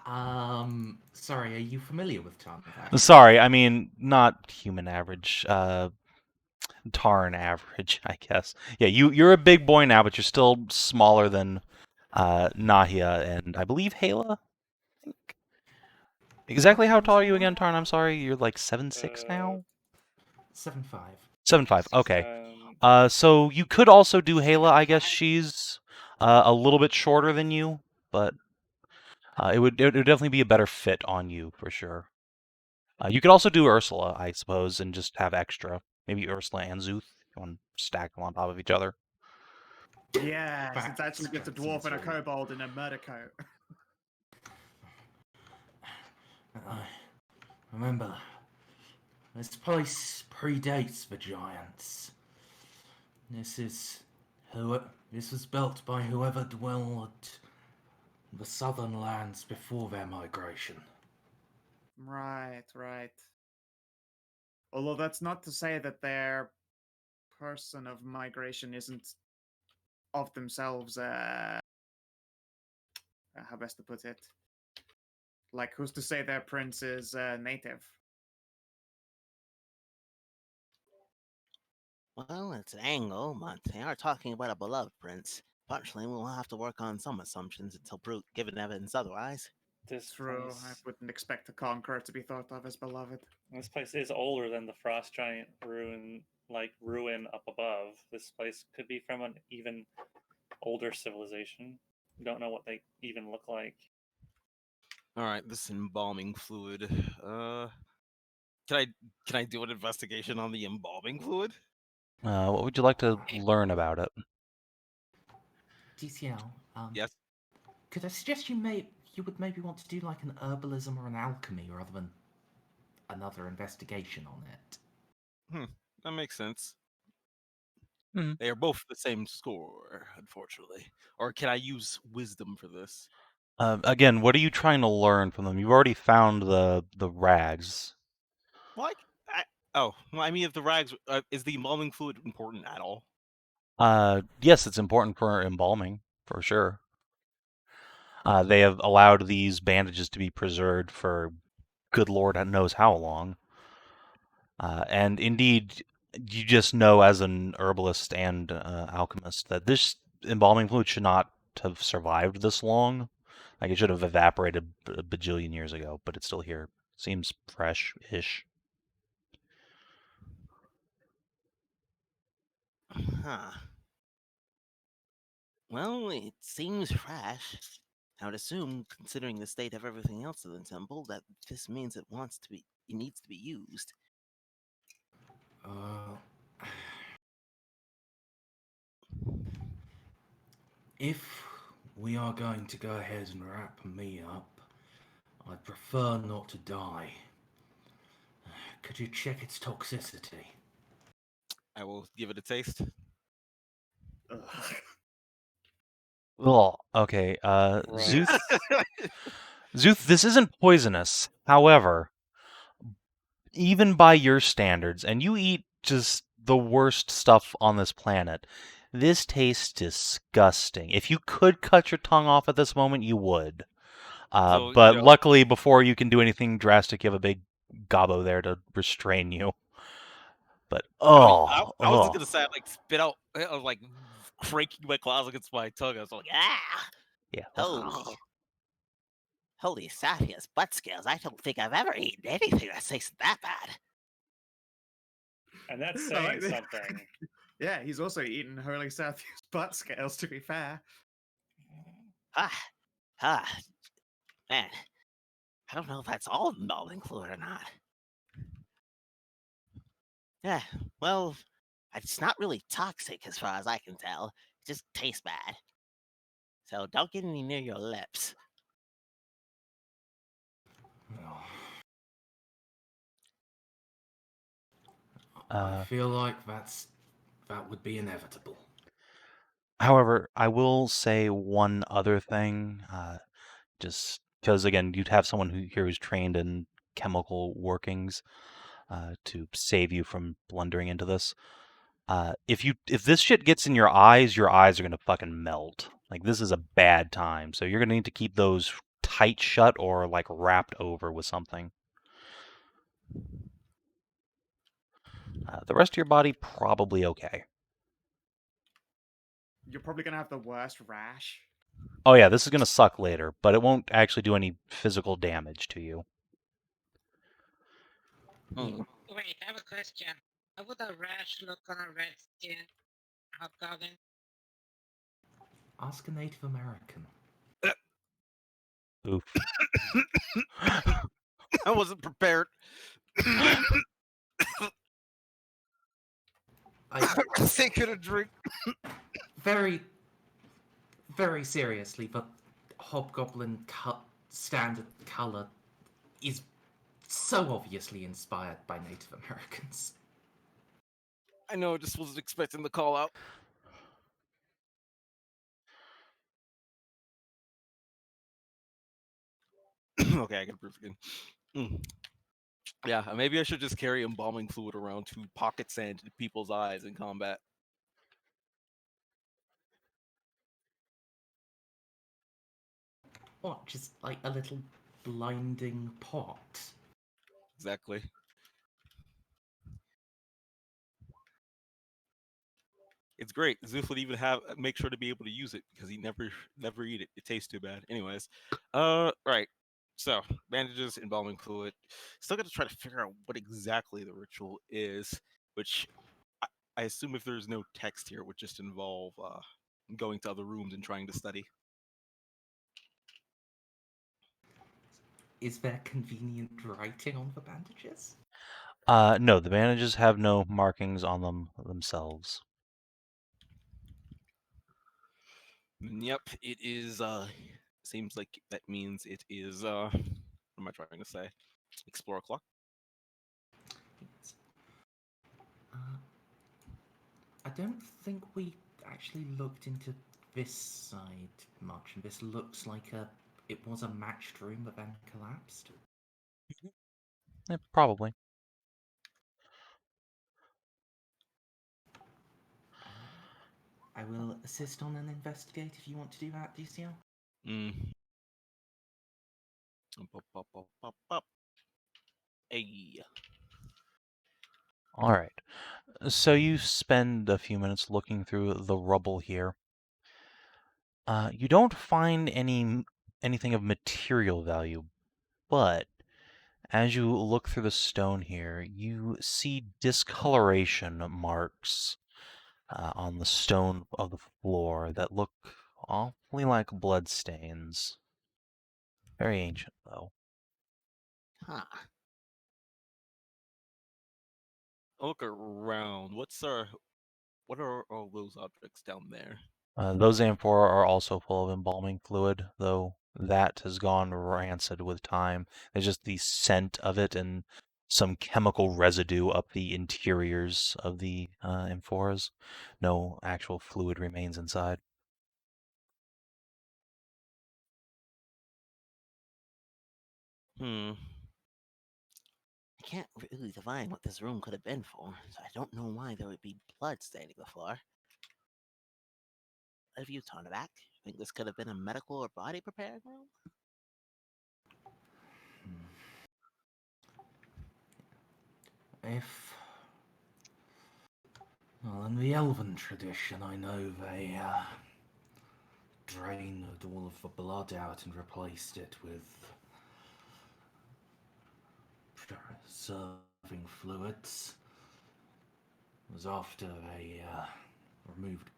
Sorry, are you familiar with Tarnavak? Sorry, I mean not human average. Tarn average, I guess. Yeah, you're a big boy now, but you're still smaller than Nahia and I believe Hala. Exactly how tall are you again, Tarn? I'm sorry, you're like 7'6" now. 7'5". 7'5". Okay. So you could also do Hala. I guess she's a little bit shorter than you, but it would definitely be a better fit on you for sure. You could also do Ursula, I suppose, and just have extra. Maybe Ursula and Szooth. If you want to stack them on top of each other. Yes, it's actually just a dwarf and a kobold in a murder coat. Remember, this place predates the giants. This was built by whoever dwelled the southern lands before their migration. Right. Although that's not to say that their person of migration isn't of themselves, how best to put it? Like, who's to say their prince is native? Well, it's an angle, but they are talking about a beloved prince. Fortunately, we'll have to work on some assumptions until given evidence otherwise. True, I wouldn't expect the Conqueror to be thought of as beloved. This place is older than the Frost Giant ruin up above. This place could be from an even older civilization. We don't know what they even look like. All right, this embalming fluid. Can I do an investigation on the embalming fluid? What would you like to learn about it? DCL, Yes. could I suggest you would maybe want to do like an herbalism or an alchemy rather than another investigation on it? That makes sense. Hmm. They are both the same score, unfortunately. Or can I use wisdom for this? Again, what are you trying to learn from them? You've already found the rags. Like, I mean, if the rags is the embalming fluid important at all? Yes, it's important for embalming, for sure. They have allowed these bandages to be preserved for good Lord knows how long. And indeed, you just know as an herbalist and alchemist that this embalming fluid should not have survived this long. Like, it should have evaporated a bajillion years ago, but it's still here. Seems fresh-ish. Huh. Well, it seems fresh. I would assume, considering the state of everything else in the temple, that this means it needs to be used. If we are going to go ahead and wrap me up, I'd prefer not to die. Could you check its toxicity? I will give it a taste. Oh, okay. Gross. Szooth, this isn't poisonous. However, even by your standards, and you eat just the worst stuff on this planet, this tastes disgusting. If you could cut your tongue off at this moment, you would. So, But luckily, before you can do anything drastic, you have a big gobbo there to restrain you. But I was just gonna say, like, spit out, I was like cranking my claws against my tongue. I was like, Ah! yeah. Holy Sathia's butt scales. I don't think I've ever eaten anything that tastes that bad. And that's I like saying that. something. Yeah, he's also eaten Holy Sathia's butt scales, to be fair. Man. I don't know if that's all embalming fluid or not. Yeah, well, it's not really toxic as far as I can tell. It just tastes bad. So don't get any near your lips. I feel like that would be inevitable. However, I will say one other thing, just because again, you'd have someone who's trained in chemical workings to save you from blundering into this. If this shit gets in your eyes are gonna fucking melt. Like, this is a bad time, so you're gonna need to keep those tight shut or like wrapped over with something. The rest of your body probably okay. You're probably gonna have the worst rash. Oh yeah, this is gonna suck later, but it won't actually do any physical damage to you. Wait, I have a question. How would a rash look on a red skin hobgoblin? Ask a Native American. Oof. I wasn't prepared. Taking a drink. Very, very seriously, but Hobgoblin standard color is so obviously inspired by Native Americans. I know, I just wasn't expecting the call out. Okay, I can proof again. Yeah, maybe I should just carry embalming fluid around to pocket sand in people's eyes in combat. What, just like a little blinding pot? Exactly. It's great. Szooth would even make sure to be able to use it because he never eat it. It tastes too bad. Anyways, right. So bandages, embalming fluid. Still got to try to figure out what exactly the ritual is, which I assume if there's no text here, it would just involve going to other rooms and trying to study. Is there convenient writing on the bandages? No, the bandages have no markings on them themselves. Yep, it is. Seems like that means it is. What am I trying to say? Explore o'clock. I don't think we actually looked into this side much, and this looks like it was a matched room that then collapsed. Probably. I will assist on an investigate if you want to do that, DCL. Mm. Up. Hey. All right. So you spend a few minutes looking through the rubble here. You don't find anything of material value, but as you look through the stone here, you see discoloration marks on the stone of the floor that look awfully like bloodstains. Very ancient, though. Huh. I'll look around. What are all those objects down there? Those amphora are also full of embalming fluid, though that has gone rancid with time. There's just the scent of it and some chemical residue up the interiors of the amphoras. No actual fluid remains inside. I can't really divine what this room could have been for, so I don't know why there would be blood staining the floor. What of you, Tarnavak? Think this could have been a medical or body preparing room? Well, in the elven tradition, I know they drained all of the blood out and replaced it with preserving fluids. It was after they removed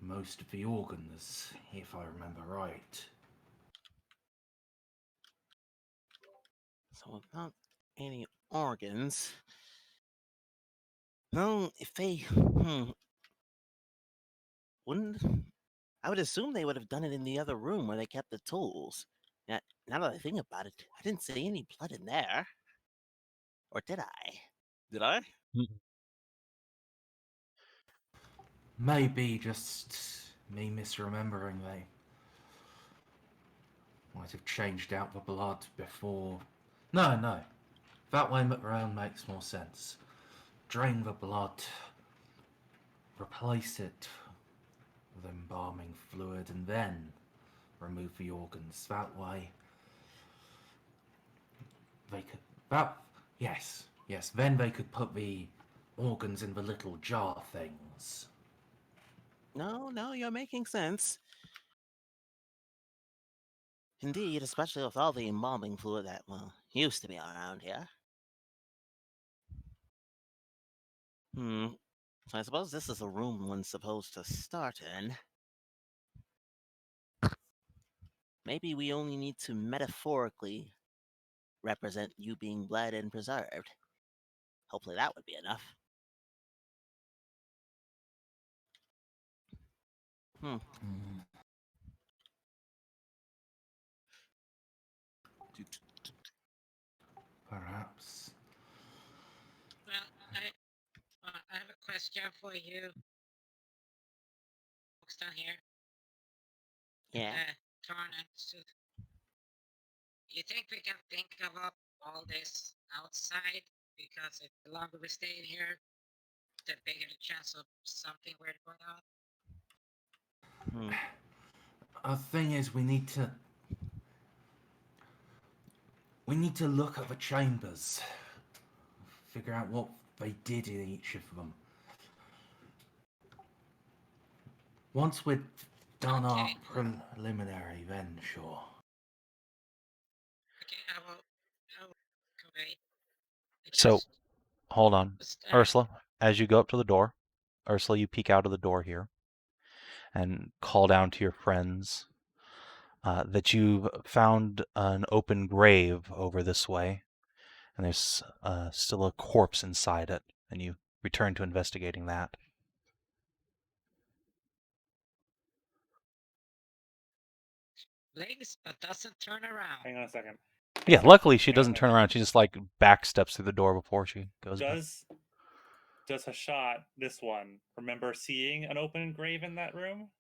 most of the organs, if I remember right. So without any organs. No, if they wouldn't, I would assume they would have done it in the other room where they kept the tools. Now that I think about it, I didn't see any blood in there. Or did I? Did I? Maybe just me misremembering. They might have changed out the blood before. No. That way around makes more sense. Drain the blood, replace it with embalming fluid, and then remove the organs. That way, they could. Yes. Then they could put the organs in the little jar things. No, you're making sense. Indeed, especially with all the embalming fluid that, used to be around here. So I suppose this is a room one's supposed to start in. Maybe we only need to metaphorically represent you being bled and preserved. Hopefully that would be enough. Perhaps. Well, I have a question for you. Folks down here. Yeah. Tarn and Szooth. You think we can think about all this outside? Because if the longer we stay in here, the bigger the chance of something weird going on. The thing is, we need to look at the chambers, figure out what they did in each of them. Once we've done our preliminary, then sure. Okay, I will convey. So, hold on. Ursula, as you go up to the door, Ursula, you peek out of the door here and call down to your friends that you've found an open grave over this way, and there's still a corpse inside it, and you return to investigating that. Blinks, but doesn't turn around. Hang on a second. Yeah, luckily she Hang on a doesn't turn second. around. She just like back steps through the door before she goes back. Does Hashat, this one, remember seeing an open grave in that room?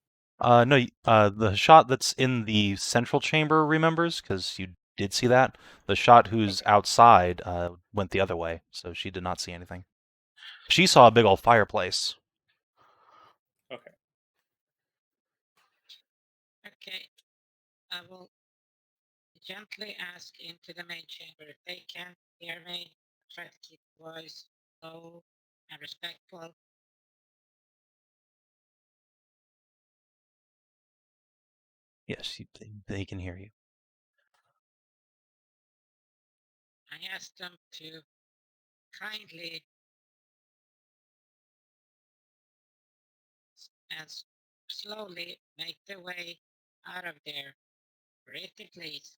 No, the shot that's in the central chamber remembers, because you did see that. The shot who's outside went the other way, so she did not see anything. She saw a big old fireplace. Okay. Okay. I will gently ask into the main chamber if they can't hear me. Try to keep the voice low and respectful. Yes, they can hear you. I ask them to kindly and slowly make their way out of there. Pretty please.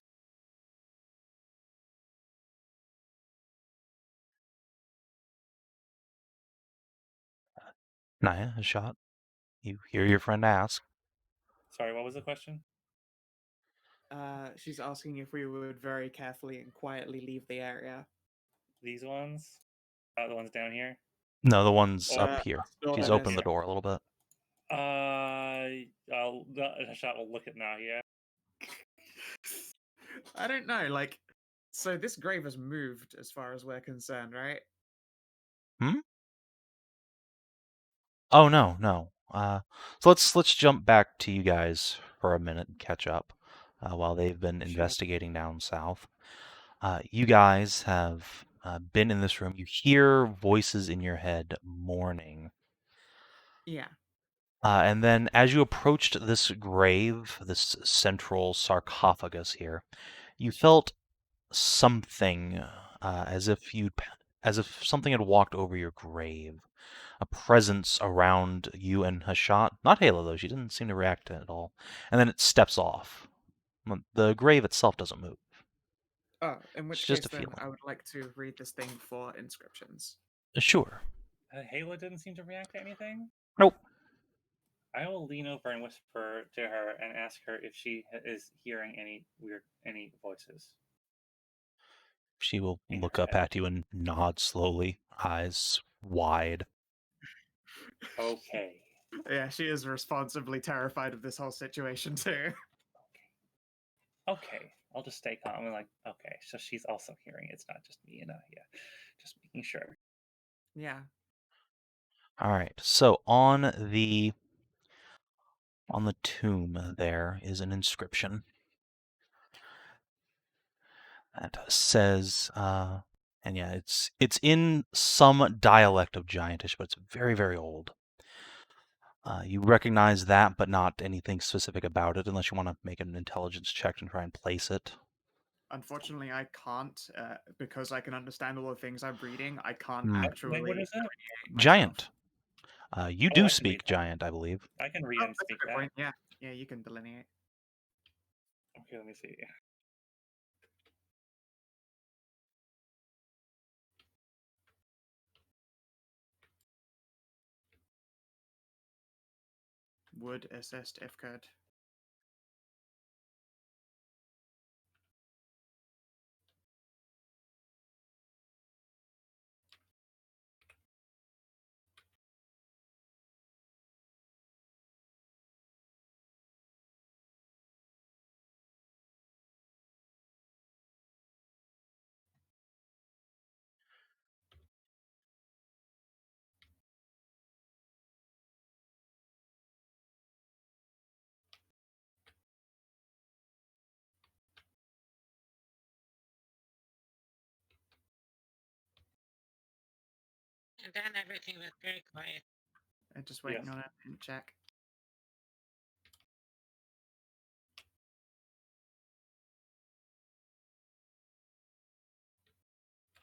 Nahia, a shot. You hear your friend ask. Sorry, what was the question? She's asking if we would very carefully and quietly leave the area. These ones? The ones down here? No, the one's Or- up here. Still She's there opened is. the door a little bit. Hashat will look at Nahia. I don't know, like, so this grave has moved as far as we're concerned, right? Oh no. So let's jump back to you guys for a minute and catch up while they've been Sure. investigating down south. You guys have been in this room. You hear voices in your head mourning. Yeah. And then as you approached this grave, this central sarcophagus here, you felt something as if something had walked over your grave. A presence around you and Hashat. Not Halo, though. She didn't seem to react to it at all. And then it steps off. The grave itself doesn't move. Oh, in which It's case just a then feeling. I would like to read this thing for inscriptions. Sure. Halo didn't seem to react to anything? Nope. I will lean over and whisper to her and ask her if she is hearing any voices. She will In look her up head. at you and nod slowly, eyes wide. Okay. Yeah, she is responsibly terrified of this whole situation too. Okay. I'll just stay calm and like, okay, so she's also hearing. It's not just me and Nahia. Just making sure. Yeah. All right. So on the tomb there is an inscription that says, and yeah, it's in some dialect of Giantish, but it's very, very old. You recognize that, but not anything specific about it, unless you want to make an intelligence check and try and place it. Unfortunately, I can't, because I can understand all the things I'm reading. I can't Hmm. actually. What is it? delineate myself. Giant. You Oh, I do can speak read that. Giant, I believe. I can read Oh, and that's a speak good that. point. Yeah, yeah, you can delineate. Okay, let me see. Would assist if could. And then everything went very quiet. I'm just waiting Yes. on it and check.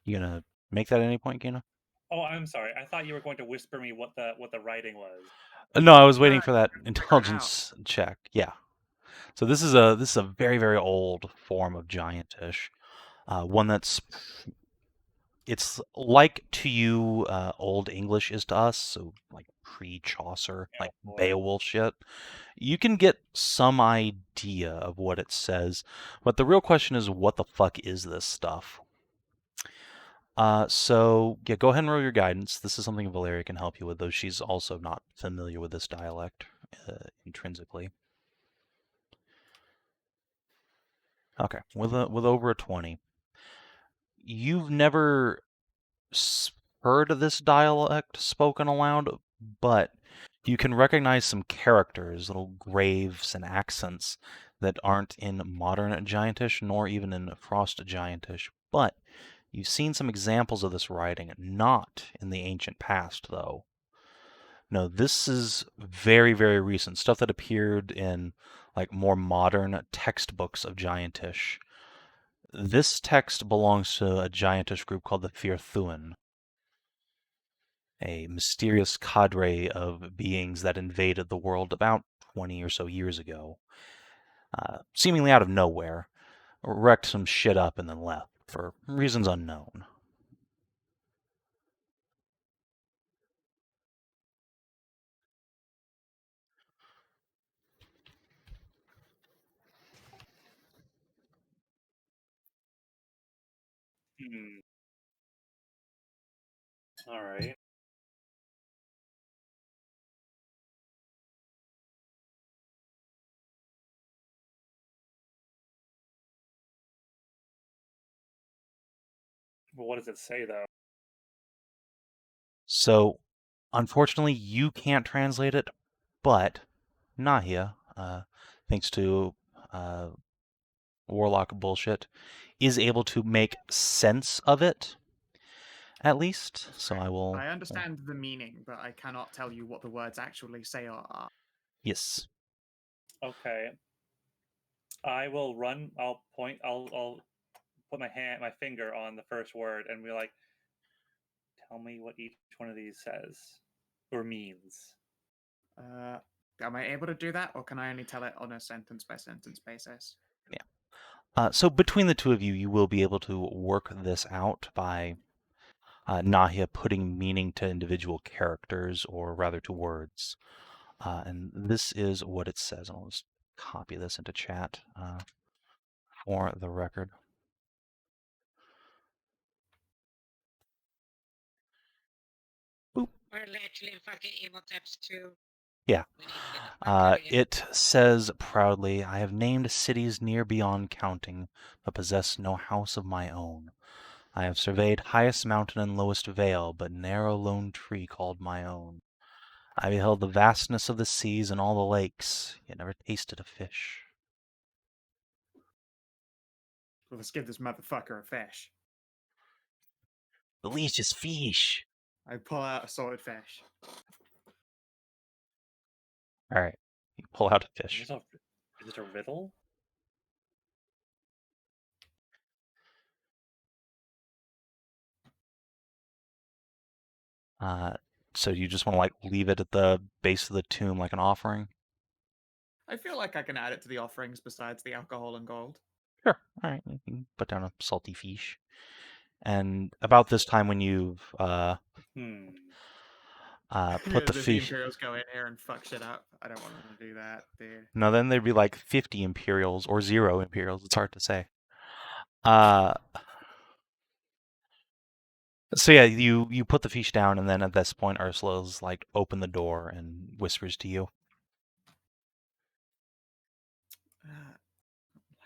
You gonna make that at any point, Kina? Oh, I'm sorry. I thought you were going to whisper me what the writing was. No, I was waiting No, for that figure it out. intelligence check. Yeah. So this is a very, very old form of Giantish. One that's it's like to you Old English is to us, so like pre-Chaucer, like boy. Beowulf shit. You can get some idea of what it says, but the real question is, what the fuck is this stuff? So yeah, go ahead and roll your guidance. This is something Valeria can help you with, though she's also not familiar with this dialect intrinsically. Okay, with over a 20. You've never heard of this dialect spoken aloud, but you can recognize some characters, little graves and accents that aren't in modern Giantish nor even in Frost Giantish. But you've seen some examples of this writing, not in the ancient past, though. No, this is very, very recent stuff that appeared in like more modern textbooks of Giantish. This text belongs to a Giantish group called the Firthuin, a mysterious cadre of beings that invaded the world about 20 or so years ago, seemingly out of nowhere, wrecked some shit up and then left for reasons unknown. Hmm. All right. Well, what does it say though? So, unfortunately, you can't translate it, but Nahia, thanks to Warlock bullshit, is able to make sense of it, at least. So I will. I understand the meaning, but I cannot tell you what the words actually say are. Yes. Okay. I will run. I'll point. I'll put my finger on the first word, and be like, "Tell me what each one of these says or means." Am I able to do that, or can I only tell it on a sentence by sentence basis? So between the two of you, you will be able to work this out by Nahia putting meaning to individual characters, or rather to words. And this is what it says. I'll just copy this into chat for the record. Boop. We're literally in fucking emo tabs too. Yeah. We need to get the fuck out of here. It says proudly, I have named cities near beyond counting, but possess no house of my own. I have surveyed highest mountain and lowest vale, but narrow lone tree called my own. I beheld the vastness of the seas and all the lakes, yet never tasted a fish. Well, let's give this motherfucker a fish. Delicious fish. I pull out a salted fish. All right, you pull out a Is fish. it a riddle? So you just want to like leave it at the base of the tomb like an offering? I feel like I can add it to the offerings besides the alcohol and gold. Sure. All right, you can put down a salty fish. And about this time when you've put the The fish. Imperials go in here and fuck shit up. I don't want them to do that, dude. No, then there'd be like 50 Imperials or 0 Imperials. It's hard to say. So yeah, you put the fish down, and then at this point, Ursula's like open the door and whispers to you.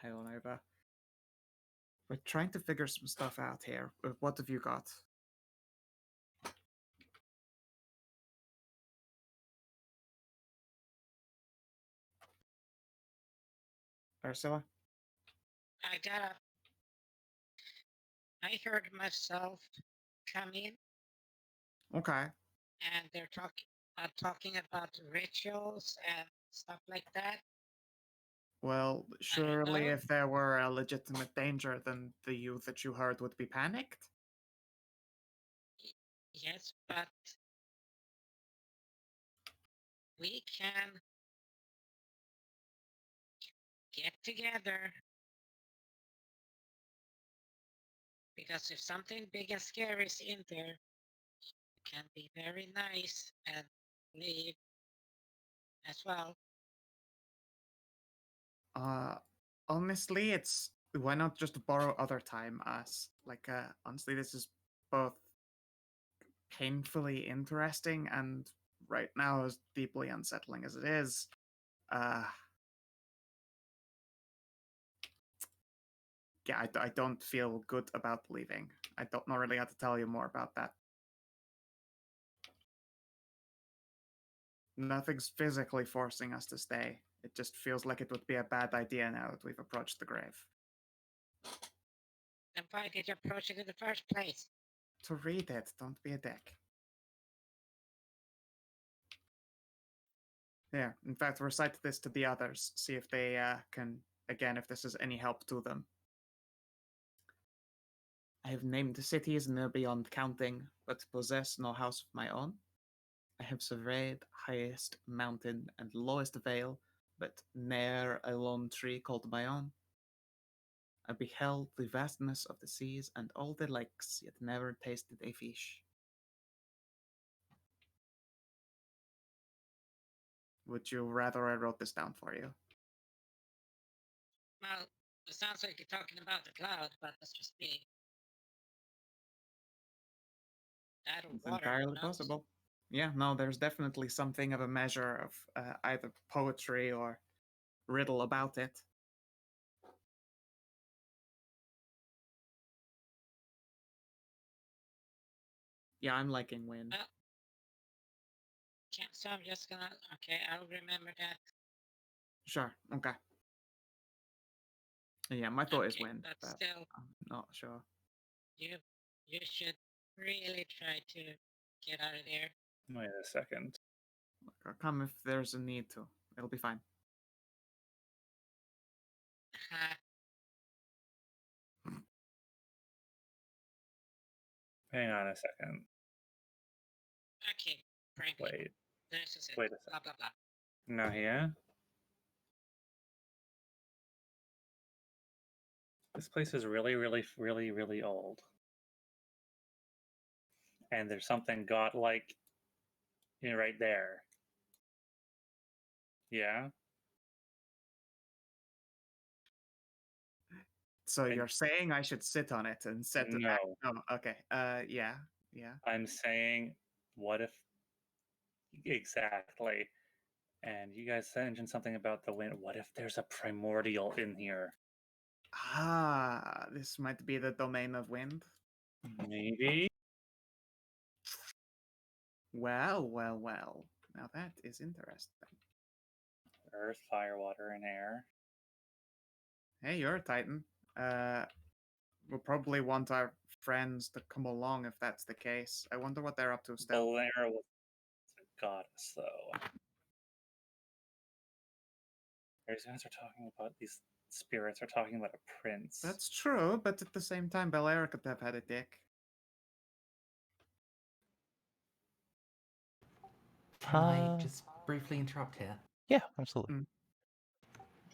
Head on over. We're trying to figure some stuff out here. What have you got? Ursula? I heard myself come in, Okay. and they're talking about rituals and stuff like that. Well, surely know. if there were a legitimate danger, then the youth that you heard would be panicked? Yes, but we can get together Because if something big and scary is in there, it can be very nice and leave as well. Honestly, it's why not just borrow other time, us? Like, honestly, this is both painfully interesting and right now as deeply unsettling as it is. Yeah, I don't feel good about leaving. I don't know really how to tell you more about that. Nothing's physically forcing us to stay. It just feels like it would be a bad idea now that we've approached the grave. Then why did you approach it in the first place? To read it, don't be a dick. Yeah, in fact, recite this to the others. See if they can, again, if this is any help to them. I have named the cities near beyond counting, but possess no house of my own. I have surveyed highest mountain and lowest vale, but ne'er a lone tree called my own. I beheld the vastness of the seas and all the lakes, yet never tasted a fish. Would you rather I wrote this down for you? Well, it sounds like you're talking about the cloud, but that's just me. That or It's water, entirely who knows? possible. Yeah, no, there's definitely something of a measure of either poetry or riddle about it. Yeah, I'm liking wind. So I'm just gonna, okay, I'll remember that. Sure, okay. Yeah, my thought is Okay, wind, but but still, I'm not sure. you should really try to get out of there. Wait a second. I'll come if there's a need to. It'll be fine. Hang on a second. Okay, Frankie. Wait. This is it. Wait a Blah blah blah. Nahia? This place is really, really, really, really old. And there's something godlike right there. Yeah? So I- you're saying I should sit on it and set it No. back? Oh, okay. Yeah. I'm saying, what if exactly? And you guys mentioned something about the wind. What if there's a primordial in here? Ah, this might be the domain of wind. Maybe. Well. Now that is interesting. Earth, fire, water, and air. Hey, you're a Titan. We'll probably want our friends to come along if that's the case. I wonder what they're up to still. Valera was a goddess, though. These guys are talking about these spirits are talking about a prince. That's true, but at the same time, Valera could have had a dick. Can I just briefly interrupt here? Yeah, absolutely.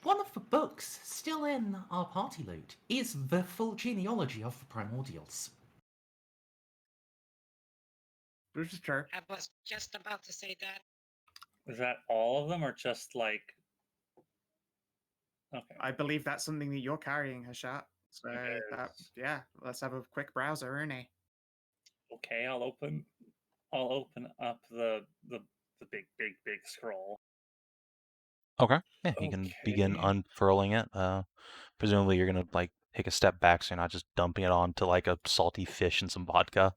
One of the books still in our party loot is the full genealogy of the primordials. Sure. I was just about to say that. Is that all of them, or just like? Okay. I believe that's something that you're carrying, Hashat. So yeah, let's have a quick browser, Ernie. Okay, I'll open up the big scroll. Okay. Yeah, you can begin unfurling it. Presumably you're gonna like take a step back so you're not just dumping it onto like a salty fish and some vodka.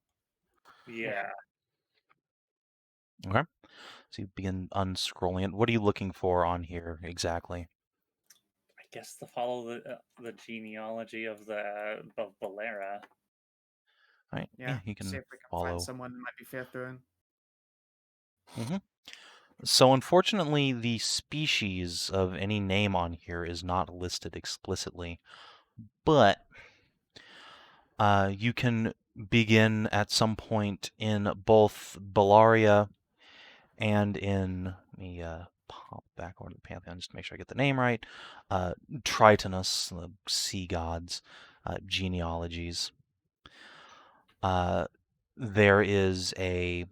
Yeah. Okay. So you begin unscrolling it. What are you looking for on here exactly? I guess to follow the genealogy of Valera. All right. Yeah, you can see if we can follow. find someone who might be fair doing. So unfortunately, the species of any name on here is not listed explicitly, but you can begin at some point in both Bellaria and in, let me pop back over to the Pantheon just to make sure I get the name right, Tritonus, the sea gods, genealogies. There is a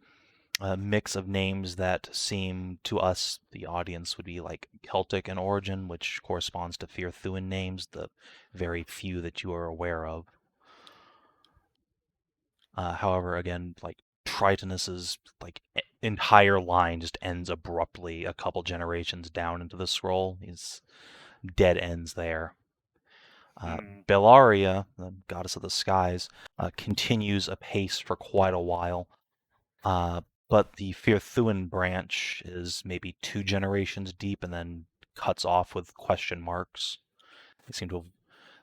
mix of names that seem to us, the audience, would be like Celtic in origin, which corresponds to Firthuan names, the very few that you are aware of. However, again, like Tritonus's like entire line just ends abruptly a couple generations down into the scroll. He's dead ends there. Bellaria, the goddess of the skies, continues apace for quite a while. But the Firthuan branch is maybe 2 generations deep and then cuts off with question marks. They seem to have,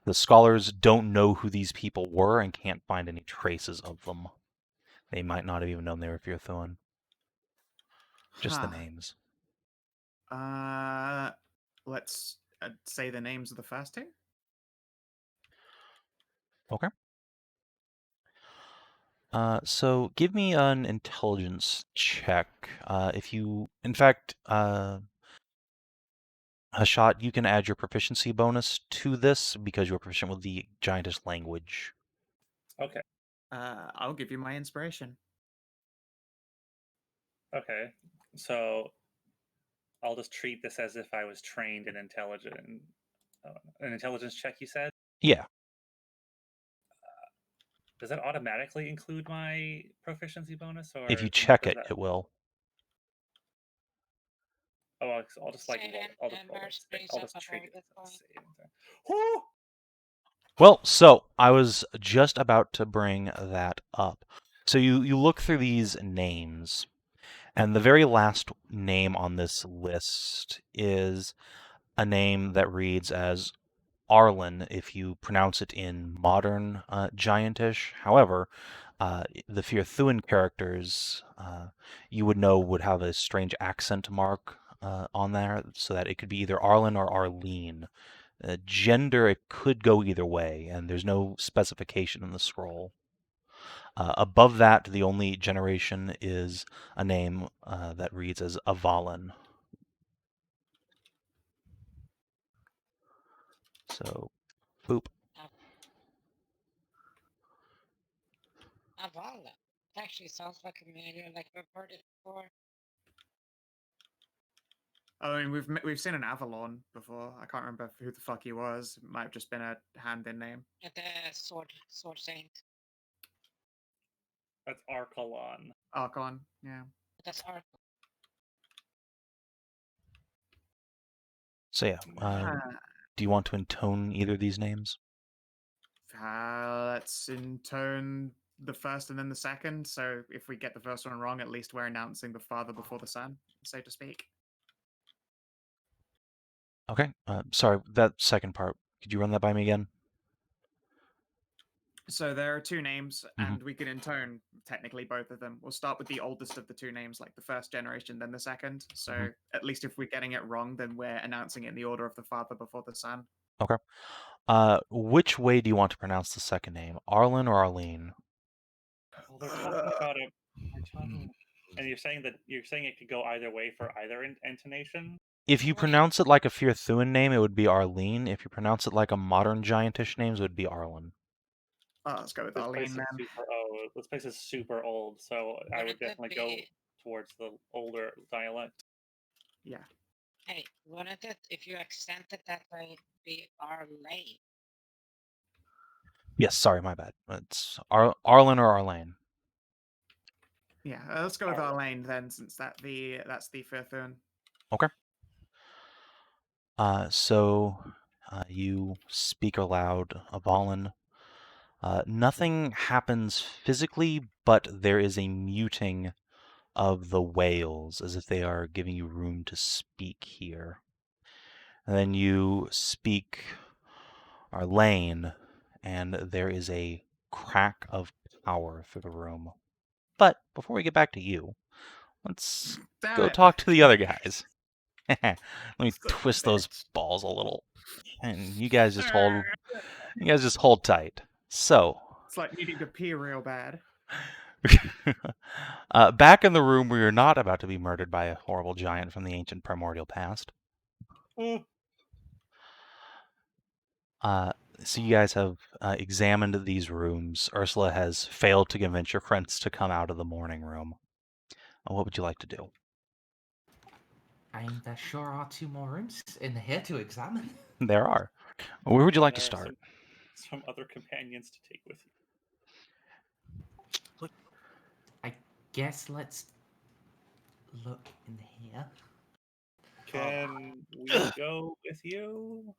the scholars don't know who these people were and can't find any traces of them. They might not have even known they were Firthuan. Just the names. Let's say the names of the first two. Okay. So give me an intelligence check. If you, in fact, Hashat, you can add your proficiency bonus to this because you're proficient with the giantess language. Okay. I'll give you my inspiration. Okay. So I'll just treat this as if I was trained in an intelligence check, you said? Yeah. Does that automatically include my proficiency bonus? Or If you check does it, that... it will. Oh, I'll just like Savin, I'll just brings I'll up just a treat very it good as a point. saving throw. Whoo! Well, so I was just about to bring that up. So you look through these names, and the very last name on this list is a name that reads as Arlen if you pronounce it in modern Giantish. However, the Firthuan characters you would know would have a strange accent mark on there, so that it could be either Arlen or Arlene. Gender, it could go either way, and there's no specification in the scroll. Above that, the only generation is a name that reads as Avalon. So, boop. Avala. It actually sounds like a familiar, like we've heard it before. I mean, we've seen an Avalon before. I can't remember who the fuck he was. It might have just been a hand-in name. The sword saint. That's Arcalon. Archon, yeah. That's Arc. So yeah, do you want to intone either of these names? Let's intone the first and then the second. So if we get the first one wrong, at least we're announcing the father before the son, so to speak. Okay. Sorry, that second part. Could you run that by me again? So there are two names, Mhm. and we can intone technically both of them. We'll start with the oldest of the two names, like the first generation, then the second. So at least if we're getting it wrong, then we're announcing it in the order of the father before the son. Okay. Which way do you want to pronounce the second name? Arlen or Arlene? Well, they're talking about it. And you're saying it could go either way for either intonation? If you pronounce it like a Firthuan name, it would be Arlene. If you pronounce it like a modern Giantish name, it would be Arlen. Let's go with This Arlene then. This place is super old, so I would definitely go towards the older dialect. Yeah. Hey, wouldn't it, if you accented that way, be Arlane? Yes, sorry, my bad. It's Arlen or Arlane. Yeah, let's go with Arlane then, since that's the Firthuan. Okay. So you speak aloud, Avalon. Nothing happens physically, but there is a muting of the whales, as if they are giving you room to speak here. And then you speak Arlane, and there is a crack of power through the room. But before we get back to you, let's go talk to the other guys. Let me twist those balls a little, and you guys just hold tight. So it's like needing to pee real bad. Back in the room where you're not about to be murdered by a horrible giant from the ancient primordial past. So you guys have examined these rooms. Ursula has failed to convince your friends to come out of the morning room. What would you like to do? I mean, there sure are 2 more rooms in here to examine. There are. Where would you like to There are start? some other companions to take with you. I guess let's look in here. Can we go with you?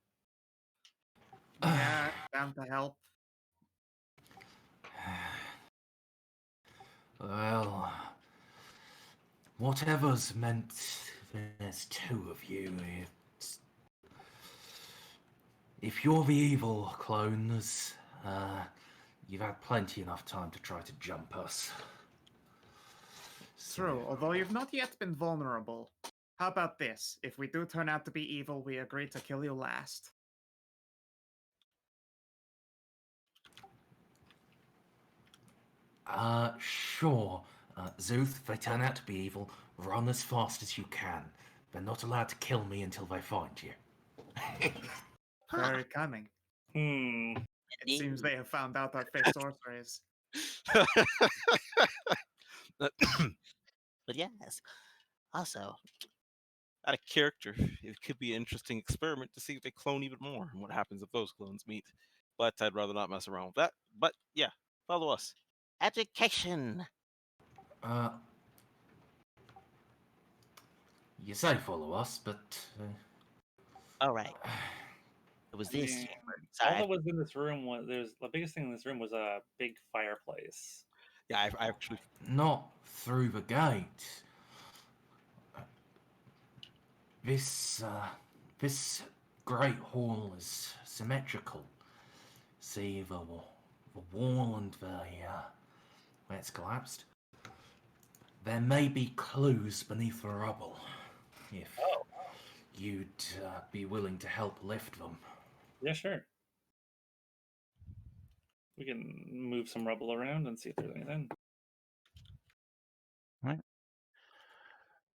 Yeah, down to help. Well, whatever's meant there's 2 of you. If you're the evil clones, you've had plenty enough time to try to jump us. True, although you've not yet been vulnerable. How about this? If we do turn out to be evil, we agree to kill you last. Sure. Szooth, if they turn out to be evil, run as fast as you can. They're not allowed to kill me until they find you. Very cunning. It seems they have found out our fake sorcerers. But yes, also, Out of character, it could be an interesting experiment to see if they clone even more and what happens if those clones meet. But I'd rather not mess around with that. But yeah, follow us. education. You say follow us, but All right. It was this. Yeah. Sorry. All that was in this room was the biggest thing in this room was a big fireplace. Yeah, I actually. not through the gate. This great hall is symmetrical. See the wall and where it's collapsed. There may be clues beneath the rubble. If you'd be willing to help lift them. Yeah, sure. We can move some rubble around and see if there's anything. Right.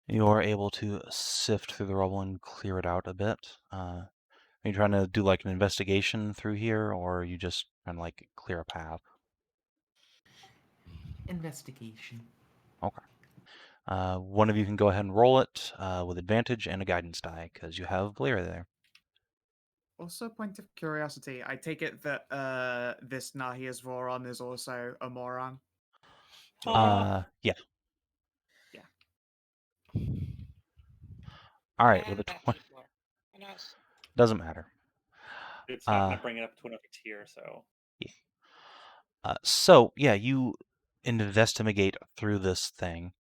You're able to sift through the rubble and clear it out a bit. Are you trying to do like an investigation through here, or are you just trying to like clear a path? Investigation. Okay. One of you can go ahead and roll it with advantage and a guidance die, because you have Blair there. Also, point of curiosity, I take it that this Nahia's Voron is also a moron. Yeah. Yeah. All right, I with a had that 20. before. Who knows? Doesn't matter. It's not going to bring it up to another tier, so. So, yeah, you investigate through this thing,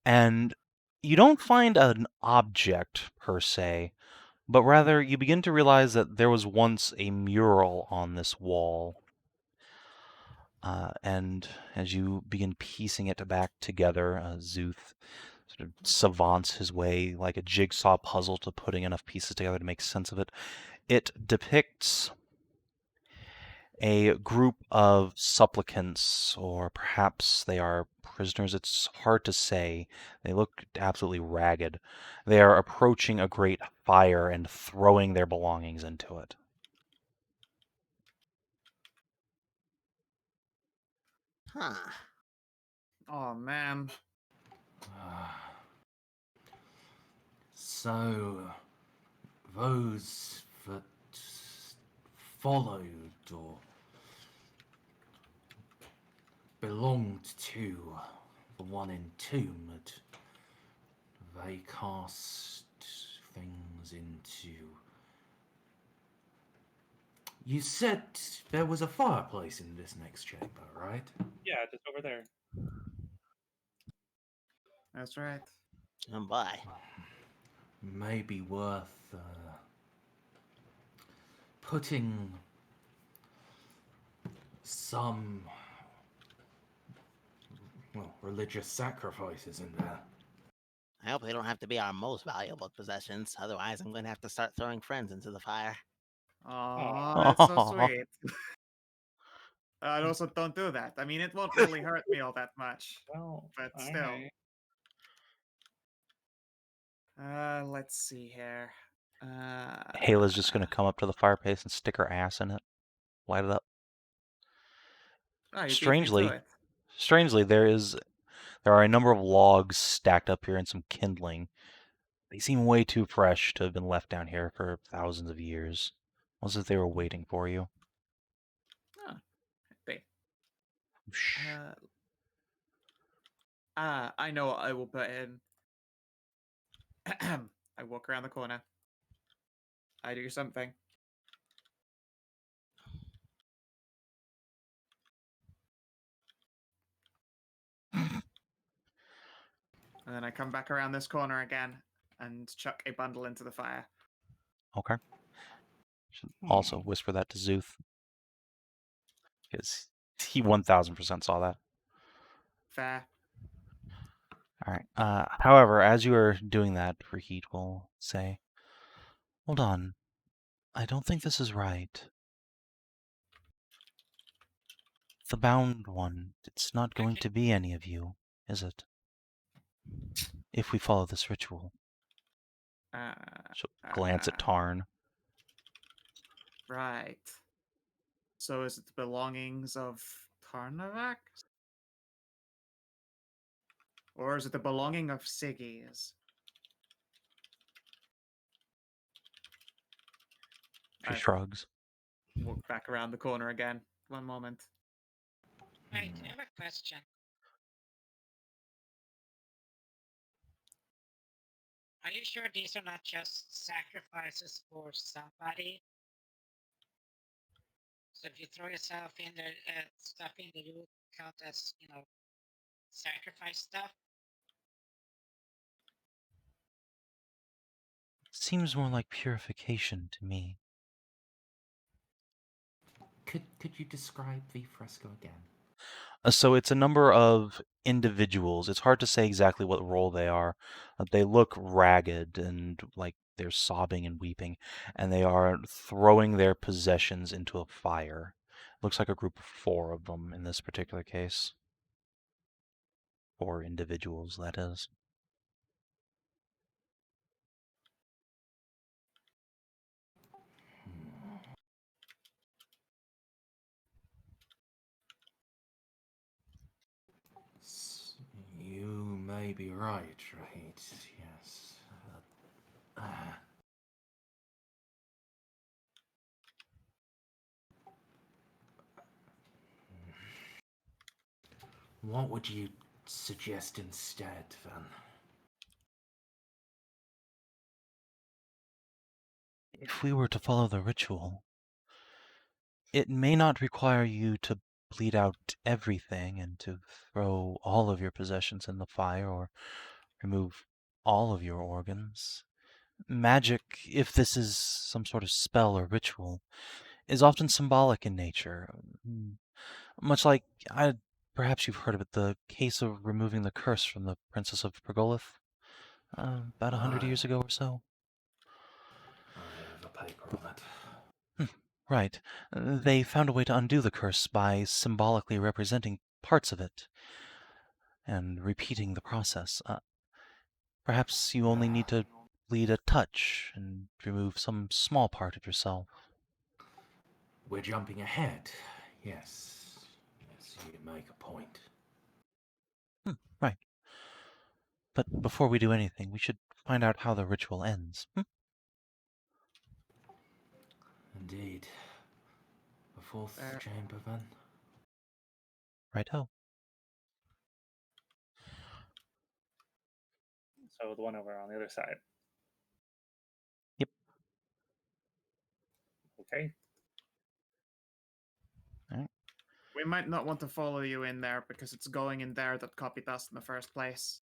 and you don't find an object per se, but rather you begin to realize that there was once a mural on this wall. And as you begin piecing it back together, Szooth sort of savants his way like a jigsaw puzzle to putting enough pieces together to make sense of it. It depicts a group of supplicants, or perhaps they are prisoners. It's hard to say. They look absolutely ragged. They are approaching a great fire and throwing their belongings into it. Huh. Oh man. So, those that followed or belonged to the one entombed, they cast things into... You said there was a fireplace in this next chamber, right? Yeah, just over there. That's right. And bye. Maybe worth putting some, religious sacrifices in there. I hope they don't have to be our most valuable possessions. Otherwise, I'm going to have to start throwing friends into the fire. Oh, that's so sweet. Also, don't do that. I mean, it won't really hurt me all that much. Well, But all still. right. Let's see here. Hayla's just gonna come up to the fireplace and stick her ass in it, light it up. Oh, you beat me to it. Strangely, there are a number of logs stacked up here and some kindling. They seem way too fresh to have been left down here for thousands of years. Almost as if they were waiting for you. Oh, be. Shh. I know what I will put in. I walk around the corner. I do something. And then I come back around this corner again and chuck a bundle into the fire. Okay. Should also whisper that to Szooth. Because he 1000% saw that. Fair. Alright. However, as you are doing that, Raheet will say, "Hold on. I don't think this is right. The bound one, it's not going to be any of you, is it? If we follow this ritual." She'll glance at Tarn. Right. So is it the belongings of Tarnavak? Or is it the belonging of Siggy's? She shrugs. Walk back around the corner again. One moment. Wait, I have a question. Are you sure these are not just sacrifices for somebody? So if you throw yourself in there, stuff in the would count as, sacrifice stuff? Seems more like purification to me. Could you describe the fresco again? So it's a number of individuals. It's hard to say exactly what role they are. They look ragged and like they're sobbing and weeping, and they are throwing their possessions into a fire. Looks like a group of 4 of them in this particular case. 4 individuals, that is. You may be right, yes. What would you suggest instead, then? If we were to follow the ritual, it may not require you to bleed out everything and to throw all of your possessions in the fire or remove all of your organs. Magic, if this is some sort of spell or ritual, is often symbolic in nature. Much like, perhaps you've heard of it, the case of removing the curse from the Princess of Pergolith, about 100 years ago or so. I have a paper on it. Right. They found a way to undo the curse by symbolically representing parts of it and repeating the process. Perhaps you only need to bleed a touch and remove some small part of yourself. We're jumping ahead. Yes, you make a point. Right. But before we do anything, we should find out how the ritual ends. Indeed. The 4th chamber, then? Right-ho. So the one over on the other side. Yep. Okay. Alright. We might not want to follow you in there because it's going in there that copied us in the first place.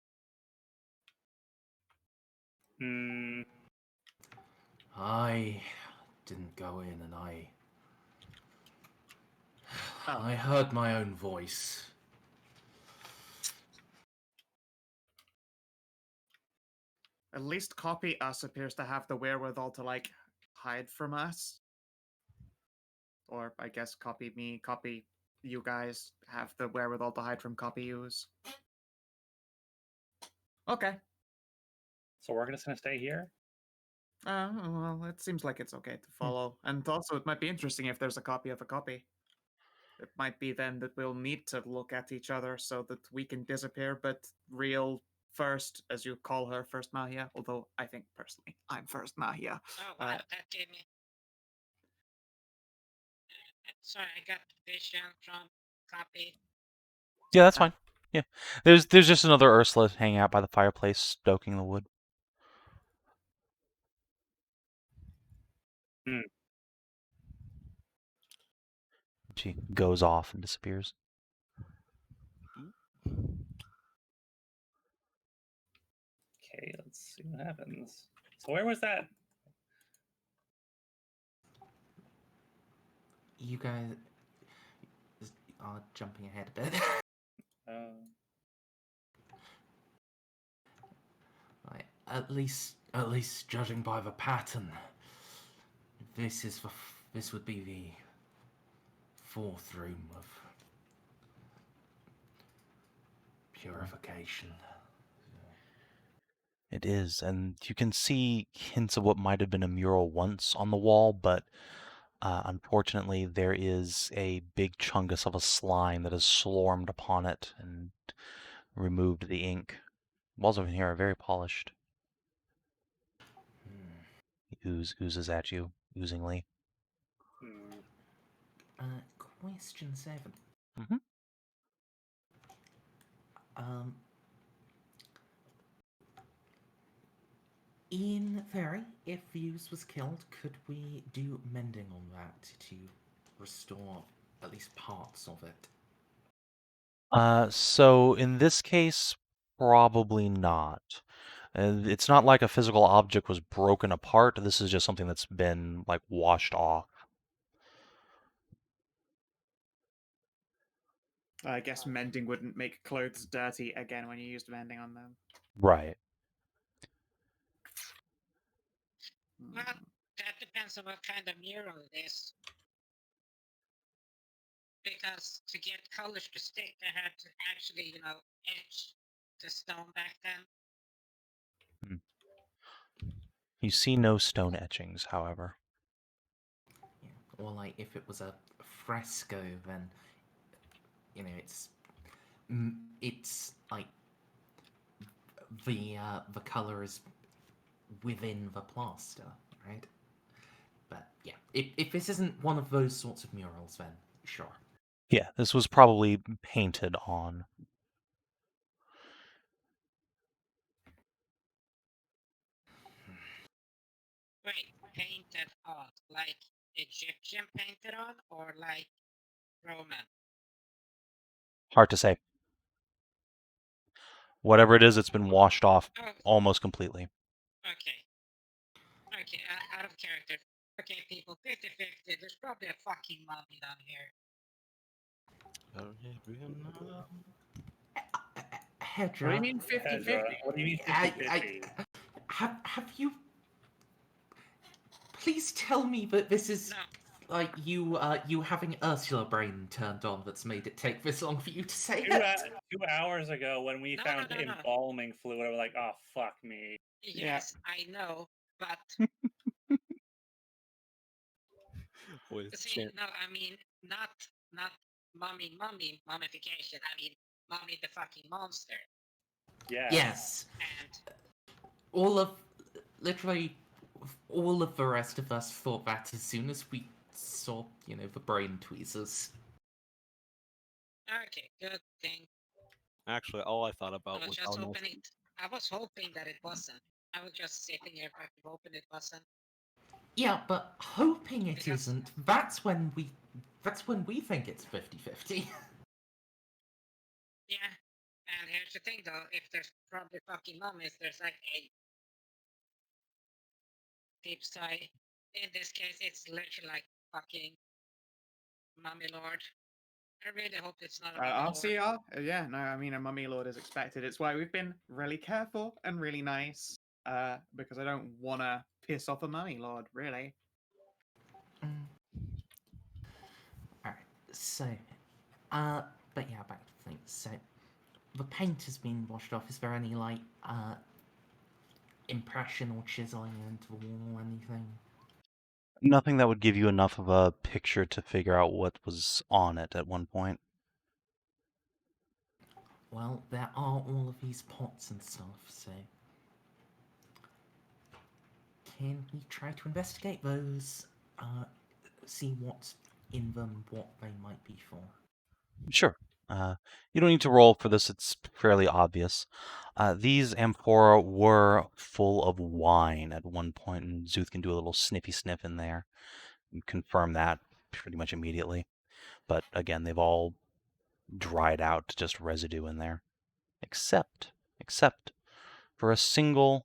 I didn't go in and I heard my own voice. At least copy us appears to have the wherewithal to, like, hide from us. Or, I guess, copy me, copy you guys have the wherewithal to hide from copy yous. Okay. So we're just going to stay here? Well, it seems like it's okay to follow. And also, it might be interesting if there's a copy of a copy. It might be then that we'll need to look at each other so that we can disappear, but real first, as you call her, first Nahia. Although I think personally, I'm first Nahia. Oh, wow, that gave me. Sorry, I got vision from copy. Yeah, that's fine. Yeah, there's just another Ursula hanging out by the fireplace, stoking the wood. Hmm. She goes off and disappears. Okay, let's see what happens. So where was that? You guys are jumping ahead a bit. Right, at least judging by the pattern, this would be the fourth room of purification. It is, and you can see hints of what might have been a mural once on the wall, but unfortunately there is a big chungus of a slime that has swarmed upon it and removed the ink. Walls over here are very polished. Oozes at you, oozingly. Question 7. Mm-hmm. In theory, if Fuse was killed, could we do mending on that to restore at least parts of it? So in this case, probably not. It's not like a physical object was broken apart. This is just something that's been, like, washed off. I guess mending wouldn't make clothes dirty again when you used mending on them. Right. Well, that depends on what kind of mural it is. Because to get colors to stick, they had to actually, etch the stone back then. You see no stone etchings, however. Yeah. Or like if it was a fresco, then it's like the color is within the plaster, right? But yeah, if this isn't one of those sorts of murals, then sure. Yeah, this was probably painted on. Wait, painted on? Like Egyptian painted on or like Roman? Hard to say. Whatever it is, it's been washed off Oh, almost completely. okay. Okay, out of character. Okay, people, 50-50. There's probably a fucking mummy down here. Hedrah. What do you mean 50-50? What do you mean 50-50? Have you? Please tell me that this is like you having Ursula brain turned on that's made it take this long for you to say it. 2 hours ago, when we found embalming fluid, I was like, "Oh fuck me." Yes, I know, but see, no, I mean not mummification. I mean mummy the fucking monster. Yeah. Yes. And literally all of the rest of us thought that as soon as we saw, the brain tweezers. Okay, good thing. Actually, all I thought about I was just hoping I was hoping that it wasn't. I was just sitting here hoping it wasn't. Yeah, but hoping it isn't, that's when we think it's 50-50. Yeah, and here's the thing though, if there's probably fucking mummies, there's like a deep side. In this case, it's literally like fucking mummy lord. I really hope it's not a mummy lord. RCR? Yeah, no, I mean, a mummy lord is expected. It's why we've been really careful and really nice, because I don't want to piss off a mummy lord, really. Alright, so, but yeah, back to things. So, the paint has been washed off. Is there any, like, impression or chiseling into the wall, anything? Nothing that would give you enough of a picture to figure out what was on it at one point. Well, there are all of these pots and stuff, so can we try to investigate those? See what's in them, what they might be for. Sure. You don't need to roll for this, it's fairly obvious. These amphora were full of wine at one point, and Szooth can do a little sniffy sniff in there and confirm that pretty much immediately. But again, they've all dried out to just residue in there. Except for a single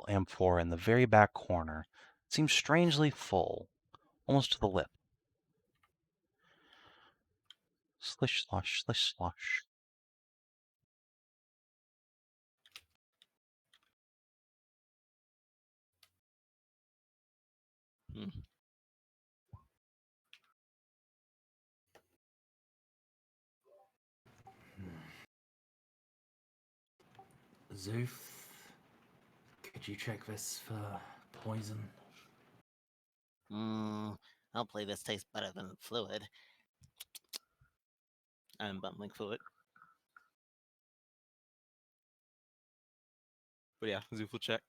amphora in the very back corner. It seems strangely full, almost to the lip. Slish slosh, slish slosh. Hmm. Szooth, could you check this for poison? Hopefully this tastes better than fluid. I'm bumbling fluid. But yeah, Szooth will check.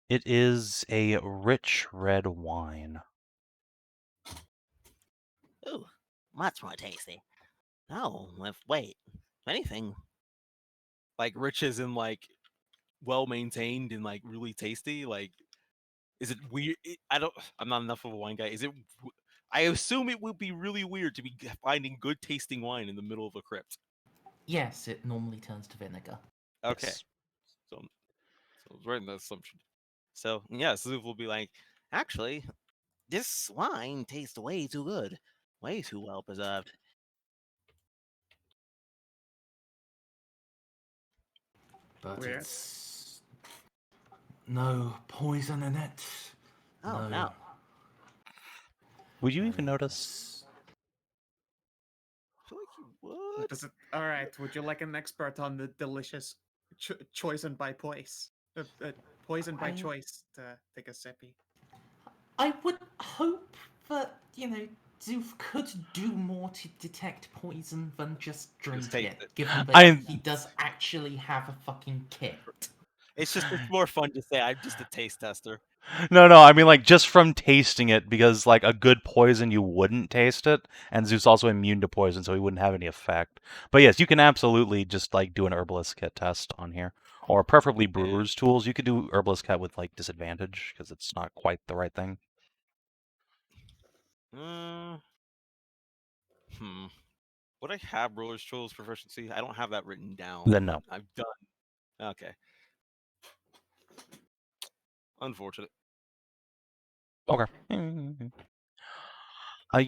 It is a rich red wine. Ooh, much more tasty. Oh, wait, if anything, Like rich as in like well maintained and like really tasty. Like, is it weird? I'm not enough of a wine guy. Is it? I assume it would be really weird to be finding good tasting wine in the middle of a crypt. Yes, it normally turns to vinegar. Okay, Yes. so I was right in that assumption. So yeah, Szooth will be like, actually, this wine tastes way too good. Way too well preserved. But Weird. it's no poison in it. Oh, no. Would you even notice? It's- I feel like you would. Does it? All right. Would you like an expert on the delicious poison by choice? Poison by I- choice to take a sippy. I would hope that, Szooth could do more to detect poison than just drink taste it, it. given that I- he does actually have a fucking kit. It's more fun to say I'm just a taste tester. No, I mean like just from tasting it, because like a good poison you wouldn't taste it, and Zeus also immune to poison, so he wouldn't have any effect. But yes, you can absolutely just like do an herbalist kit test on here, or preferably brewer's tools. You could do herbalist kit with like disadvantage because it's not quite the right thing. Would I have brewer's tools proficiency? I don't have that written down. Then no. I've done. Okay. Unfortunate. Okay. You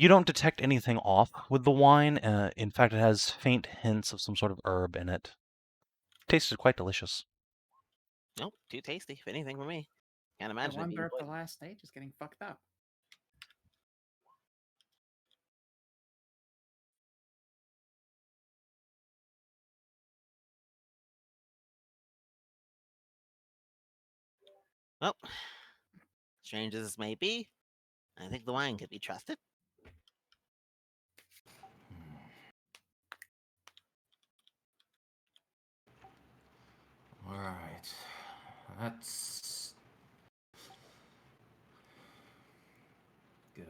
don't detect anything off with the wine. In fact, it has faint hints of some sort of herb in it. Tasted quite delicious. Nope, too tasty. If anything for me. Can't I imagine it being wonder if the poison. last stage is getting fucked up. Well, strange as this may be, I think the wine could be trusted. Alright. That's good.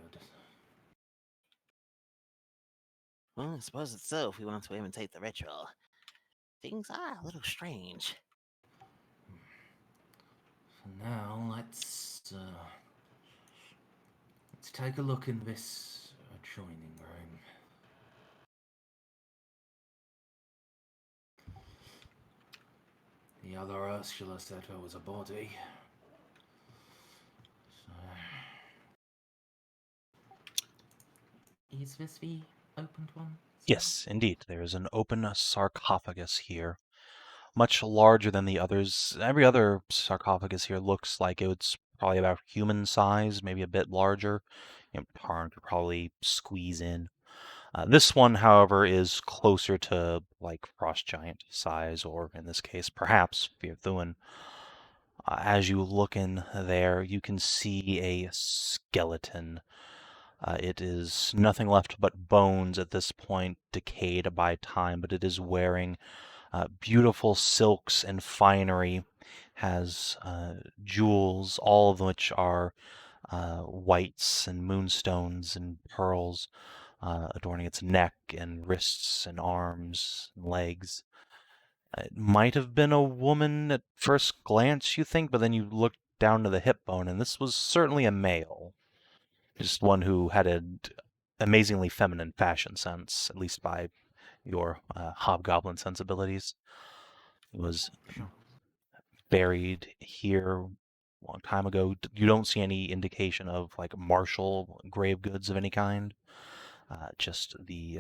Well, I suppose it's so if we want to imitate the ritual. Things are a little strange. For now, let's take a look in this adjoining room. The other Ursula said there was a body. So, is this the opened one? Yes, indeed. There is an open sarcophagus here, much larger than the others. Every other sarcophagus here looks like it's probably about human size, maybe a bit larger. Tarn could probably squeeze in. This one, however, is closer to like frost giant size, or in this case, perhaps Firthuan. As you look in there, you can see a skeleton. It is nothing left but bones at this point, decayed by time, but it is wearing beautiful silks and finery, has jewels, all of which are whites and moonstones and pearls, adorning its neck and wrists and arms and legs. It might have been a woman at first glance, you think, but then you look down to the hip bone, and this was certainly a male. Just one who had an amazingly feminine fashion sense, at least by your hobgoblin sensibilities. It was Sure. buried here a long time ago. You don't see any indication of like martial grave goods of any kind. Just the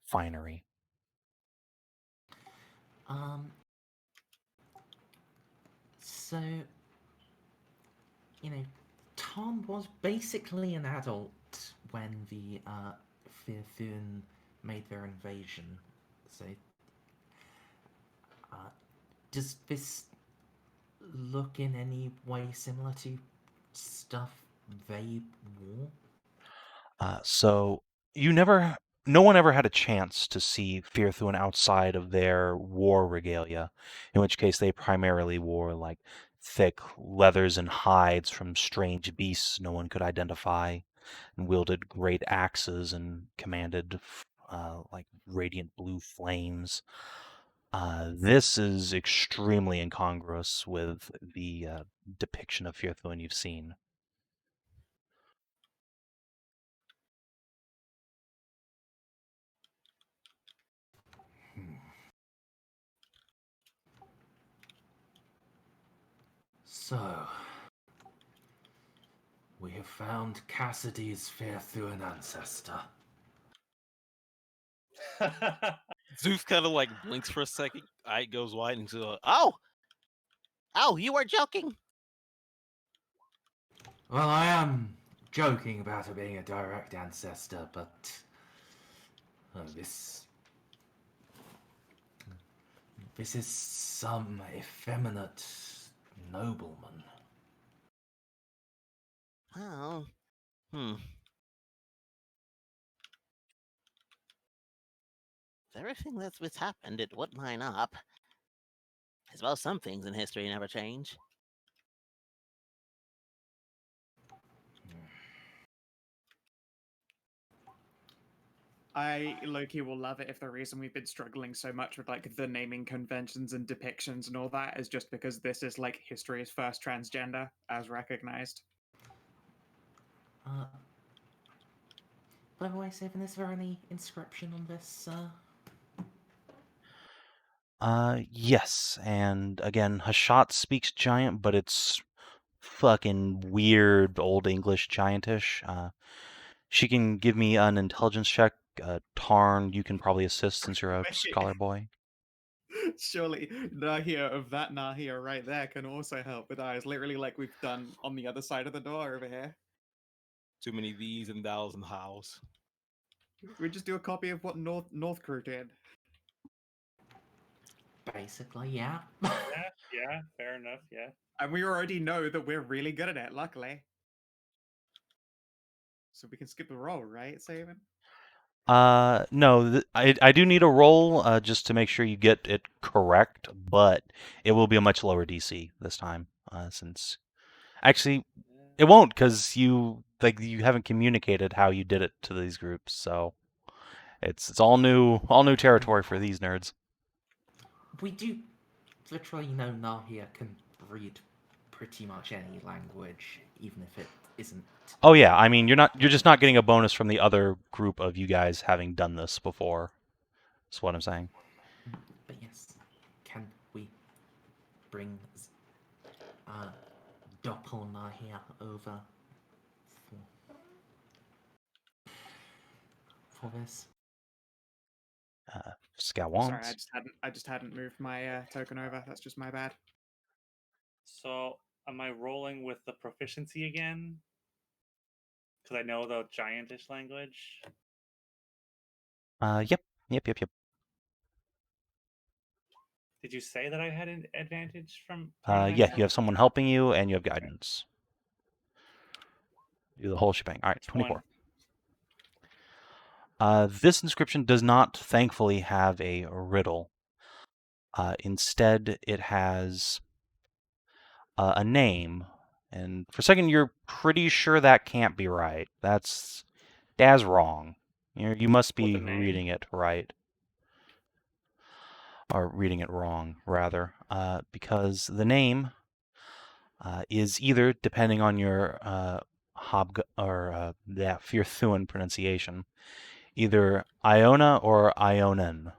finery. So, you know, Tom was basically an adult when the Firthun made their invasion. So, does this look in any way similar to stuff they wore? So no one ever had a chance to see Firthuan outside of their war regalia, in which case they primarily wore like thick leathers and hides from strange beasts no one could identify, and wielded great axes and commanded like radiant blue flames. This is extremely incongruous with the depiction of Firthuan you've seen. So, we have found Cassidy's Firthuan ancestor. Zeus kind of like blinks for a second, eye goes wide, and says, Oh, you were joking. Well, I am joking about her being a direct ancestor, but this is some effeminate nobleman. Oh, everything that's happened, it would line up. I suppose some things in history never change. I low-key will love it if the reason we've been struggling so much with like the naming conventions and depictions and all that is just because this is like history's first transgender as recognized. By the way, Savin, is there any inscription on this? Yes, and again, Hashat speaks giant, but it's fucking weird old English giantish. She can give me an intelligence check. Tarn, you can probably assist since you're a Wait. scholar boy. Surely Nahia of that Nahia right there can also help with eyes, literally like we've done on the other side of the door over here. too many these and thous and hows. We just do a copy of what North Crew did. Basically, yeah. Yeah, fair enough, yeah. And we already know that we're really good at it, luckily. So we can skip the roll, right, Savin? No, I do need a roll just to make sure you get it correct, but it will be a much lower DC this time, since actually it won't, because you haven't communicated how you did it to these groups, so it's all new territory for these nerds. We do literally know Nahia can read pretty much any language, even if it isn't. Oh yeah, I mean you're just not getting a bonus from the other group of you guys having done this before. That's what I'm saying. But yes, can we bring Doppel Nahia over for this? Scout Sorry, wands. I just hadn't moved my token over. That's just my bad. So, am I rolling with the proficiency again? Because I know the giantish language. Yep. Did you say that I had an advantage from turning Yeah, myself? you have someone helping you, and you have guidance. Do the whole shebang. All right, Which 24. one? This inscription does not, thankfully, have a riddle. Instead, it has a name, and for a second, you're pretty sure that can't be right. That's wrong. You must What, be the name? reading it right, or reading it wrong, rather, because the name is either, depending on your Firthuan pronunciation, either Iona or Ionen.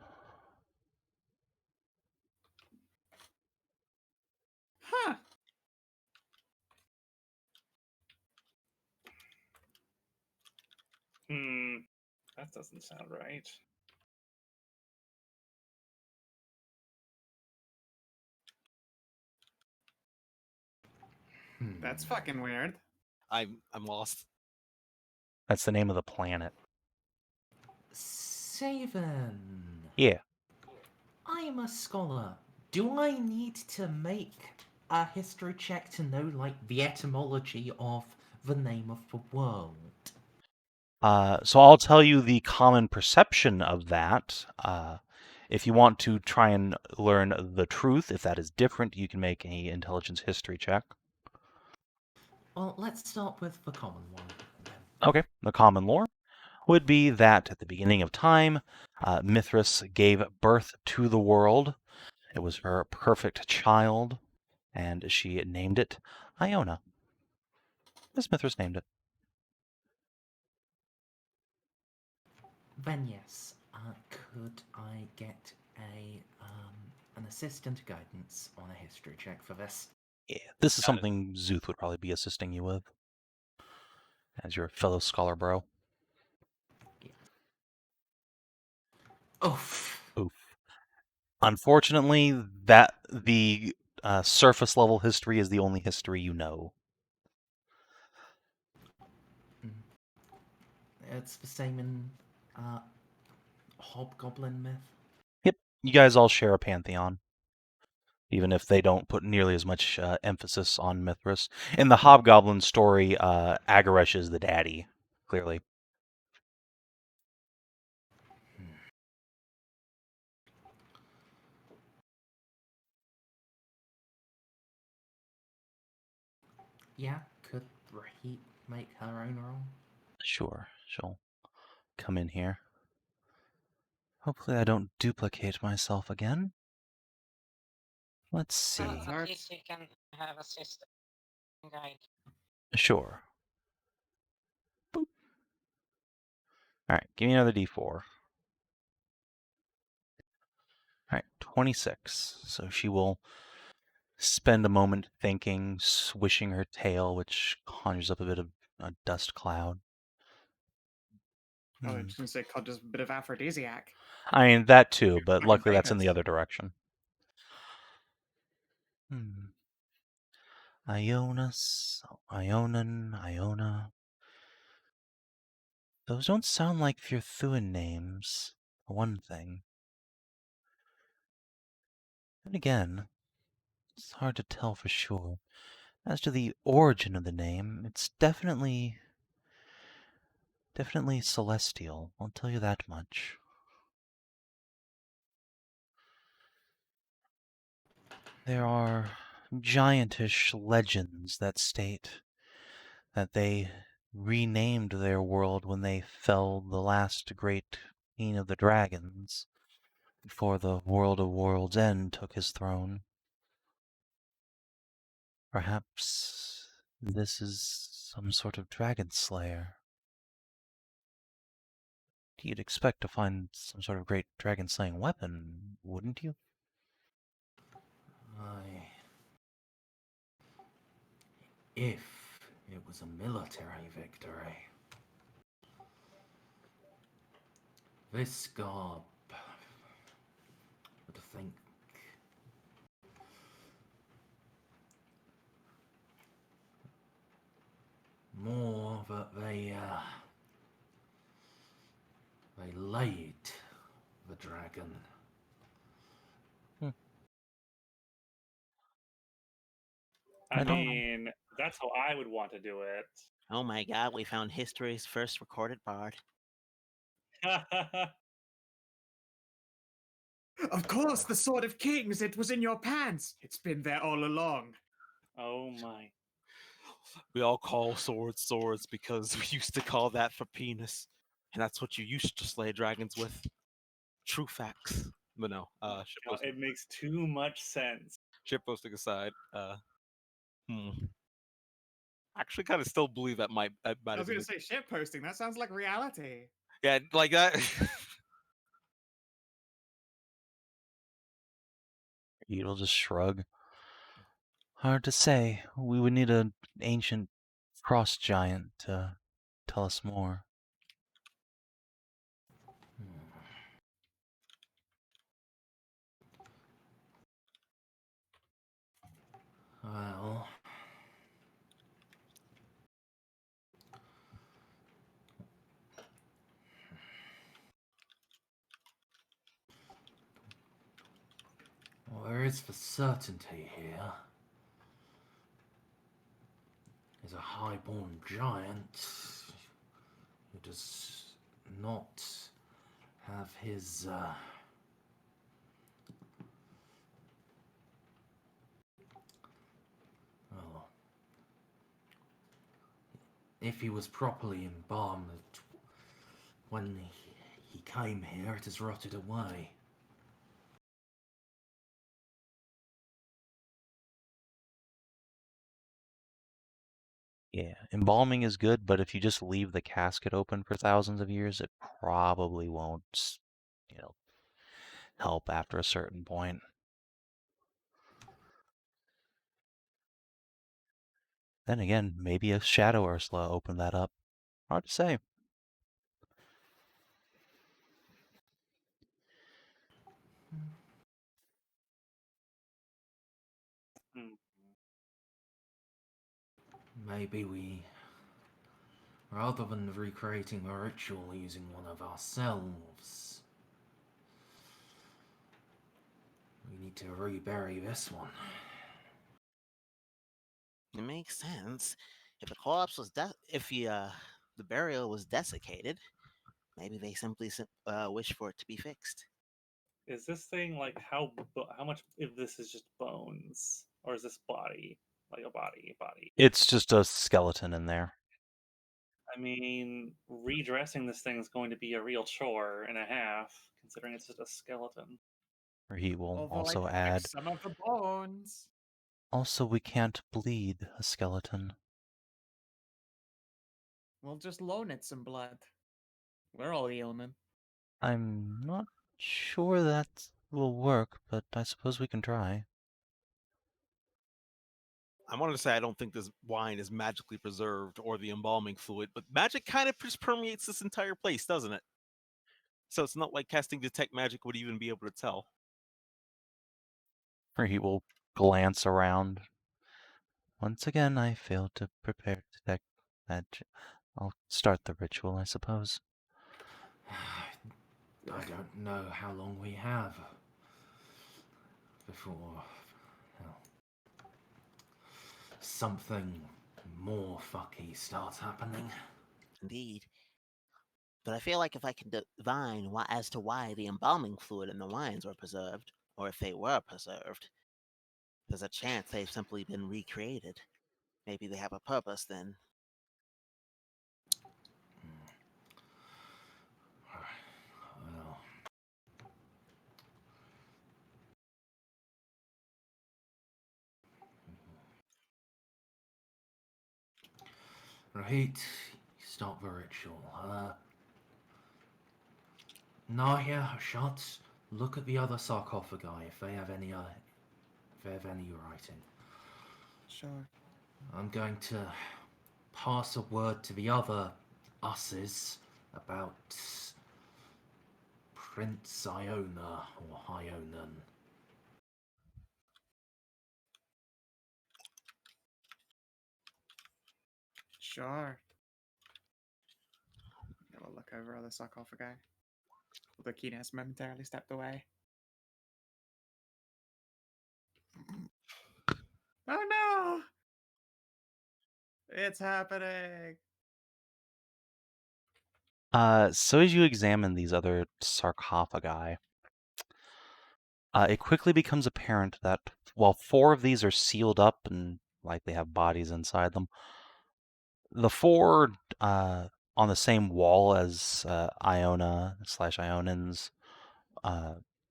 Huh. That doesn't sound right. That's fucking weird. I'm lost. That's the name of the planet. Savin. Yeah. I'm a scholar. Do I need to make a history check to know, like, the etymology of the name of the world? So I'll tell you the common perception of that. If you want to try and learn the truth, if that is different, you can make an intelligence history check. Well, let's start with the common one. Then. Okay. The common lore would be that at the beginning of time, Mithras gave birth to the world. It was her perfect child, and she named it Iona. As Mithras named it. Then yes, could I get an assistant guidance on a history check for this? Yeah, this is Got it. something Szooth would probably be assisting you with, as your fellow scholar bro. Oof. Oof. Unfortunately, that the surface level history is the only history you know. It's the same in Hobgoblin myth. Yep, you guys all share a pantheon, even if they don't put nearly as much emphasis on Mithras. In the Hobgoblin story, Agaresh is the daddy, clearly. Yeah, could Rahit make her own roll? Sure, she'll come in here. Hopefully I don't duplicate myself again. Let's see. Well, at least you can have a system guide. Sure. Boop. Alright, give me another d4. Alright, 26. So she will spend a moment thinking, swishing her tail, which conjures up a bit of a dust cloud. Oh, I was just gonna say, conjures a bit of aphrodisiac. I mean, that too, but Fucking luckily that's in the famous. other direction. Ionas, Ionan, Iona. Those don't sound like Firthuan names, for one thing. And again, it's hard to tell for sure. As to the origin of the name, it's definitely celestial, I'll tell you that much. There are giantish legends that state that they renamed their world when they fell the last great queen of the dragons, before the World of Worlds End took his throne. Perhaps this is some sort of dragon slayer. You'd expect to find some sort of great dragon-slaying weapon, wouldn't you? If it was a military victory. This garb would think more that they laid I I don't- mean, that's how I would want to do it. Oh my god, we found history's first recorded bard. Of course, the Sword of Kings. It was in your pants. It's been there all along. Oh my. We all call swords swords because we used to call that for penis. And that's what you used to slay dragons with. True facts. But no, It makes too much sense. shitposting aside, actually kind of still believe that might I have was been going to say shit posting. That sounds like reality. yeah, like that. He'll just shrug. Hard to say. We would need an ancient frost giant to tell us more. Well, there is for certainty here. Is a highborn giant who does not have his well, if he was properly embalmed when he came here, it has rotted away. Yeah, embalming is good, but if you just leave the casket open for thousands of years, it probably won't, help after a certain point. Then again, maybe a Shadow Ursula opened that up. Hard to say. Hmm. Maybe we, rather than recreating a ritual using one of ourselves, we need to rebury this one. It makes sense. If the corpse was the burial was desiccated, maybe they simply wish for it to be fixed. Is this thing like how much if this is just bones, or is this body like a body? It's just a skeleton in there. I mean, redressing this thing is going to be a real chore and a half, considering it's just a skeleton. Or he will Although also I add, some of the bones. also we can't bleed a skeleton. We'll just loan it some blood. We're all human. I'm not sure that will work, but I suppose we can try. I wanted to say I don't think this wine is magically preserved or the embalming fluid, but magic kind of just permeates this entire place, doesn't it? So it's not like casting detect magic would even be able to tell. Or he will glance around. Once again, I failed to prepare to detect magic. I'll start the ritual, I suppose. I don't know how long we have before something more fucky starts happening. Indeed. But I feel like if I can divine as to why the embalming fluid in the wines were preserved, or if they were preserved, there's a chance they've simply been recreated. Maybe they have a purpose then. Well, right, start the ritual. Nahia, Hashat, look at the other sarcophagi if they have any writing. Sure. I'm going to pass a word to the other us's about Prince Iona or Hyonan. Sure. I will look over other sarcophagi. The Kinathis momentarily stepped away. Oh no! It's happening. So as you examine these other sarcophagi, it quickly becomes apparent that while 4 of these are sealed up and likely have bodies inside them, the 4 on the same wall as Iona/Ionan's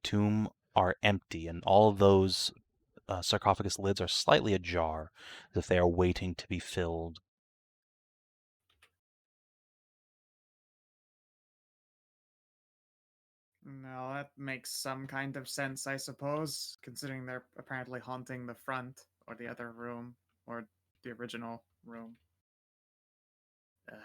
tomb are empty, and all of those sarcophagus lids are slightly ajar, as if they are waiting to be filled. No, that makes some kind of sense, I suppose, considering they're apparently haunting the front, or the other room, or the original room. Ugh.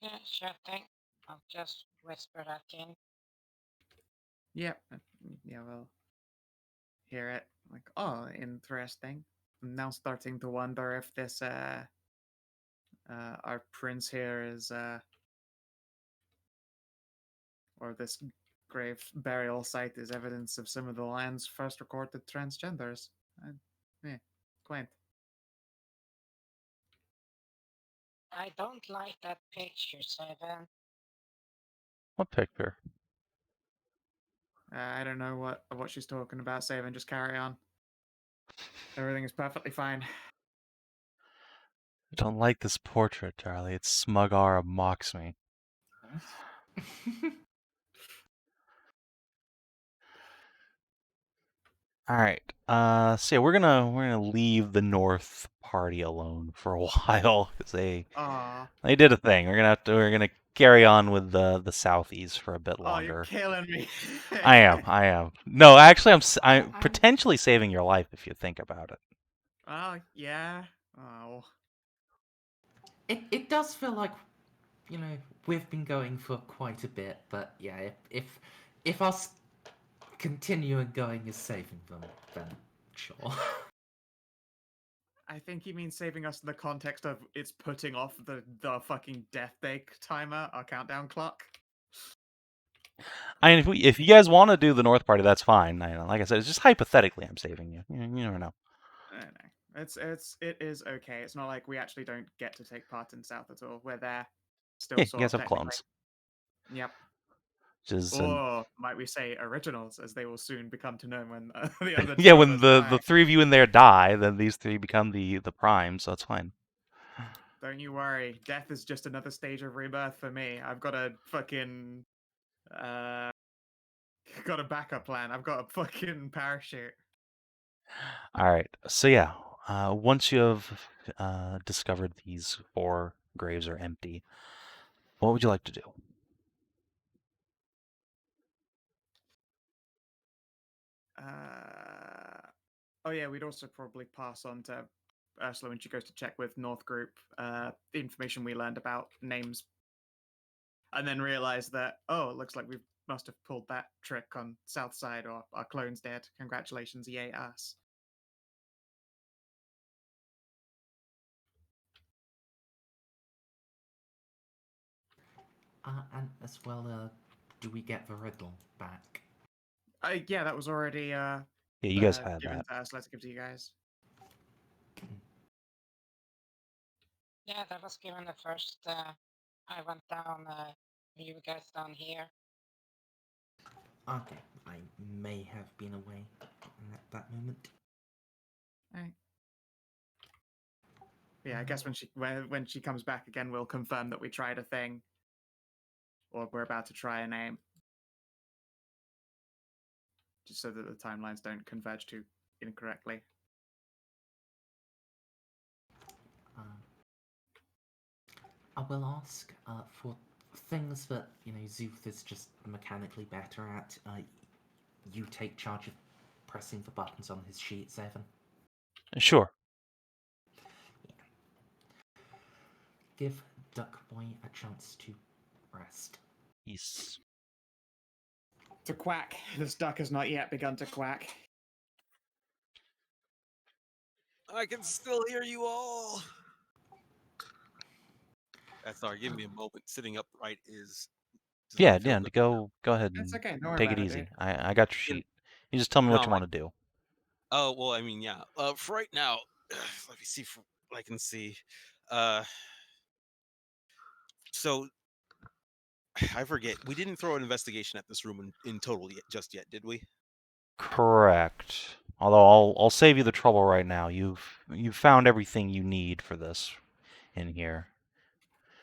Yeah, sure thing. I'll just whisper that in. Yep. Yeah, we'll hear it. Like, oh, interesting. I'm now starting to wonder if this, our prince here is, or this grave burial site is evidence of some of the land's first recorded transgenders. Yeah, quaint. I don't like that picture, Savin. What picture? I don't know what she's talking about, Savin. Just carry on. Everything is perfectly fine. I don't like this portrait, Charlie. Its smug aura mocks me. What? All right. So yeah, we're gonna leave the North party alone for a while because Aw. they did a thing. We're gonna carry on with the Southeast for a bit Oh, you're longer. killing me. I am. No, actually, I'm I- potentially saving your life if you think about it. Oh, yeah. Oh. It does feel like, we've been going for quite a bit, but yeah, if us continuing going is saving them, then sure. I think you mean saving us in the context of it's putting off the fucking death day timer, our countdown clock. I mean, if you guys want to do the North party, that's fine. Like I said, it's just hypothetically I'm saving you. You never know. I don't know. It is okay. It's not like we actually don't get to take part in South at all. We're there, still Yeah, sort you guys of have technically. clones. Yep. Which is Or might we say originals, as they will soon become to know when the other yeah, two of when us the die. 3 of you in there die, then these 3 become the prime, so that's fine. Don't you worry. Death is just another stage of rebirth for me. I've got a fucking got a backup plan. I've got a fucking parachute. All right. So yeah, once you have discovered these 4 graves are empty, what would you like to do? Oh yeah, we'd also probably pass on to Ursula when she goes to check with North Group the information we learned about names, and then realize that it looks like we must have pulled that trick on South Side, or our clone's dead. Congratulations, yay us. And as well, do we get the riddle back? Yeah, that was already Yeah, you guys had given that. to us. Let's give it to you guys. Yeah, that was given the first. I went down. You guys down here. Okay, I may have been away at that moment. Right. Yeah, I guess when she comes back again, we'll confirm that we tried a thing, or we're about to try a name, just so that the timelines don't converge too incorrectly. I will ask for things that Szooth is just mechanically better at. You take charge of pressing the buttons on his sheet, Savin. Sure. Yeah. Give Duck Boy a chance to rest. Yes. To quack. This duck has not yet begun to quack. I can still hear you all. Sorry, give me a moment. Sitting upright does Yeah, not feel yeah. good. Go ahead It's and okay. Don't worry take it about it, easy. dude. I got your In- sheet. You just tell me what No, you like, want to do. oh well, I mean, yeah. For right now, let me see if I can see. Uh, so I forget. We didn't throw an investigation at this room in total just yet, did we? Correct. Although I'll save you the trouble right now. You've found everything you need for this in here.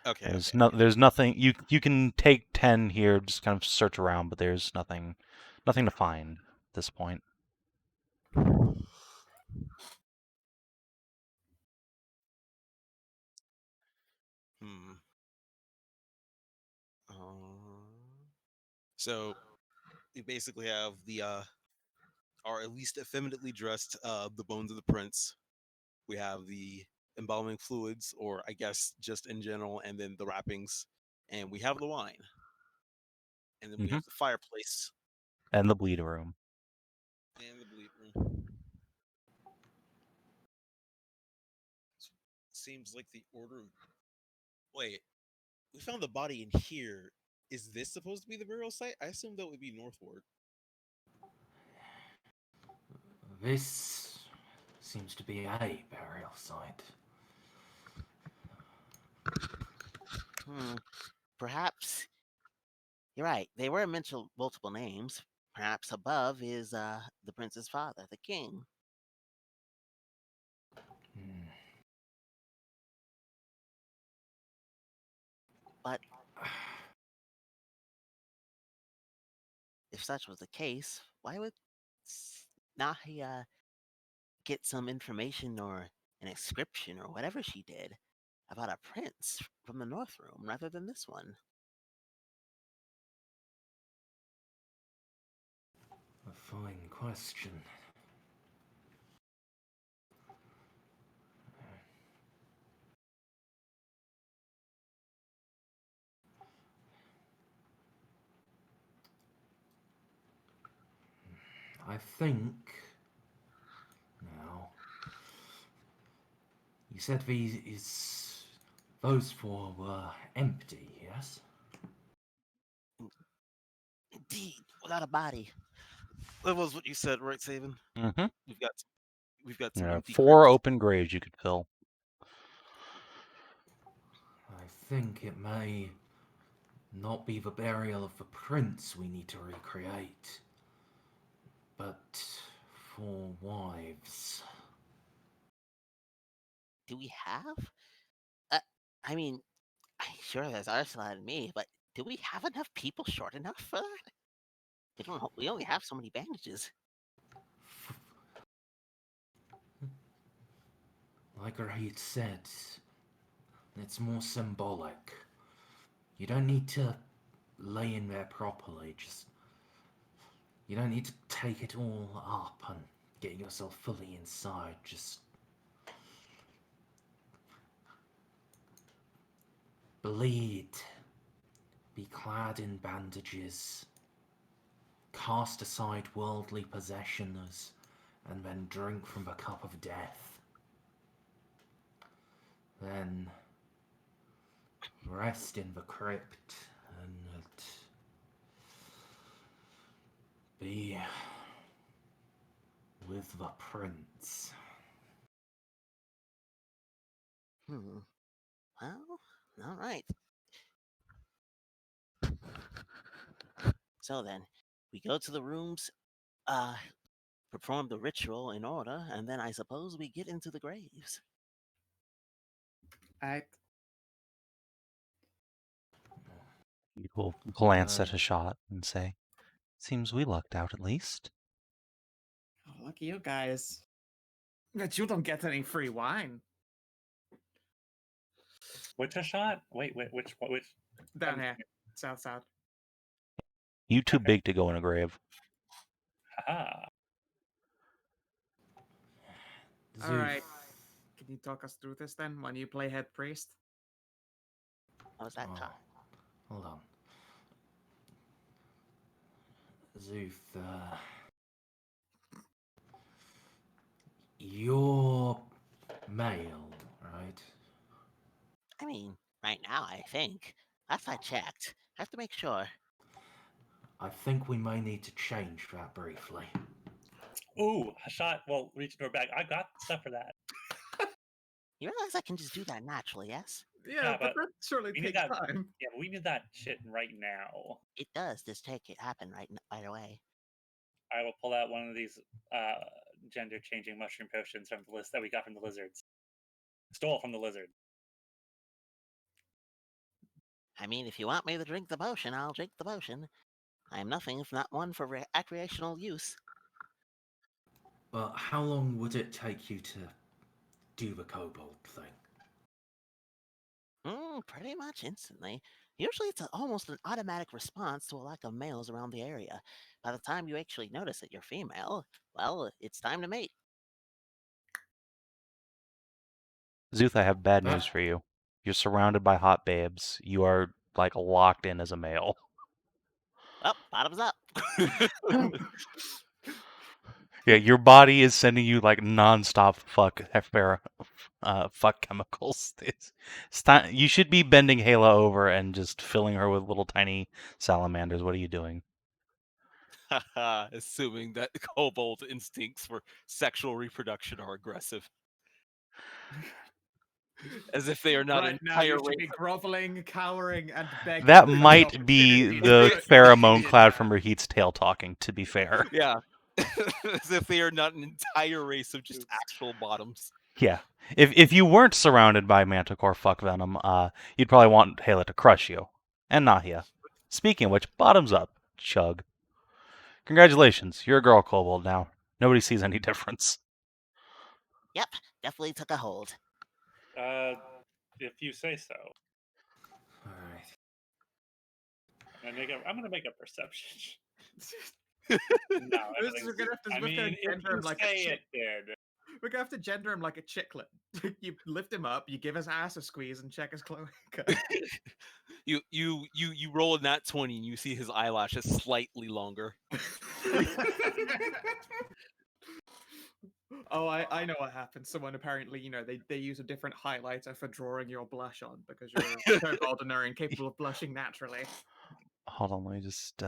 Okay. There's nothing you can take 10 here, just kind of search around, but there's nothing to find at this point. Hmm. So we basically have our at least effeminately dressed the bones of the prince. We have the embalming fluids, or I guess just in general, and then the wrappings, and we have the wine, and then we Mhm. have the fireplace And the bleed room. and the bleed room. Seems like the order. Wait, we found the body in here. Is this supposed to be the burial site? I assume that would be northward. This seems to be a burial site. Perhaps you're right. They were mentioned multiple names. Perhaps above is the prince's father, the king. Hmm. But if such was the case, why would Nahia get some information or an inscription or whatever she did about a prince from the North Room rather than this one? A fine question. I think. Now. You said those four were empty, yes? Indeed, without a body. That was what you said, right, Savin? Mm-hmm. We've got some empty 4 crypts. open graves you could fill. I think it may not be the burial of the prince we need to recreate, but 4 wives. Do we have? I mean, sure, there's Ursula and me, but do we have enough people short enough for that? We only have so many bandages. Like Rahid said, it's more symbolic. You don't need to lay in there properly, you don't need to take it all up and get yourself fully inside, just bleed, be clad in bandages, cast aside worldly possessions, and then drink from the cup of death. Then rest in the crypt and be with the prince. Well, all right. So then, we go to the rooms, perform the ritual in order, and then I suppose we get into the graves. You will glance at Hashat and say, "Seems we lucked out at least." Oh, lucky you guys. But you don't get any free wine. Which Hashat? Wait, which? Down here. South. You too Okay. big to go in a grave. Haha. All right. Can you talk us through this then when you play head priest? How's that talk? Hold on. Szooth, you're male, right? I mean, Right now, I think. Last I checked. I have to make sure. I think we may need to change that briefly. Ooh, Hashat will reach into her bag. I got stuff for that. You realize I can just do that naturally, yes? Yeah, Yeah, but but that surely we need takes that. time. Yeah, but we need that shit right now. It does just take it happen right away. I will pull out one of these gender-changing mushroom potions from the list that we got from the lizards. Stole from the lizard. I mean, if you want me to drink the potion, I'll drink the potion. I am nothing if not one for recreational use. But how long would it take you to do the kobold thing? Pretty much instantly. Usually it's almost an automatic response to a lack of males around the area. By the time you actually notice that you're female, well, it's time to mate. Szooth, I have bad Ah. news for you. You're surrounded by hot babes. You are like locked in as a male. Well, bottoms up. Yeah, your body is sending you like nonstop fuck chemicals. It's time. You should be bending Hela over and just filling her with little tiny salamanders. What are you doing? Assuming that kobold instincts for sexual reproduction are aggressive. As if they are not an Right now, entire you should race. be groveling, cowering, and begging. That for the might be opportunity the to pheromone be cloud attacked. from Rahit's tail talking, to be fair. Yeah. As if they are not an entire race of just actual bottoms. Yeah. If you weren't surrounded by manticore fuck venom, you'd probably want Hela to crush you. And Nahia. Speaking of which, bottoms up. Chug. Congratulations, you're a girl kobold now. Nobody sees any difference. Yep, definitely took a hold. If you say so. Alright. I'm gonna make a perception. No, We're gonna have to, I we're gonna mean, if gender you him like a say chick. it did. We're gonna have to gender him like a chicklet. You lift him up, you give his ass a squeeze, and check his cloaca. You roll a nat 20 and you see his eyelashes slightly longer. Oh, I know what happened. Someone apparently, they use a different highlighter for drawing your blush on because you're a kobold and are incapable of blushing naturally. Hold on, let me just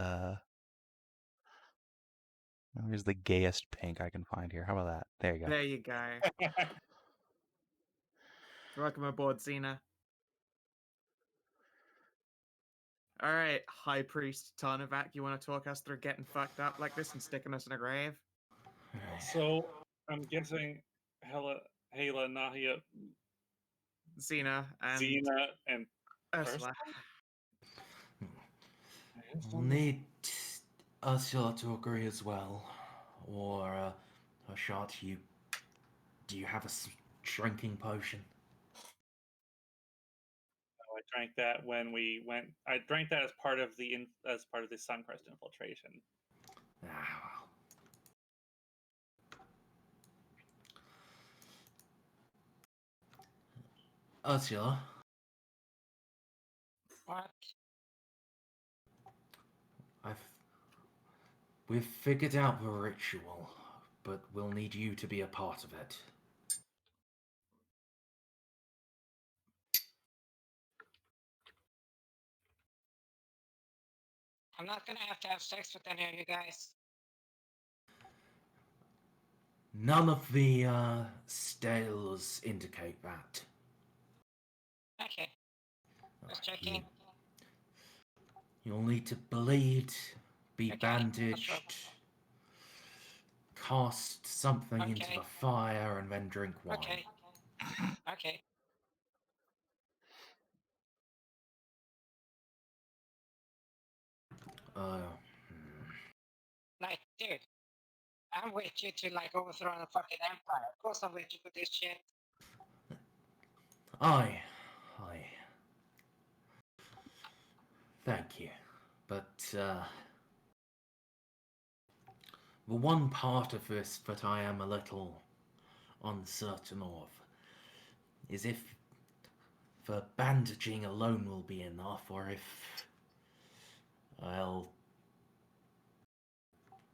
where's the gayest pink I can find here? How about that? There you go. There you go. Welcome aboard, Xena. All right, High Priest Tarnavak, you want to talk us through getting fucked up like this and sticking us in a grave? So I'm guessing Hela, Nahia, Xena and Xena, and Ursula. We'll need Ursula to agree as well. Or, Hashat, do you have a shrinking potion? I drank that when we went. I drank that as part of the Suncrest infiltration. Ah, well. Ursula, What? we've figured out the ritual, but we'll need you to be a part of it. I'm not gonna have to have sex with any of you guys. None of the stales indicate that. Okay. Just checking. You'll need to bleed, be Okay, bandaged, cast something into Okay. the fire, and then drink wine. Okay. Okay. Like, dude, I'm with you to like overthrow the fucking empire. Of course I'm with you for this shit. Aye. Thank you. But, the one part of this that I am a little uncertain of is if the bandaging alone will be enough, or if, well,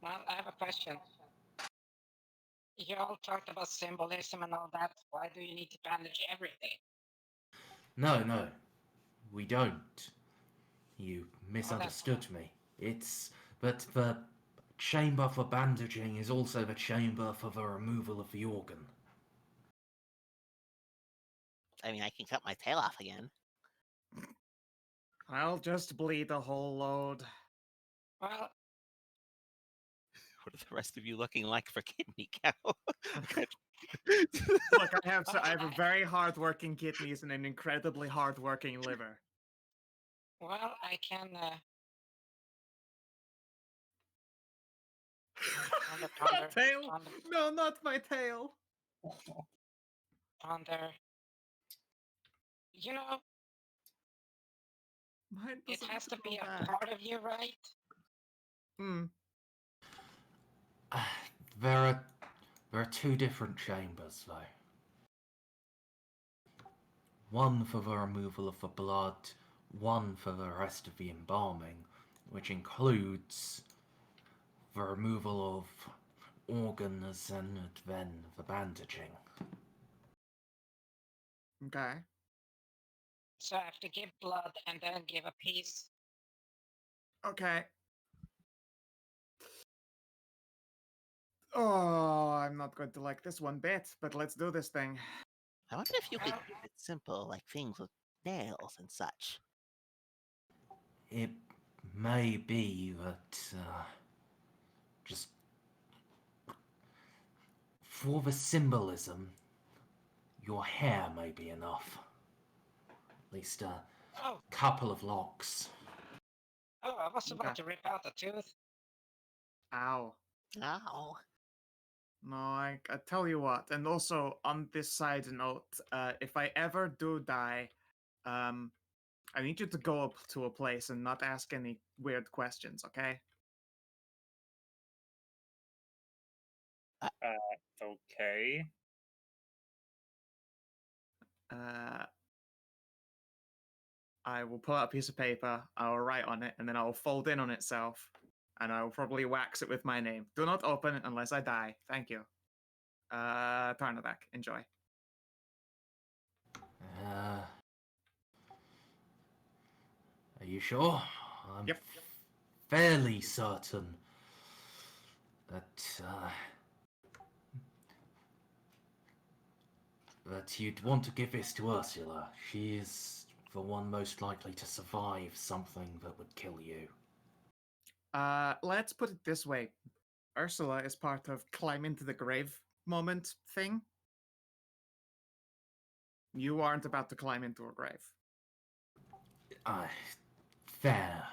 Well, I have a question. You all talked about symbolism and all that. Why do you need to bandage everything? no. we don't. You misunderstood me. But the chamber for bandaging is also the chamber for the removal of the organ. I mean, I can cut my tail off again. I'll just bleed a whole load. Well, What are the rest of you looking like for kidney cow? Look, I have a very hard-working kidneys and an incredibly hard-working liver. well, I can ponder, Tail? ponder, No, not my tail. ponder. You know, Mine it doesn't has to grow be a back. part of you, right? Hmm. There are two different chambers, though. One for the removal of the blood, one for the rest of the embalming, which includes the removal of organs and then the bandaging. Okay. So I have to give blood and then give a piece. Okay. Oh, I'm not going to like this one bit, but let's do this thing. I wonder if you could keep it simple, like things with nails and such. It may be that, just for the symbolism, your hair may be enough. At least a Oh, couple of locks. oh, I was about Okay. to rip out a tooth. Ow. Ow. No, I tell you what, and also on this side note, if I ever do die, I need you to go up to a place and not ask any weird questions, okay? Okay. I will pull out a piece of paper, I will write on it, and then I will fold in on itself, and I will probably wax it with my name. Do not open it unless I die. Thank you. Tarnavak, enjoy. Are you sure? I'm Yep. fairly certain that you'd want to give this to Ursula. She is the one most likely to survive something that would kill you. Let's put it this way. Ursula is part of climb into the grave moment thing. You aren't about to climb into a grave. Fair.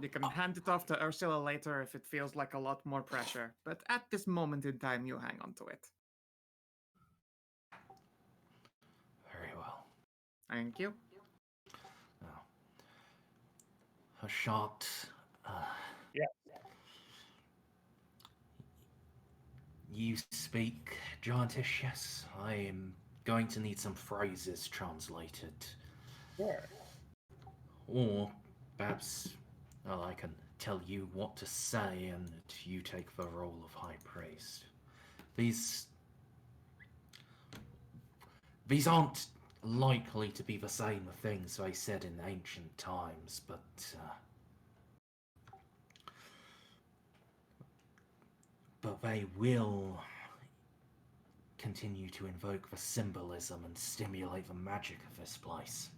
You can hand it off to Ursula later if it feels like a lot more pressure, but at this moment in time, you hang on to it. Very well. Thank you. Now, Hashat. Yeah. You speak Giantish, yes? I am going to need some phrases translated. Sure. Or perhaps I can tell you what to say and you take the role of High Priest. These aren't likely to be the same things they said in ancient times, but they will continue to invoke the symbolism and stimulate the magic of this place.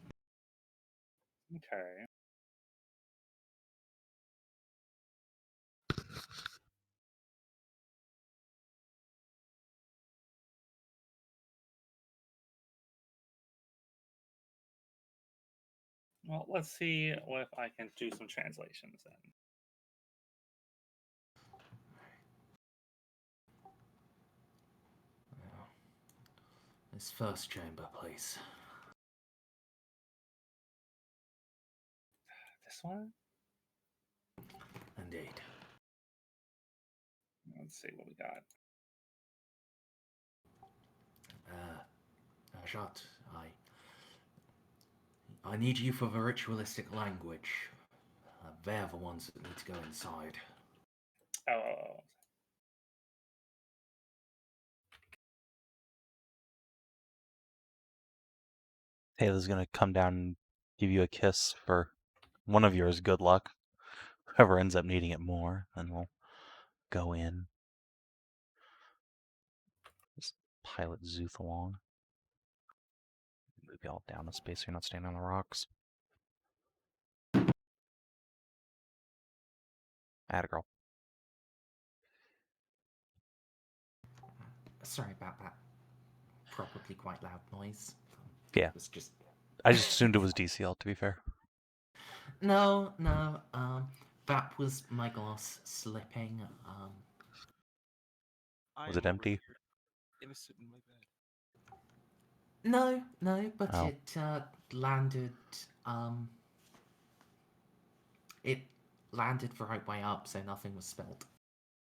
Okay. Well, let's see if I can do some translations then. This first chamber, please. This one? Indeed. Let's see what we got. Hashat, I need you for the ritualistic language. They're the ones that need to go inside. Oh. Taylor's gonna come down and give you a kiss for one of yours. Good luck. Whoever ends up needing it more, then we'll go in. Just pilot Szooth along. Move y'all down a space so you're not standing on the rocks. Atta girl. Sorry about that. Probably quite loud noise. Yeah. It was just. I just assumed it was DCL, to be fair. No. That was my glass slipping. I Was am it over empty? here, innocent in my bed. No, but Oh. it landed. It landed the right way up, so nothing was spilled.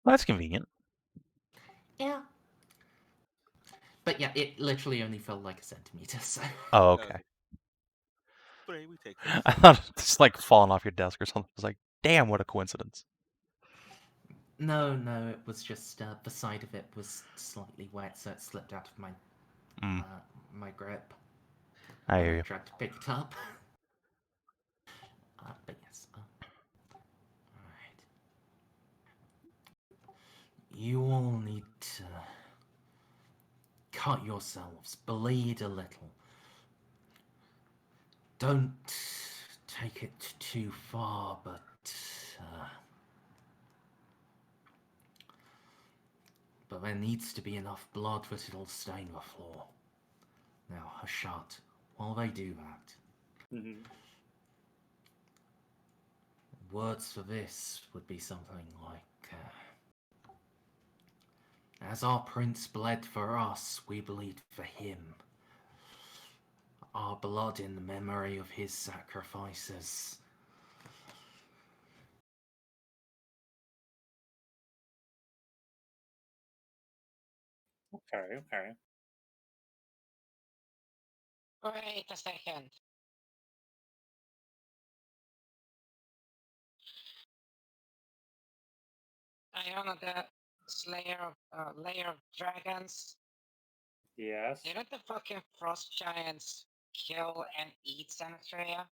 Well, that's convenient. Yeah. But yeah, it literally only fell like a centimeter, so. Oh, okay. But hey, we take those. I thought it's like falling off your desk or something. I was like, damn, what a coincidence. No, it was just the side of it was slightly wet, so it slipped out of my my grip. I when hear I you. tried to pick it up. But yes. Alright. You all need to cut yourselves, bleed a little. Don't take it too far, but there needs to be enough blood that it'll stain the floor. Now, Hashat, while they do that, words for this would be something like, as our prince bled for us, we bleed for him. Our blood in the memory of his sacrifices. Okay. Wait a second. Iona, the Slayer of Layer of Dragons. Yes. Didn't the fucking frost giants kill and eat Sanitria?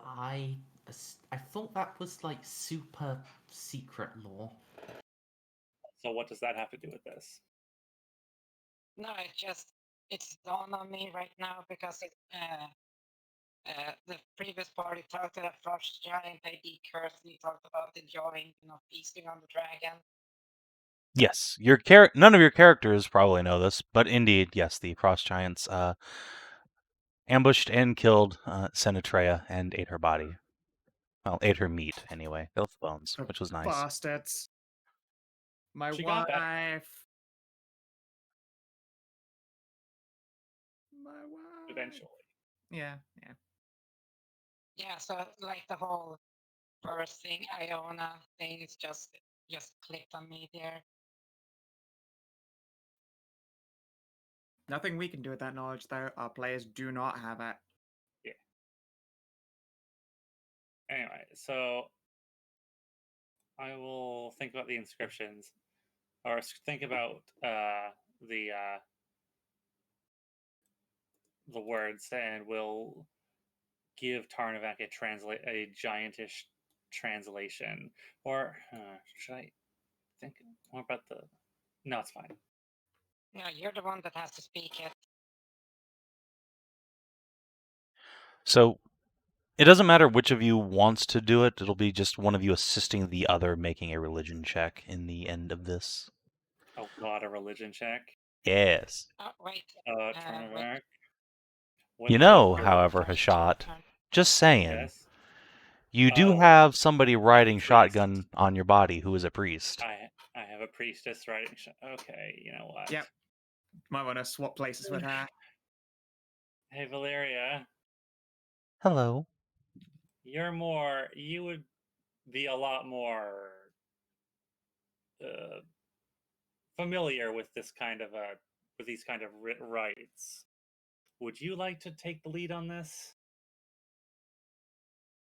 I thought that was like super secret lore. So what does that have to do with this? No, it's dawned on me right now because the previous party talked to that frost giant, they decursed, and he talked about enjoying, feasting on the dragon. Yes, none of your characters probably know this, but indeed, yes, the frost giants ambushed and killed Senatrea and ate her body. Well, ate her meat anyway. They left the bones, which was nice. Bastards. My She wife. got that. My wife. Eventually. Yeah. Yeah, so like the whole first thing, Iona thing, is just clicked on me there. Nothing we can do with that knowledge, though. Our players do not have it. Yeah. Anyway, so I will think about the inscriptions, or think about the words, and we'll give Tarnavak a giantish translation. Or should I think more about the? No, it's fine. No, you're the one that has to speak it. So it doesn't matter which of you wants to do it. It'll be just one of you assisting the other making a religion check in the end of this. Oh God, a religion check. Yes. Oh, wait. Tarnavak. You know, however, Hashat, just saying, Yes. you do have somebody riding shotgun on your body who is a priest. I have a priestess riding. Okay, you know what? Yep. Might want to swap places with her. Hey, Valeria. Hello. You would be a lot more familiar with these kind of rites. Would you like to take the lead on this?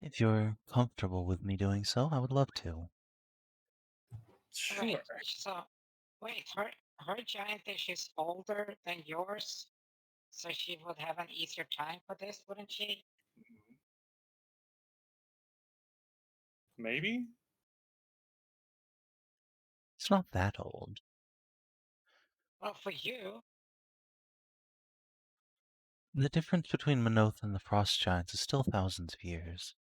If you're comfortable with me doing so, I would love to. Sure. Wait, so, wait, her giantish is older than yours, so she would have an easier time for this, wouldn't she? Maybe? It's not that old. Well, for you, The difference between Minoth and the Frost Giants is still thousands of years.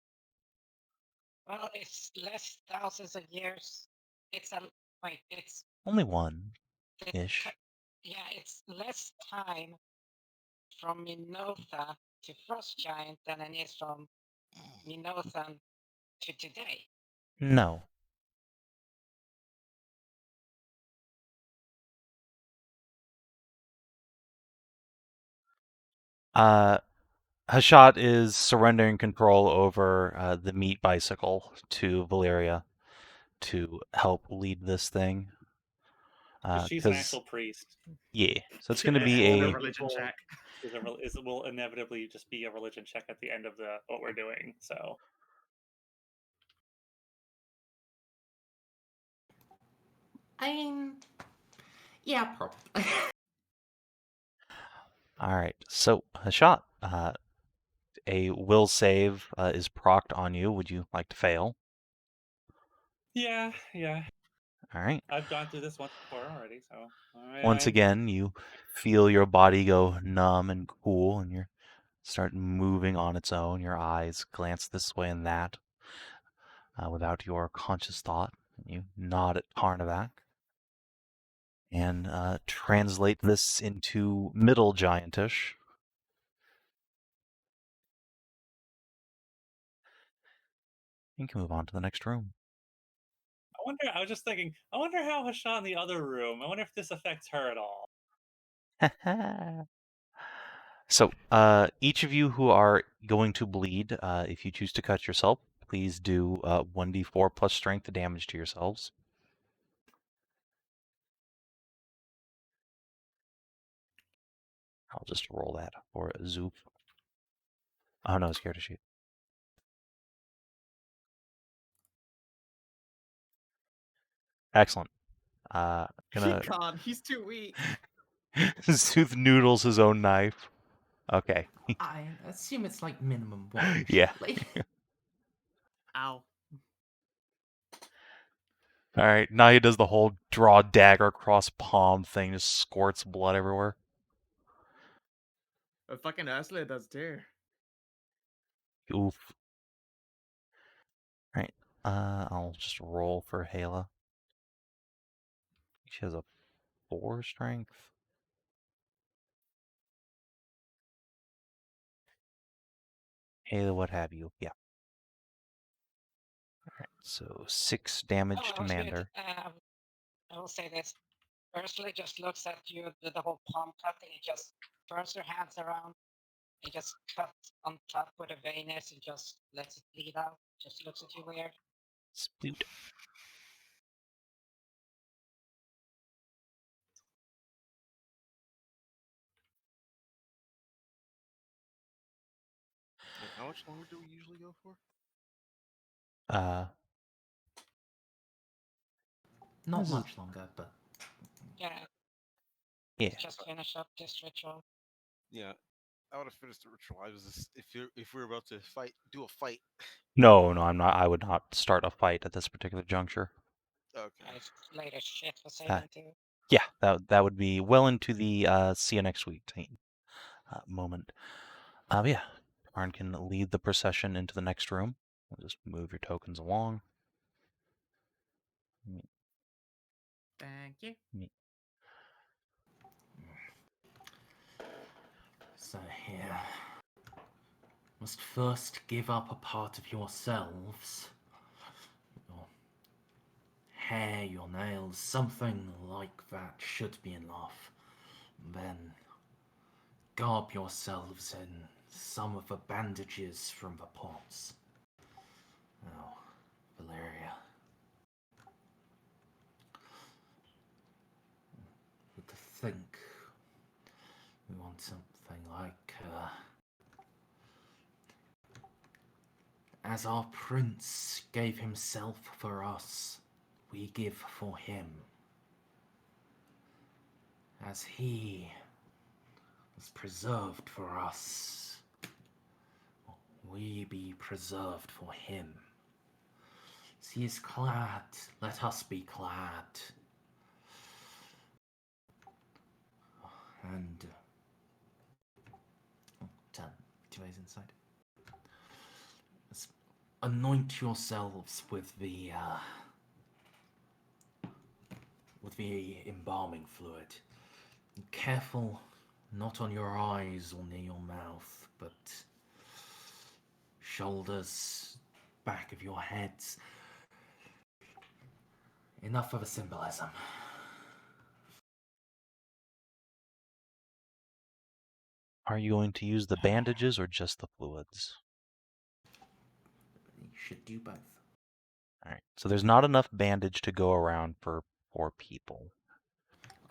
well, it's less thousands of years. It's a wait, it's Only one, the ish. yeah, it's less time from Minotha to Frost Giant than it is from Minothan to today. No. Hashat is surrendering control over the meat bicycle to Valeria to help lead this thing. She's an actual priest. Yeah, so it's going to Yeah, be roll a a religion check. Will inevitably just be a religion check at the end of what we're doing. So I mean, yeah, probably. all right. So Hashat, a will save is procced on you. Would you like to fail? yeah. All right. I've gone through this once before already. So Once again, you feel your body go numb and cool, and you start moving on its own. Your eyes glance this way and that without your conscious thought. You nod at Tarnavak and translate this into middle giantish. You can move on to the next room. I was just thinking. I wonder how Hashat in the other room. I wonder if this affects her at all. So, each of you who are going to bleed, if you choose to cut yourself, please do 1d4 plus strength damage to yourselves. I'll just roll that for Szooth. Oh no, scared to shoot. Excellent. He Gonna can't. He's too weak. Szooth noodles his own knife. Okay. I assume it's like minimum one. Yeah. surely. Ow. All right. Nahia does the whole draw dagger across palm thing, just squirts blood everywhere. But fucking Ursula does too. Oof. All right. I'll just roll for Hala. She has a 4 strength. Hala, what have you? Yeah. All right. So 6 damage to Mander. I will say this. Ursula just looks at you with the whole palm cutting and just turns her hands around and just cuts on top where the vein is and just lets it bleed out. Just looks at you weird. Sploot. And how much longer do we usually go for? Not This is- much longer, but Yeah, Yeah. just finish up this ritual. Yeah, I would have finished the ritual. I was just, if we were about to do a fight. No, I'm not. I would not start a fight at this particular juncture. Okay. It's late as shit for Savin too. Yeah, that would be well into the see you next week moment. Yeah, Arn can lead the procession into the next room. Just move your tokens along. Thank you. so here. Must first give up a part of yourselves. Your hair, your nails, something like that should be enough. Then garb yourselves in some of the bandages from the pots. Now, Valeria. Would think we want something like, as our prince gave himself for us, we give for him. As he was preserved for us, we be preserved for him. As he is clad, let us be clad. And turn 2 ways inside. Anoint yourselves with the embalming fluid. Careful, not on your eyes or near your mouth, but shoulders, back of your heads. Enough of a symbolism. Are you going to use the bandages or just the fluids? You should do both. All right. So there's not enough bandage to go around for 4 people.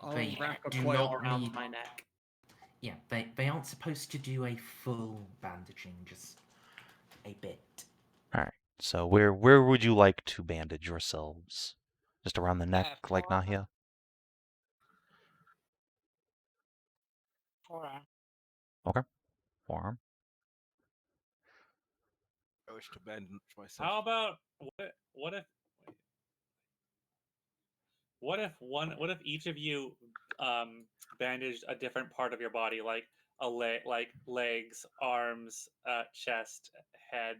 I'll They wrap a do coil not around need- my neck. Yeah, they aren't supposed to do a full bandaging, just a bit. All right. So where would you like to bandage yourselves? Just around the neck, like forearm. Nahia? Forearm. Okay. Forearm. I wish to bandage myself. How about what if each of you bandaged a different part of your body, like like legs, arms, chest, head,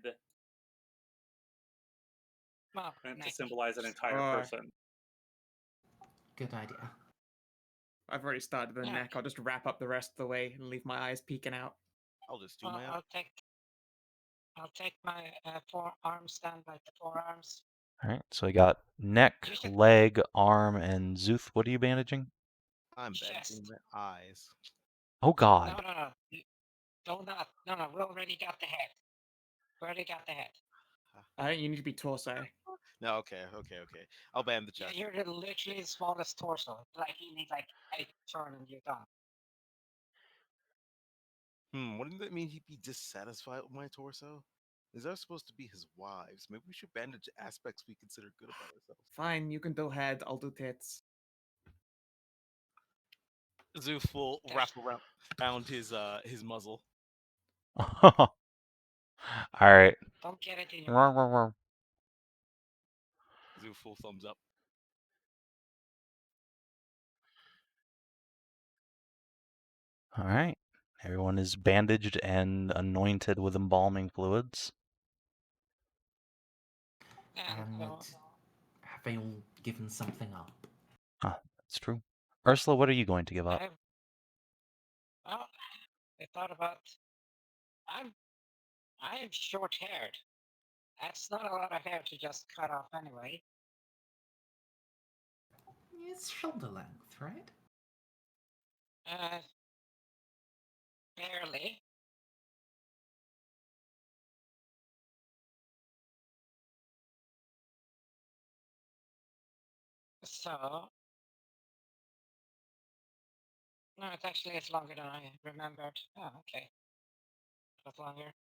Well, meant to neck. symbolize an entire Sure. person? Good idea. I've already started the Yeah. neck. I'll just wrap up the rest of the way and leave my eyes peeking out. I'll just do Well, my I'll take my forearms down like the forearms. All right. So we got neck, You should- leg, arm, and Szooth. What are you bandaging? I'm Chest. bandaging my eyes. Oh God. No. No. We already got the head. I think you need to be torso. No, okay. I'll band the Yeah, chest. you're literally the smallest torso. Like you need like 8 turn and you're done. Wouldn't that mean he'd be dissatisfied with my torso? Is that supposed to be his wives? Maybe we should bandage aspects we consider good about ourselves. Fine, you can do head, I'll do tits. Szooth will wrap around his muzzle. All right. Don't get it in your Roar, roar, roar. Szooth full thumbs up. All right. Everyone is bandaged and anointed with embalming fluids. And so, have they all given something up? That's true. Ursula, what are you going to give up? I thought about. I'm short-haired. That's not a lot of hair to just cut off anyway. It's shoulder length, right? Barely. So, no, it's longer than I remembered. Oh, okay. That's longer.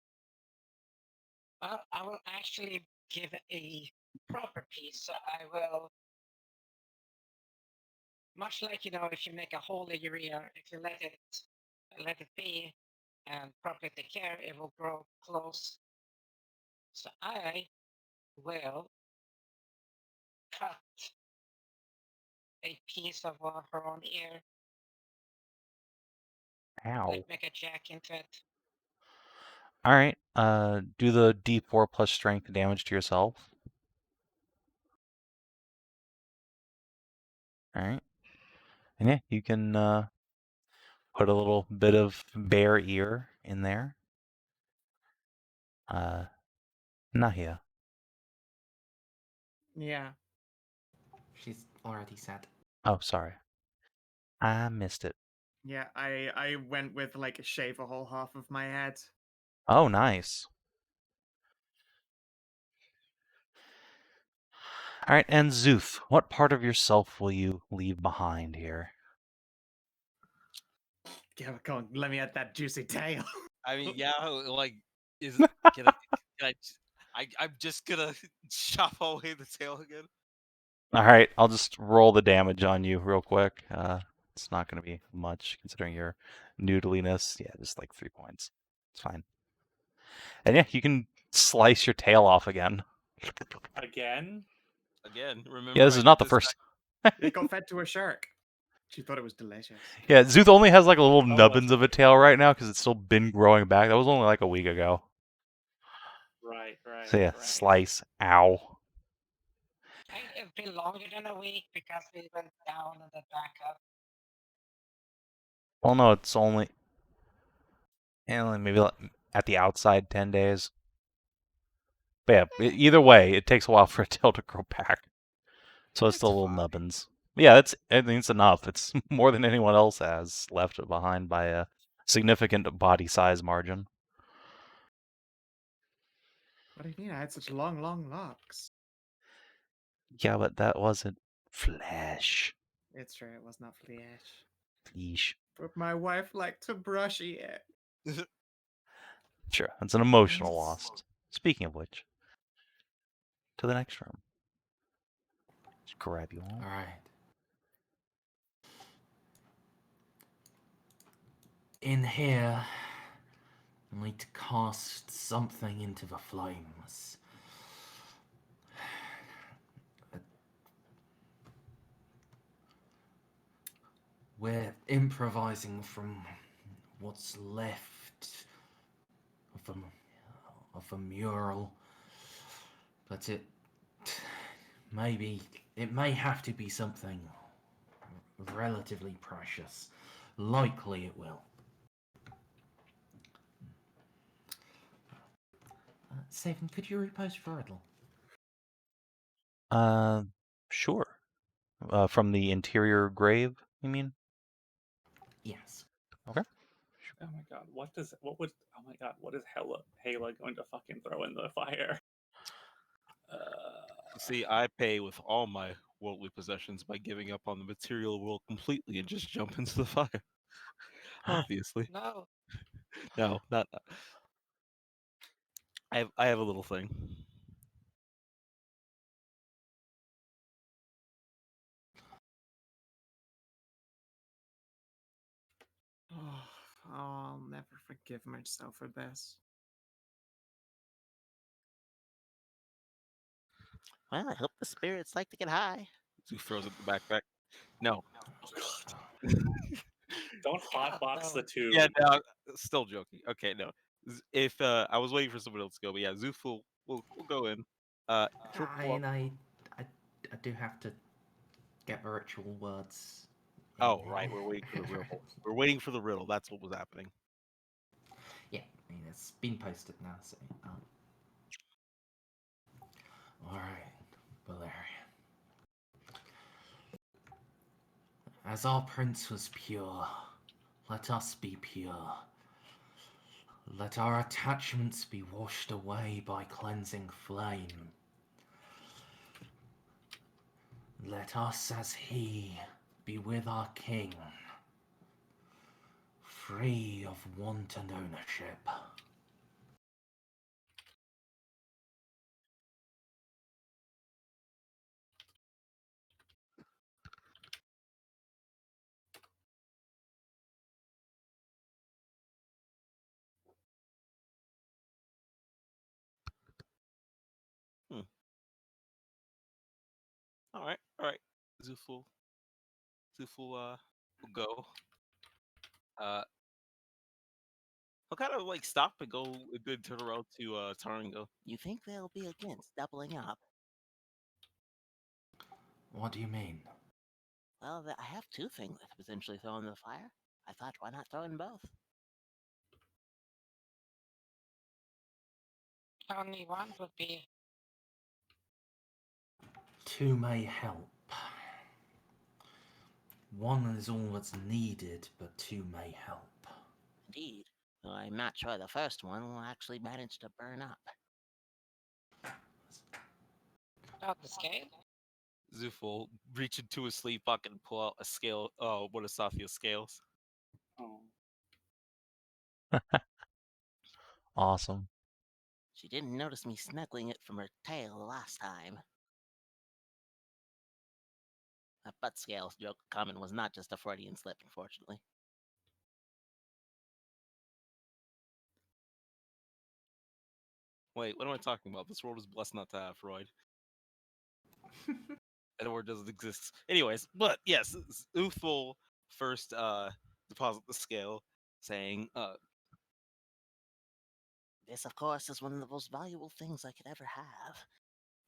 Well, I will actually give it a proper piece. So I will, much like if you make a hole in your ear, if you let it be, and properly take care, it will grow close. So I will cut a piece of her own ear, Ow. like make a jack into it. All right. Do the D4 plus strength damage to yourself. All right. And yeah, you can put a little bit of bare ear in there. Nahia. Yeah. She's already said. Oh, sorry. I missed it. Yeah, I went with like shave a whole half of my head. Oh, nice. All right, and Szooth, what part of yourself will you leave behind here? Yeah, come on, let me at that juicy tail. I mean, yeah, like, I'm just gonna chop away the tail again. All right, I'll just roll the damage on you real quick. It's not going to be much considering your noodliness. Yeah, just like 3 points. It's fine. And yeah, you can slice your tail off again. Again? Again, remember. Yeah, this I is not did the first. It got fed to a shark. She thought it was delicious. Yeah, Szooth only has like a little Oh, nubbins that's of a tail right now because it's still been growing back. That was only like a week ago. Right. So yeah, right. slice. Ow. I think it's been longer than a week because we went down and then back up. Well, no, it's only maybe at the outside 10 days. But yeah, either way, it takes a while for a tail to grow back. So it's still That's little fine. nubbins. Yeah, I think it's enough. It's more than anyone else has left behind by a significant body size margin. What do you mean? I had such long locks. Yeah, but that wasn't flesh. It's true, it was not flesh. Flesh. But my wife liked to brushy it. Sure, it's an emotional loss. Speaking of which, to the next room. Just grab you all. All right. In here, I need to cast something into the flames. We're improvising from what's left of a mural, but it may have to be something relatively precious. Likely it will. Savin, could you repost for riddle? Sure. From the interior grave, you mean? Yes. Okay. Oh my god, what is Hela going to fucking throw in the fire? See, I pay with all my worldly possessions by giving up on the material world completely and just jump into the fire. Obviously. No. No, not. I have a little thing. Oh, I'll never forgive myself for this. Well, I hope the spirits like to get high. Who throws it in the backpack? No. Oh god. Don't hotbox the tube. Yeah, no, still joking. Okay, no. If I was waiting for someone else to go, but yeah, Szooth will go in. He'll pull up. I do have to get the ritual words. Oh, right, we're waiting for the riddle. We're waiting for the riddle. That's what was happening. Yeah, I mean, it's been posted now, so. Alright, Valerian. As our prince was pure, let us be pure. Let our attachments be washed away by cleansing flame. Let us, as he, be with our king, free of want and ownership. All right. Szooth will go. He'll kind of like stop and go a good turn around to Tar and go. You think they'll be against doubling up? What do you mean? Well, I have two things that could potentially throw in the fire. I thought, why not throw in both? Only one would be. Two may help. One is all that's needed, but two may help. Indeed. Though I'm not sure the first one will actually manage to burn up. Not the scale? Szooth will reach into his sleeve pocket and pull out a scale. Oh, one of Sathia's scales. Oh. Awesome. She didn't notice me snuggling it from her tail the last time. That butt scale joke comment was not just a Freudian slip, unfortunately. Wait, what am I talking about? This world is blessed not to have Freud. That word doesn't exist. Anyways, but yes, Szooth will first deposit the scale, saying, This, of course, is one of the most valuable things I could ever have.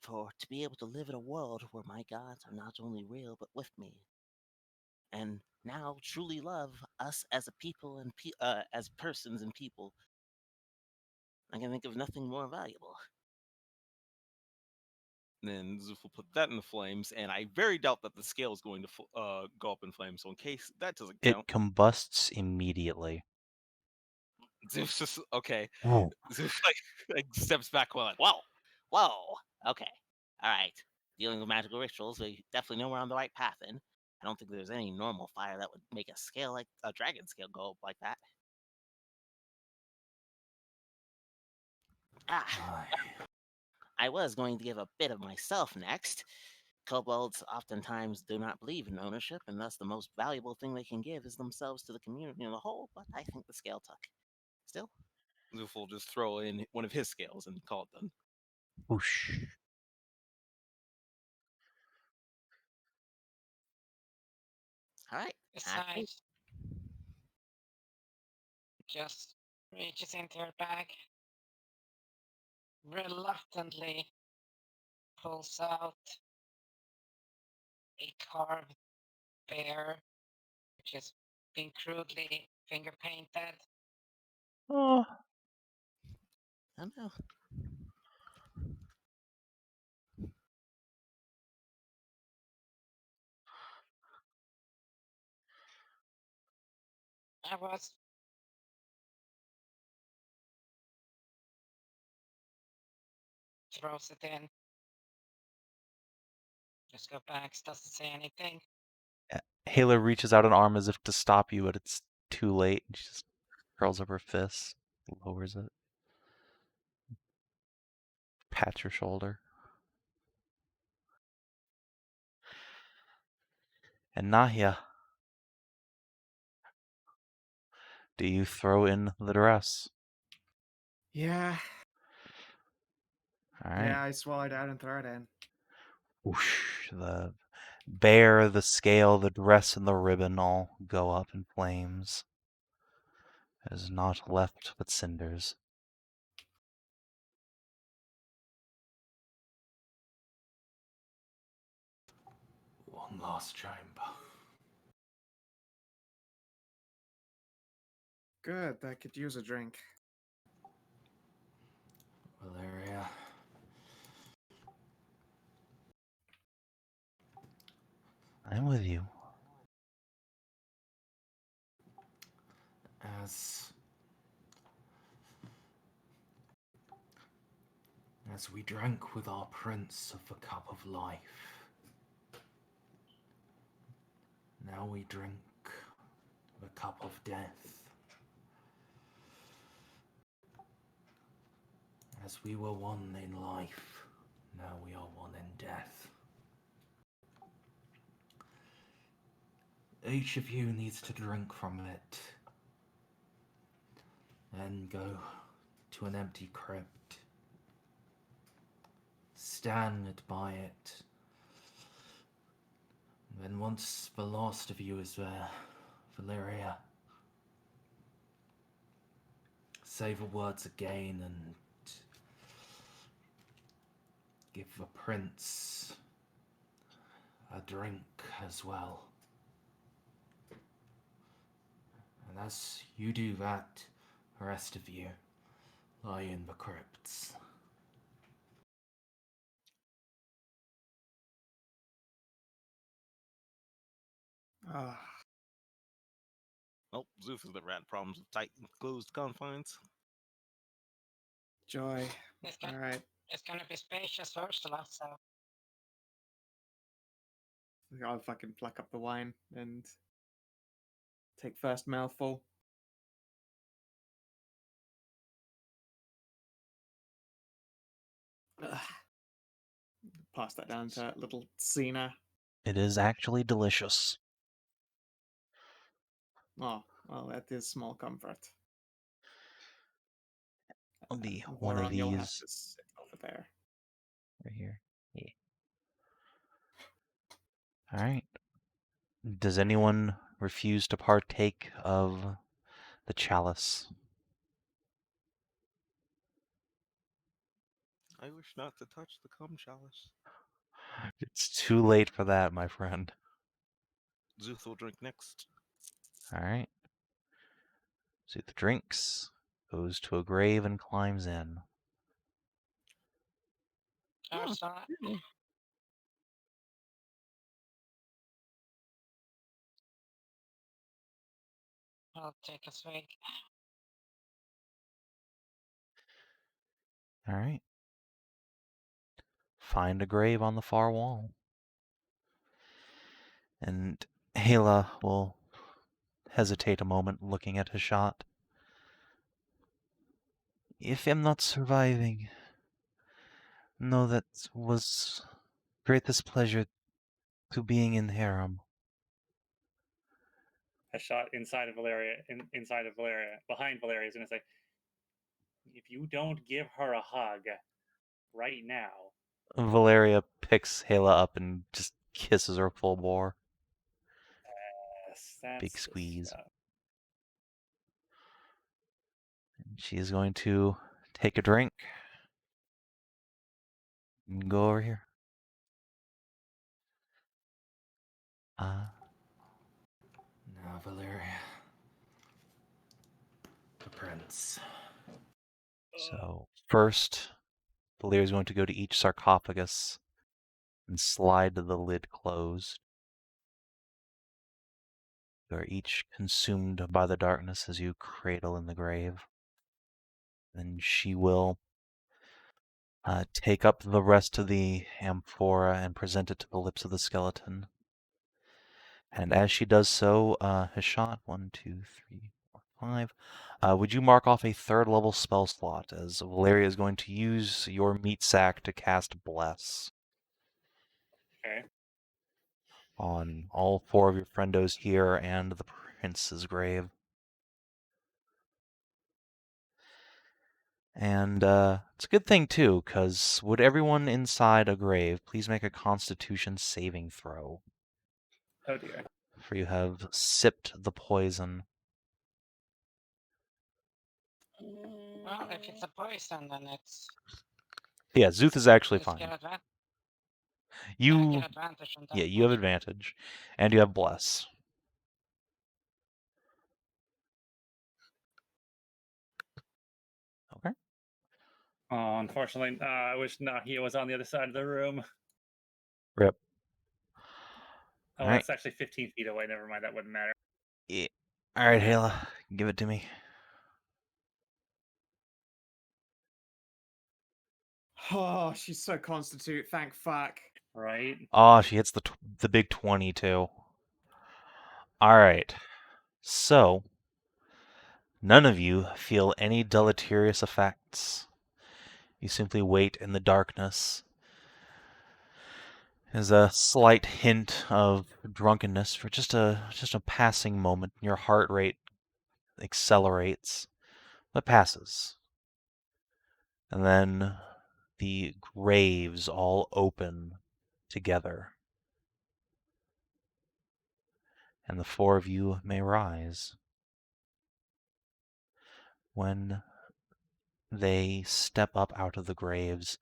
For to be able to live in a world where my gods are not only real, but with me. And now truly love us as a people and as persons and people. I can think of nothing more valuable. then Szooth will put that in the flames, and I very doubt that the scale is going to go up in flames. So in case that doesn't It count, combusts immediately. Szooth's just okay. Whoa. Szooth like steps back, well, like, Whoa! Okay. Alright. Dealing with magical rituals, we definitely know we're on the right path then. I don't think there's any normal fire that would make a scale like a dragon scale go up like that. Ah, Aye. I was going to give a bit of myself next. Kobolds oftentimes do not believe in ownership, and thus the most valuable thing they can give is themselves to the community as a whole, but I think the scale took. Still, Szooth will just throw in one of his scales and call it done. Whoosh. alright. Besides, just reaches into her bag, reluctantly pulls out a carved bear, which has been crudely finger painted. Oh, I don't know. I was throws it in. Just go back, doesn't say anything. Hela reaches out an arm as if to stop you, but it's too late. She just curls up her fists, lowers it, pats your shoulder. And Nahia, do you throw in the dress? Yeah. All right. Yeah, I swallow it out and throw it in. Whoosh, the bear, the scale, the dress, and the ribbon all go up in flames. There's naught left but cinders. One last chamber. Good, I could use a drink. Valeria. I'm with you. As we drank with our prince of the cup of life, now we drink the cup of death. As we were one in life, now we are one in death. Each of you needs to drink from it, then go to an empty crypt. Stand by it. And then once the last of you is there, Valeria, say the words again and give the prince a drink as well. And as you do that, the rest of you lie in the crypts. Ah, Well, Szooth has never had problems with tight and closed confines. joy. It's gonna, Alright. it's gonna be spacious Ursula, so I'll fucking pluck up the wine and take first mouthful. Ugh. Pass that down to little Cena. It is actually delicious. Oh, well, that is small comfort. I'll be one of Voron, you'll have these to sit over there. right here. Yeah. All right. Does anyone refuse to partake of the chalice? I wish not to touch the cum chalice. It's too late for that, my friend. Szooth will drink next. All right. Szooth drinks, goes to a grave, and climbs in. Oh, sorry. I'll take a swig. All right. Find a grave on the far wall. And Hela will hesitate a moment looking at Hashat. If I'm not surviving, know that was greatest pleasure to being in harem. Hashat inside of Valeria, behind Valeria, is going to say, if you don't give her a hug right now. Valeria picks Hela up and just kisses her full bore. Yes, that's Big the squeeze. stuff. She is going to take a drink and go over here. Now, Valeria. The prince. So first, Valeria is going to go to each sarcophagus and slide the lid closed. You are each consumed by the darkness as you cradle in the grave. Then she will take up the rest of the amphora and present it to the lips of the skeleton. And as she does so, Hashat, 1, 2, 3, 4, 5. Would you mark off a 3rd level spell slot, as Valeria is going to use your meat sack to cast Bless Okay. on all 4 of your friendos here and the prince's grave. And it's a good thing, too, because would everyone inside a grave please make a Constitution saving throw? Oh dear. For you have sipped the poison. Well, if it's a poison, then it's. Yeah, Szooth is actually Let's fine. get advantage. You, Get advantage on that. yeah, you have advantage, and you have Bless. Okay. Oh, unfortunately, I wish Nahia was on the other side of the room. Rip. Oh, All right. that's actually 15 feet away. Never mind, that wouldn't matter. Yeah. All right, Yeah. Hela, give it to me. Oh, she's so constitute. Thank fuck. Right? Oh, she hits the big 20 too. All right. So, none of you feel any deleterious effects. You simply wait in the darkness. There's a slight hint of drunkenness for just a passing moment. Your heart rate accelerates, but passes. And then the graves all open together. And the 4 of you may rise. When they step up out of the graves,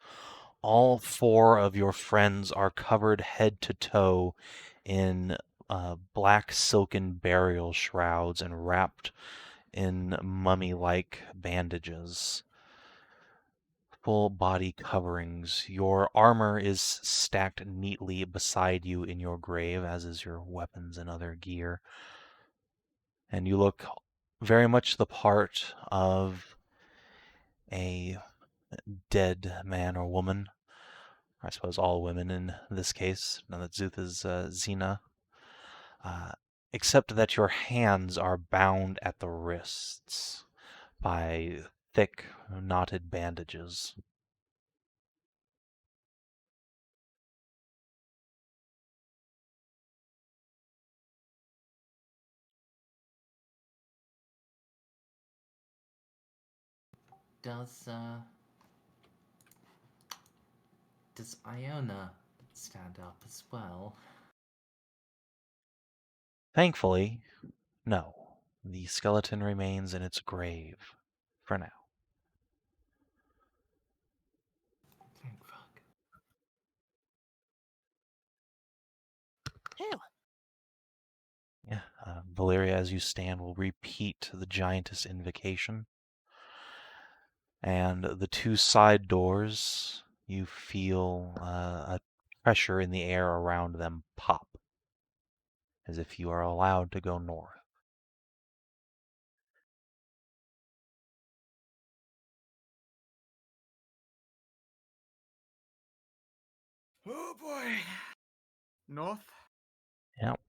all 4 of your friends are covered head to toe in black silken burial shrouds and wrapped in mummy-like bandages. Full body coverings. Your armor is stacked neatly beside you in your grave, as is your weapons and other gear. And you look very much the part of a dead man or woman. I suppose all women in this case, now that Szooth is Xena. Except that your hands are bound at the wrists by thick, knotted bandages. does Iona stand up as well? Thankfully, no. The skeleton remains in its grave for now. Thank fuck. Phew. Yeah, Valeria, as you stand, will repeat the giantess invocation. And the two side doors, you feel a pressure in the air around them pop, as if you are allowed to go north. Oh boy. North? Yep.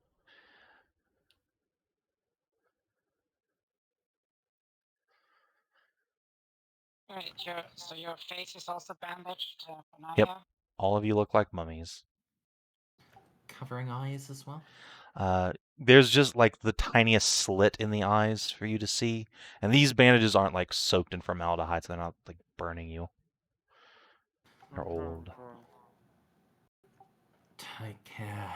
Right, so your face is also bandaged for Nahia? Yep. All of you look like mummies. Covering eyes as well? There's just like the tiniest slit in the eyes for you to see, and these bandages aren't like soaked in formaldehyde, so they're not like burning you. They're old. Take care.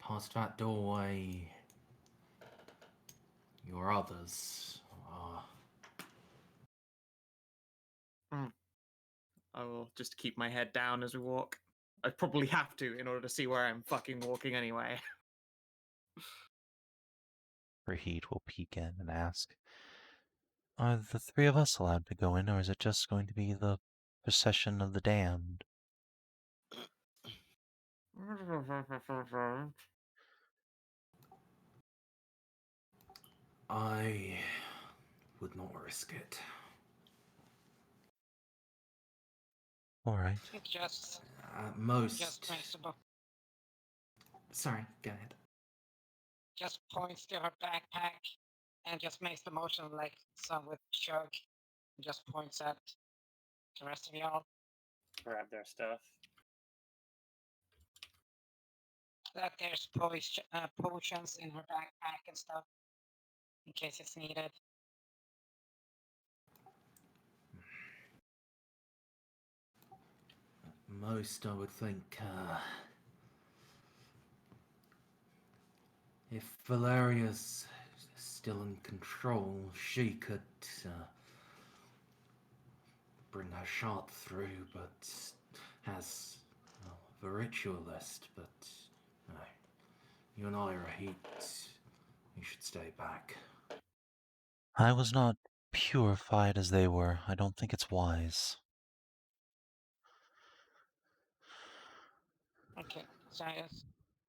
Past that doorway, your others are. I will just keep my head down as we walk. I probably have to in order to see where I'm fucking walking anyway. Rahid will peek in and ask, "Are the three of us allowed to go in, or is it just going to be the procession of the damned?" I would not risk it. All right. It just Most. makes the book. Sorry, go ahead. Just points to her backpack and just makes the motion like some with shrug. And just points at the rest of y'all. Grab their stuff. That there's potions in her backpack and stuff in case it's needed. Most, I would think, if Valeria's still in control, she could bring Hashat through, but has the ritualist, but no. You and I are heat. You should stay back. I was not purified as they were. I don't think it's wise. Okay, so I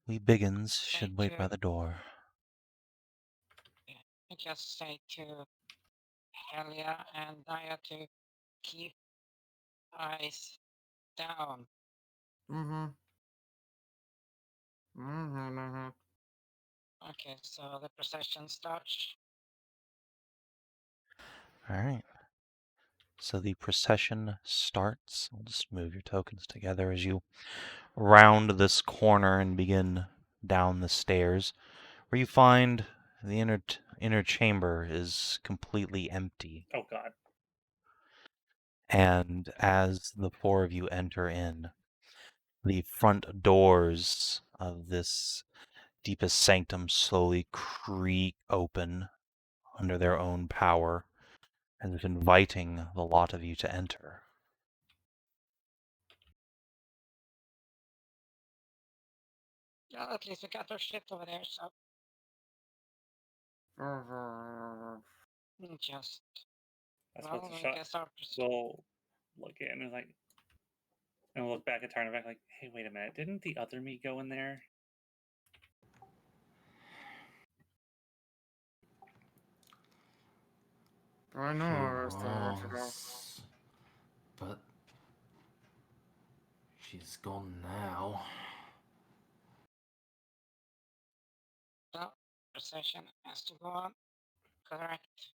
We biggins should wait by the door. just say to Helia and Nahia to keep eyes down. Okay, so the procession starts. All right. So the procession starts. I'll just move your tokens together as you round this corner and begin down the stairs, where you find the inner chamber is completely empty. Oh God. And as the four of you enter in, the front doors of this deepest sanctum slowly creak open under their own power, as if inviting the lot of you to enter. Yeah, at least we got our shit over there, so just That's well, what's a I shot. guess our We'll look at him and like, and we'll look back at Tarnavak like, hey, wait a minute, didn't the other me go in there? I know I was the Was, but she's gone now. procession has to go on. Correct.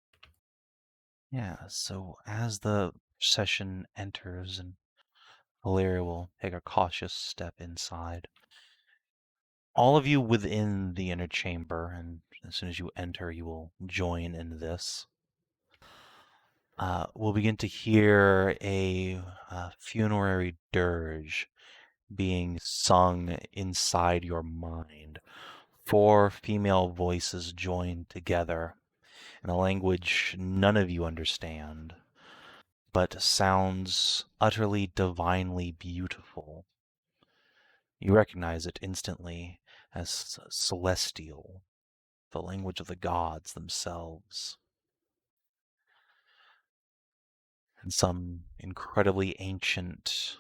Yeah, so as the procession enters, and Valeria will take a cautious step inside, all of you within the inner chamber, and as soon as you enter, you will join in this, we'll begin to hear a funerary dirge being sung inside your mind. 4 female voices joined together in a language none of you understand, but sounds utterly divinely beautiful. You recognize it instantly as celestial, the language of the gods themselves, and some incredibly ancient,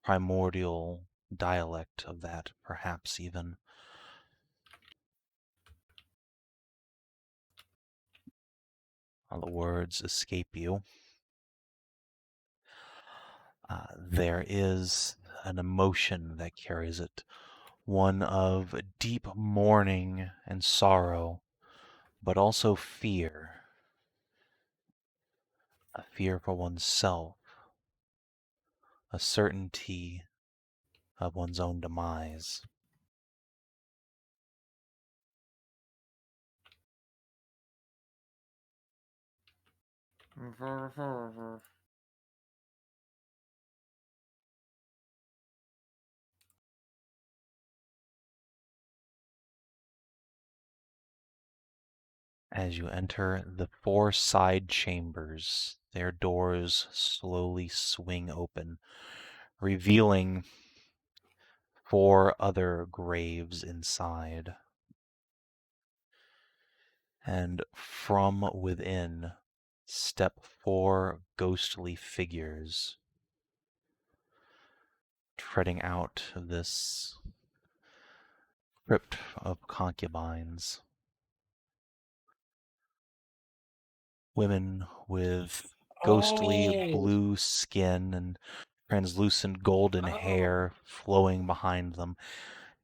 primordial dialect of that, perhaps even. The words escape you. There is an emotion that carries it, one of deep mourning and sorrow, but also fear. A fear for oneself, a certainty of one's own demise. As you enter the 4 side chambers, their doors slowly swing open, revealing 4 other graves inside. And from within step 4 ghostly figures, treading out of this crypt of concubines. Women with ghostly blue skin and translucent golden hair flowing behind them.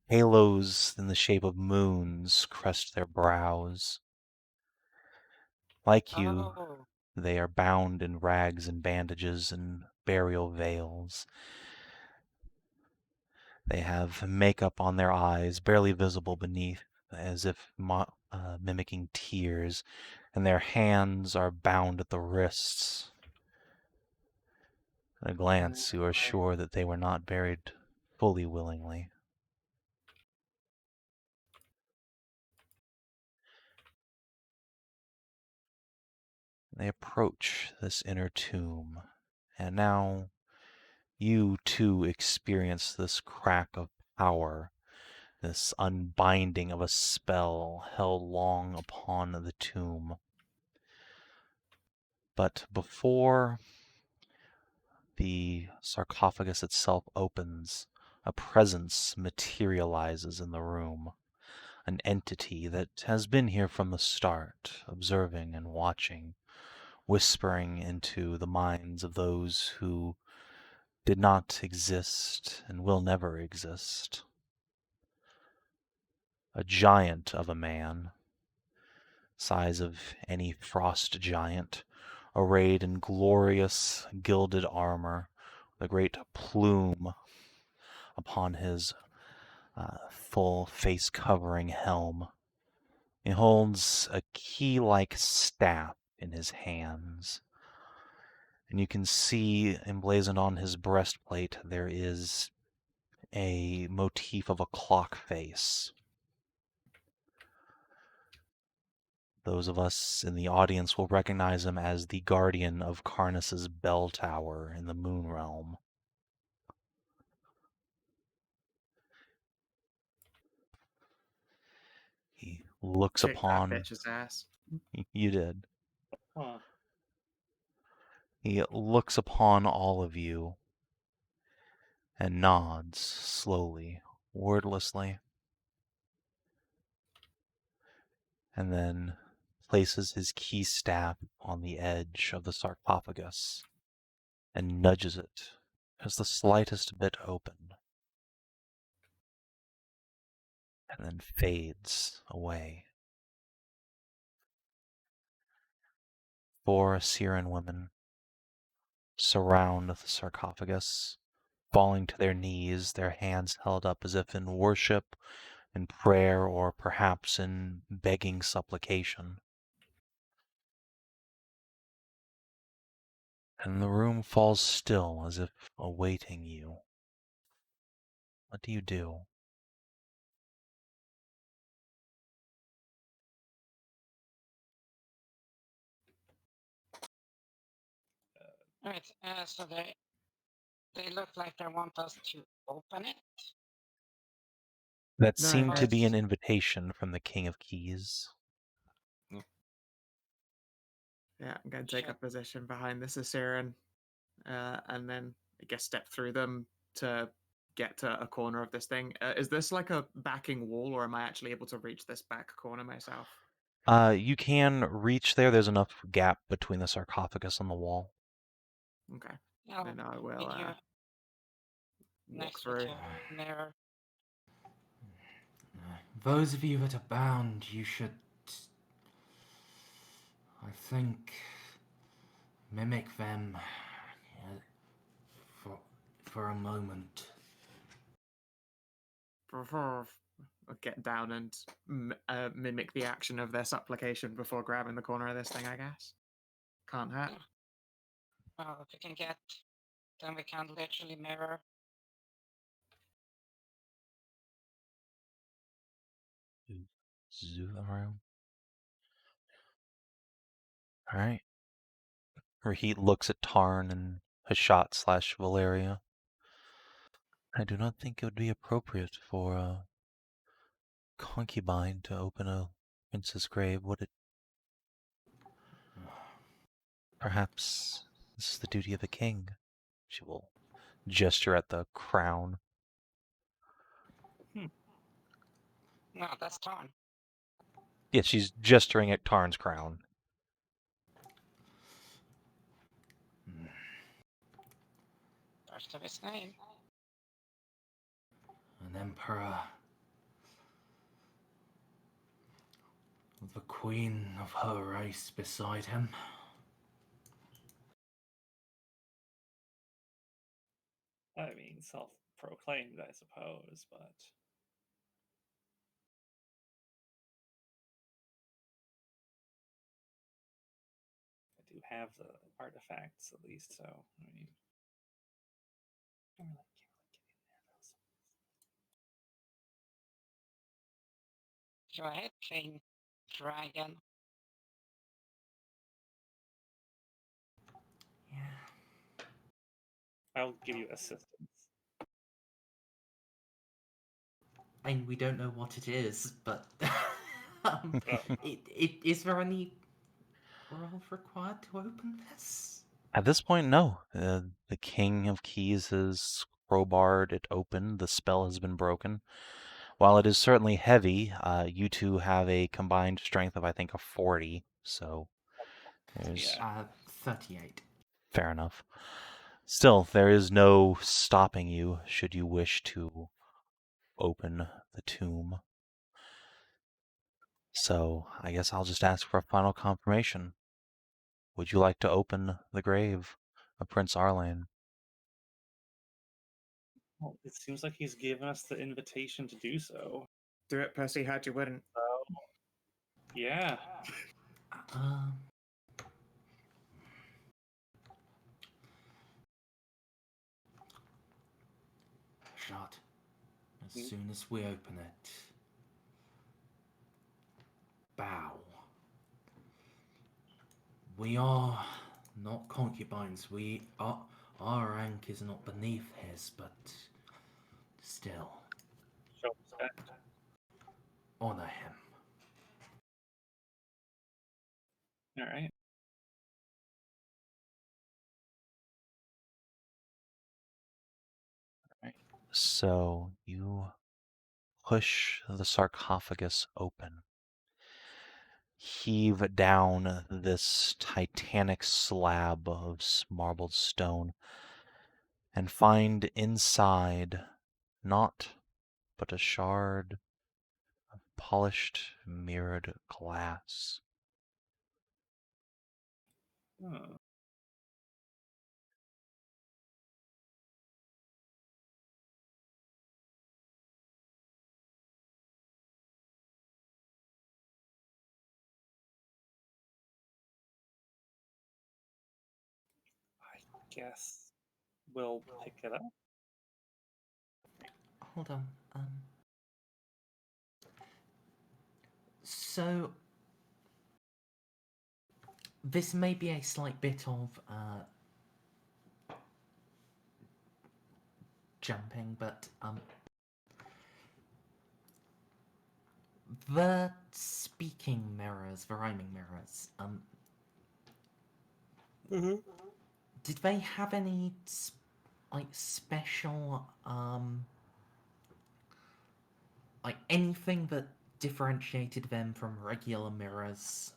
Halos in the shape of moons crest their brows. Like you, they are bound in rags and bandages and burial veils. They have makeup on their eyes, barely visible beneath, as if mimicking tears, and their hands are bound at the wrists. At a glance, you are sure that they were not buried fully willingly. They approach this inner tomb, and now you too experience this crack of power, this unbinding of a spell held long upon the tomb. But before the sarcophagus itself opens, a presence materializes in the room, an entity that has been here from the start, observing and watching, whispering into the minds of those who did not exist and will never exist. A giant of a man, size of any frost giant, arrayed in glorious gilded armor, with a great plume upon his full face-covering helm. He holds a key-like staff in his hands, and you can see emblazoned on his breastplate there is a motif of a clock face. Those of us in the audience will recognize him as the guardian of Karnas's bell tower in the Moon Realm. He looks Kick upon... that bitch's ass. You did. Huh. He looks upon all of you and nods slowly, wordlessly, and then places his key staff on the edge of the sarcophagus and nudges it as the slightest bit open, and then fades away. 4 Assyrian women surround the sarcophagus, falling to their knees, their hands held up as if in worship, in prayer, or perhaps in begging supplication. And the room falls still as if awaiting you. What do you do? Alright, so they look like they want us to open it. That No, seemed to be an it's- invitation from the King of Keys. Yeah, I'm going to take Sure. a position behind the Cicerone, and then I guess step through them to get to a corner of this thing. Is this like a backing wall, or am I actually able to reach this back corner myself? You can reach there. There's enough gap between the sarcophagus and the wall. Okay, I'll then I will meet you walk next through. to the mirror. Those of you that are bound, you should, I think, mimic them for a moment. I'll get down and mimic the action of their supplication before grabbing the corner of this thing, I guess. Can't hurt. Well, if we can get, then we can literally mirror. Zoo around. Alright. Rahit looks at Tarn and Hashat / Valeria. I do not think it would be appropriate for a concubine to open a prince's grave, would it? Perhaps this is the duty of a king. She will gesture at the crown. No, that's Tarn. Yeah, she's gesturing at Tarn's crown. First of his name. An emperor, the queen of her race beside him. I mean, self-proclaimed, I suppose, but I do have the artifacts at least. So I mean, can't really get in there though. Go ahead, King Dragon. Yeah. I'll give you assistance. I mean, we don't know what it is, but Oh, is there any roll required to open this? At this point, no. The King of Keys has crowbarred it open. The spell has been broken. While it is certainly heavy, you two have a combined strength of, I think, a 40. So there's yeah. 38. fair enough. Still, there is no stopping you should you wish to open the tomb. So I guess I'll just ask for a final confirmation. Would you like to open the grave of Prince Arlan? Well, it seems like he's given us the invitation to do so. Do it, Percy. How'd you wouldn't? So, yeah. Um, Shut. As soon as we open it, bow. We are not concubines. Our rank is not beneath his, but still, Show respect. honor him. All right. So you push the sarcophagus open, heave down this titanic slab of marbled stone, and find inside naught but a shard of polished mirrored glass. Oh. I guess we'll pick it up. Hold on. So this may be a slight bit of jumping, but the speaking mirrors, the rhyming mirrors, did they have any like special like anything that differentiated them from regular mirrors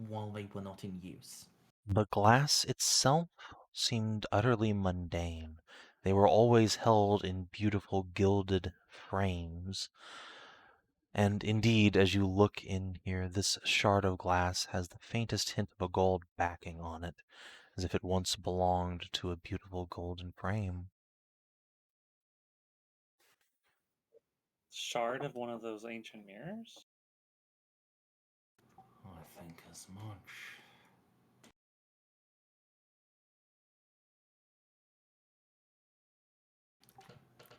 while they were not in use? The glass itself seemed utterly mundane. They were always held in beautiful gilded frames. And indeed, as you look in here, this shard of glass has the faintest hint of a gold backing on it, as if it once belonged to a beautiful golden frame. Shard of one of those ancient mirrors? I think as much.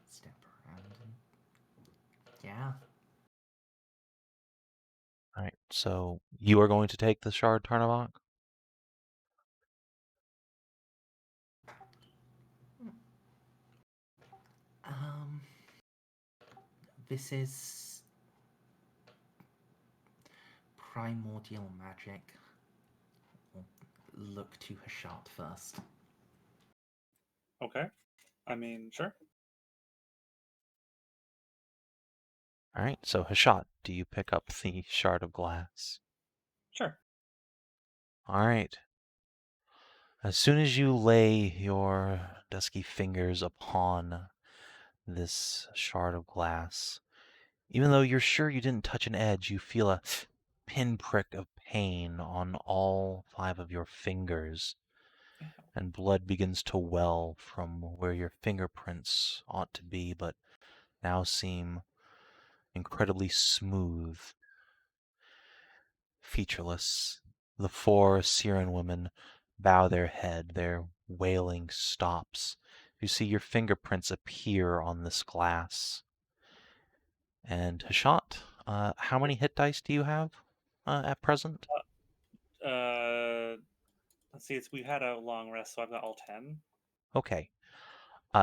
Step around and... Yeah. Alright, so you are going to take the shard, Tarnavak? This is primordial magic. We'll look to Hashat first. Okay. I mean, sure. Alright, so Hashat, do you pick up the shard of glass? Sure. Alright. As soon as you lay your dusky fingers upon this shard of glass, even though you're sure you didn't touch an edge, you feel a pinprick of pain on all 5 of your fingers, and blood begins to well from where your fingerprints ought to be, but now seem incredibly smooth, featureless. The 4 Syrian women bow their head, their wailing stops. You see your fingerprints appear on this glass. And Hashat, how many hit dice do you have at present? Let's see. We had a long rest, so I've got all 10. Okay.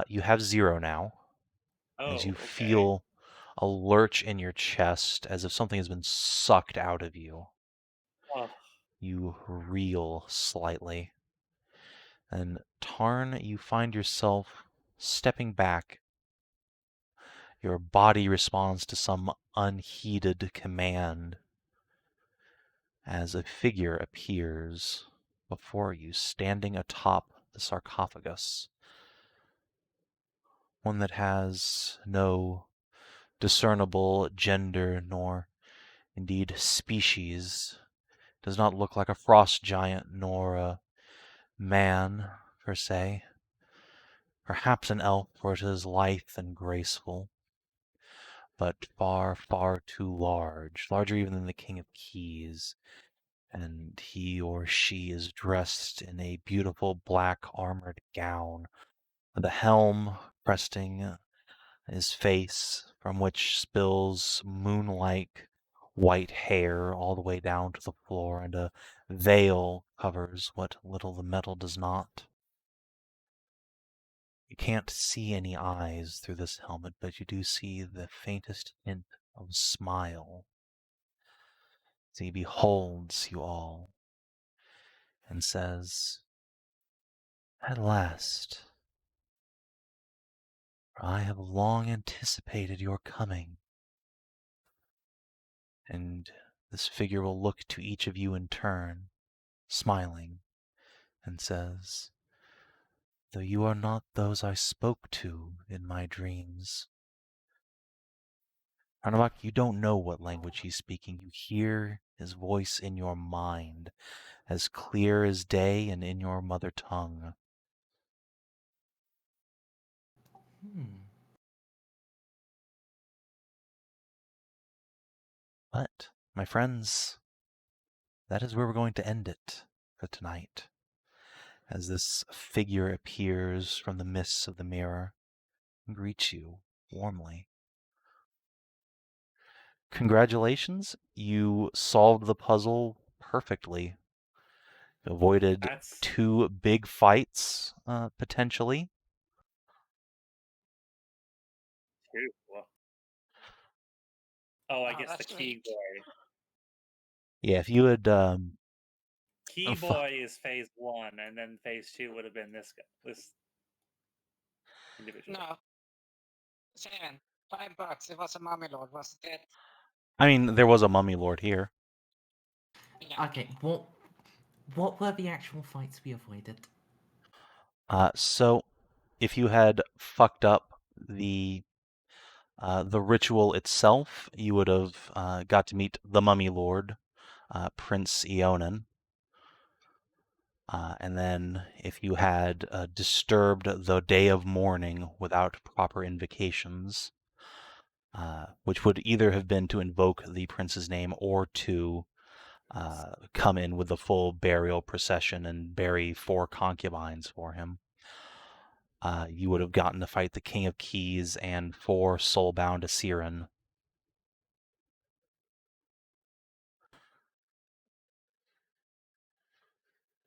You have 0 now, as you Oh, okay. feel a lurch in your chest as if something has been sucked out of you. Oh, You reel slightly. And Tarn, you find yourself stepping back. Your body responds to some unheeded command as a figure appears before you, standing atop the sarcophagus. One that has no discernible gender nor indeed species. Does not look like a frost giant nor a man per se. Perhaps an elf, for it is lithe and graceful, but far, far too large, larger even than the King of Keys. And he or she is dressed in a beautiful black armored gown, with a helm cresting his face, from which spills moon-like white hair all the way down to the floor, and a veil covers what little the metal does not. You can't see any eyes through this helmet, but you do see the faintest hint of a smile as he beholds you all and says, "At last, for I have long anticipated your coming." And this figure will look to each of you in turn, smiling, and says, "Though you are not those I spoke to in my dreams." Tarnavak, you don't know what language he's speaking. You hear his voice in your mind, as clear as day and in your mother tongue. But, my friends, that is where we're going to end it for tonight. as this figure appears from the mists of the mirror and greets you warmly. Congratulations, you solved the puzzle perfectly. Avoided That's 2 big fights, potentially. true. Oh, I Oh, guess the that's key great. boy. Yeah, if you had Key boy is phase 1, and then phase 2 would have been this individual. No. Savin, $5. It was a mummy lord, wasn't it? I mean, there was a mummy lord here. Yeah. Okay, what were the actual fights we avoided? So if you had fucked up the ritual itself, you would have got to meet the mummy lord, Prince Eonin. And then if you had disturbed the day of mourning without proper invocations, which would either have been to invoke the prince's name or to come in with the full burial procession and bury 4 concubines for him, you would have gotten to fight the King of Keys and 4 soul-bound Asiran.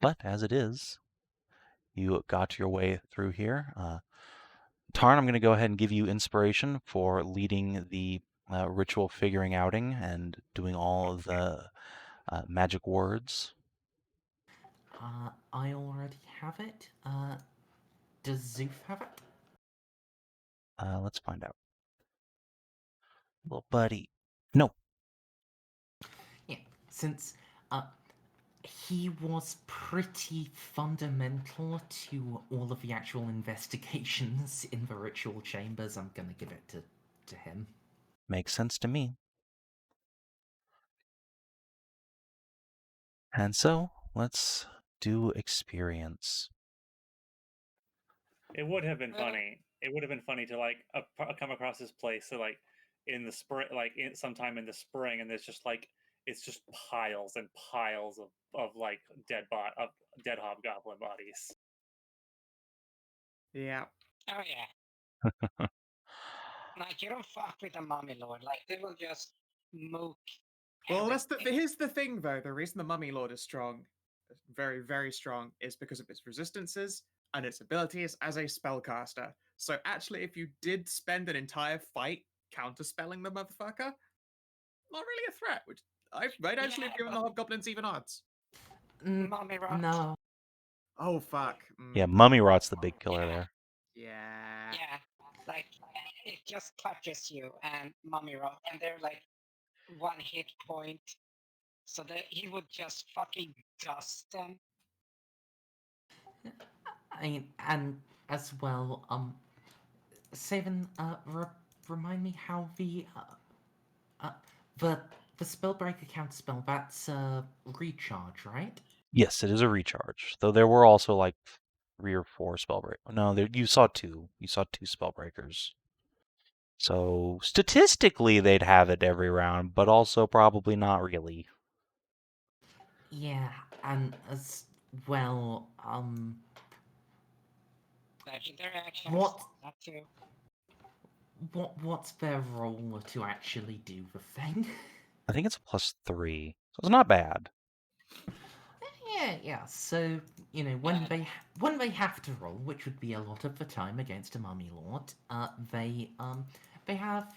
But as it is, you got your way through here. Tarn, I'm going to go ahead and give you inspiration for leading the ritual figuring outing and doing all of the magic words. I already have it. Does Szooth have it? Let's find out. Little buddy. No. Yeah, since he was pretty fundamental to all of the actual investigations in the ritual chambers, I'm gonna give it to him. Makes sense to me. And so, let's do experience. It would have been funny. It would have been funny to come across this place in the spring, sometime in the spring, and there's just it's just piles and piles of dead hobgoblin bodies. Yeah. Oh, yeah. You don't fuck with a mummy lord. They will just mook. Well, here's the thing, though. The reason the Mummy Lord is strong, very, very strong, is because of its resistances and its abilities as a spellcaster. So actually, if you did spend an entire fight counterspelling the motherfucker, not really a threat, which I might actually have given the Hobgoblins even odds. Mummy rot. No. Oh, fuck. Yeah, mummy rot's the big killer there. Yeah. Yeah. It just touches you and mummy rot, and they're 1 hit point. So that he would just fucking dust them. And as well, Savin, remind me how the spellbreaker counterspell, that's recharge, right? Yes, it is a recharge. Though there were also 3 or 4 spellbreakers. No, you saw 2. You saw 2 spellbreakers. So statistically, they'd have it every round, but also probably not really. Yeah, and as well, Legendary actions. What? That too. What's their role to actually do the thing? I think it's a +3, so it's not bad. Yeah. So when they have to roll, which would be a lot of the time against a mummy lord, they have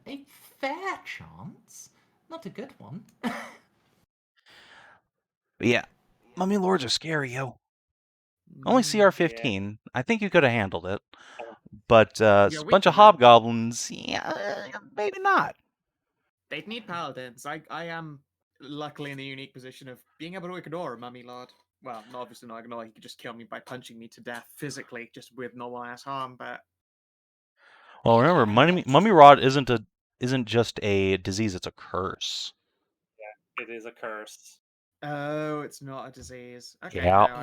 a fair chance, not a good one. But yeah, mummy lords are scary, yo. Only CR15. Yeah. I think you could have handled it. But a bunch of hobgoblins, yeah, maybe not. They'd need paladins. I am luckily in the unique position of being able to ignore a mummy lord. Well, obviously not ignore. He could just kill me by punching me to death physically, just with no ass harm. But well, remember, mummy rot isn't just a disease; it's a curse. Yeah, it is a curse. Oh, it's not a disease. Okay, yeah. No,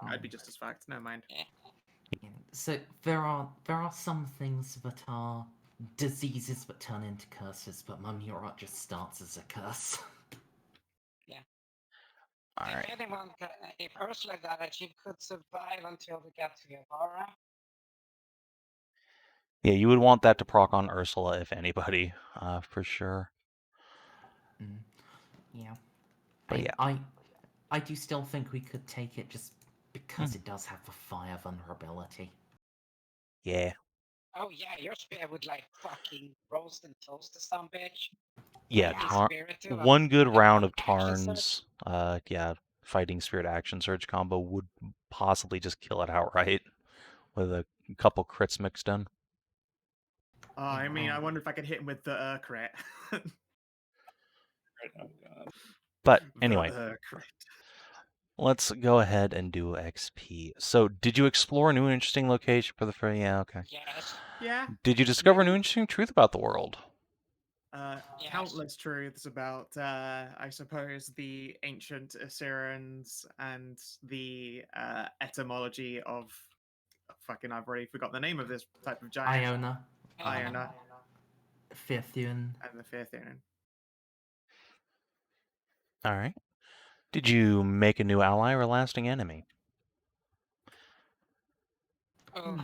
I'd be just as fucked. Never mind. Yeah. So there are some things that are diseases that turn into curses, but mummy rot just starts as a curse. Yeah. All if right. anyone, if Ursula got it, she could survive until we get to Hedrah. Yeah, you would want that to proc on Ursula, if anybody, for sure. Yeah. But yeah. I do still think we could take it just because it does have the fire vulnerability. Yeah. Oh yeah, your spear would like fucking roast and toast to some bitch. Yeah, Fucking spirit too, one good round of action Tarn's, fighting spirit action surge combo would possibly just kill it outright with a couple crits mixed in. Oh, I mean, I wonder if I could hit him with the crit. Oh god. But anyway, Crit. let's go ahead and do XP. So, did you explore a new interesting location for the free? Yeah, okay. Yes. Yeah. Did you discover a new Maybe. interesting truth about the world? Yes. Countless truths about, I suppose, the ancient Assyrians and the etymology of. Fucking, I've already forgot the name of this type of giant. Iona, Iona Fithian. and the Fithian. All right. Did you make a new ally or lasting enemy? Oh.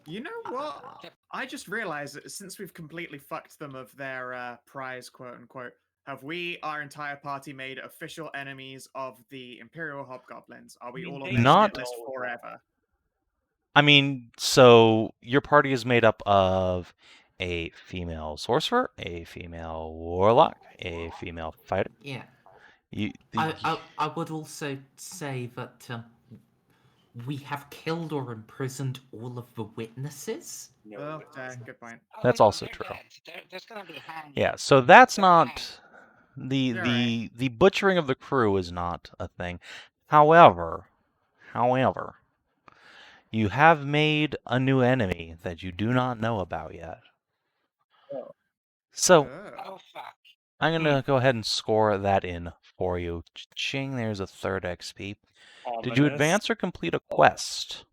You know what? I just realized that since we've completely fucked them of their prize, quote unquote, have we, our entire party, made official enemies of the Imperial Hobgoblins? Are we I mean, all on they their Not- shit list forever? I mean, so your party is made up of a female sorcerer, a female warlock, a female fighter. Yeah. You, I would also say that we have killed or imprisoned all of the witnesses. Oh, good point. That's no, also they're true. dead. There's gonna be hanging. Yeah, so that's They're hanged. not You're right. the butchering of the crew is not a thing. However, you have made a new enemy that you do not know about yet. Oh. So Oh fuck. I'm gonna go ahead and score that in for you. Ching, there's a third XP. Did you Ominous. advance or complete a quest?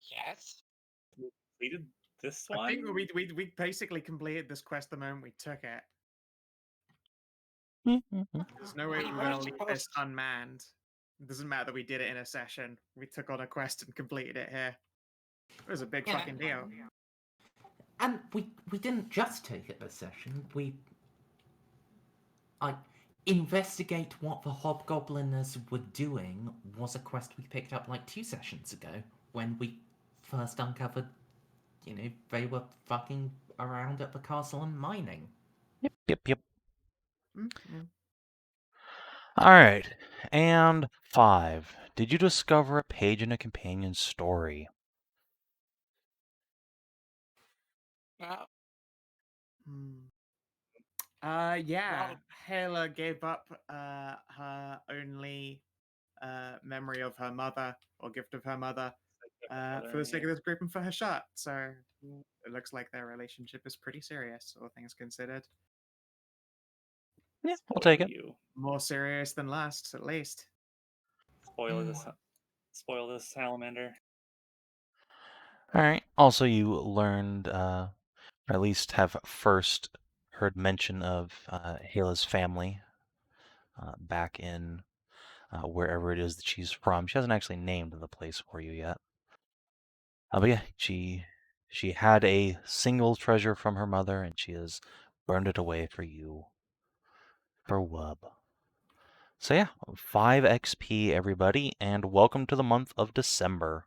Yes. Completed this I one? think we basically completed this quest the moment we took it. There's no way We we're were going to leave this supposed- unmanned. It doesn't matter that we did it in a session. We took on a quest and completed it here. It was a big Yeah. fucking deal. And we didn't just take it this session. We investigate what the Hobgobliners were doing was a quest we picked up like 2 sessions ago when we first uncovered, they were fucking around at the castle and mining. Yep. Mm-hmm. All right. And 5. Did you discover a page in a companion's story? Well, Yeah. Well- Hedrah gave up her only memory of her mother, or gift of her mother, for the sake of this group and for Hashat. So it looks like their relationship is pretty serious, all things considered. Yeah, we'll take it. You. More serious than last, at least. Spoil this salamander. All right. Also, you learned, or at least have first heard mention of Hedrah's family back in wherever it is that she's from. She hasn't actually named the place for you yet. But yeah, she had a single treasure from her mother, and she has burned it away for you. For Wub. So yeah, 5 XP, everybody, and welcome to the month of December.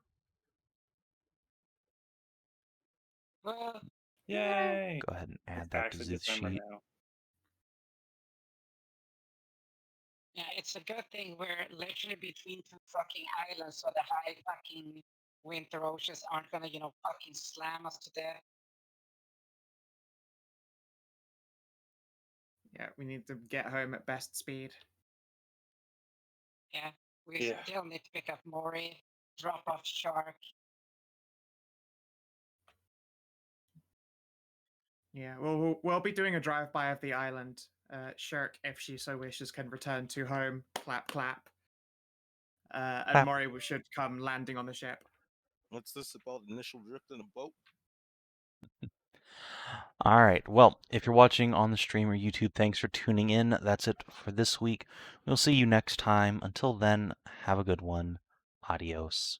well, Yay! Go ahead and add It's that to actually the December sheet. now. yeah, it's a good thing we're literally between 2 fucking islands, so the high fucking winter oceans aren't gonna, fucking slam us to death. Yeah, we need to get home at best speed. Yeah. We Yeah. still need to pick up Mori, drop off Shark. Yeah, well, we'll be doing a drive-by of the island. Shirk, if she so wishes, can return to home. Clap, clap. And Clap. Mori should come landing on the ship. What's this about initial drift in a boat? All right. Well, if you're watching on the stream or YouTube, thanks for tuning in. That's it for this week. We'll see you next time. Until then, have a good one. Adios.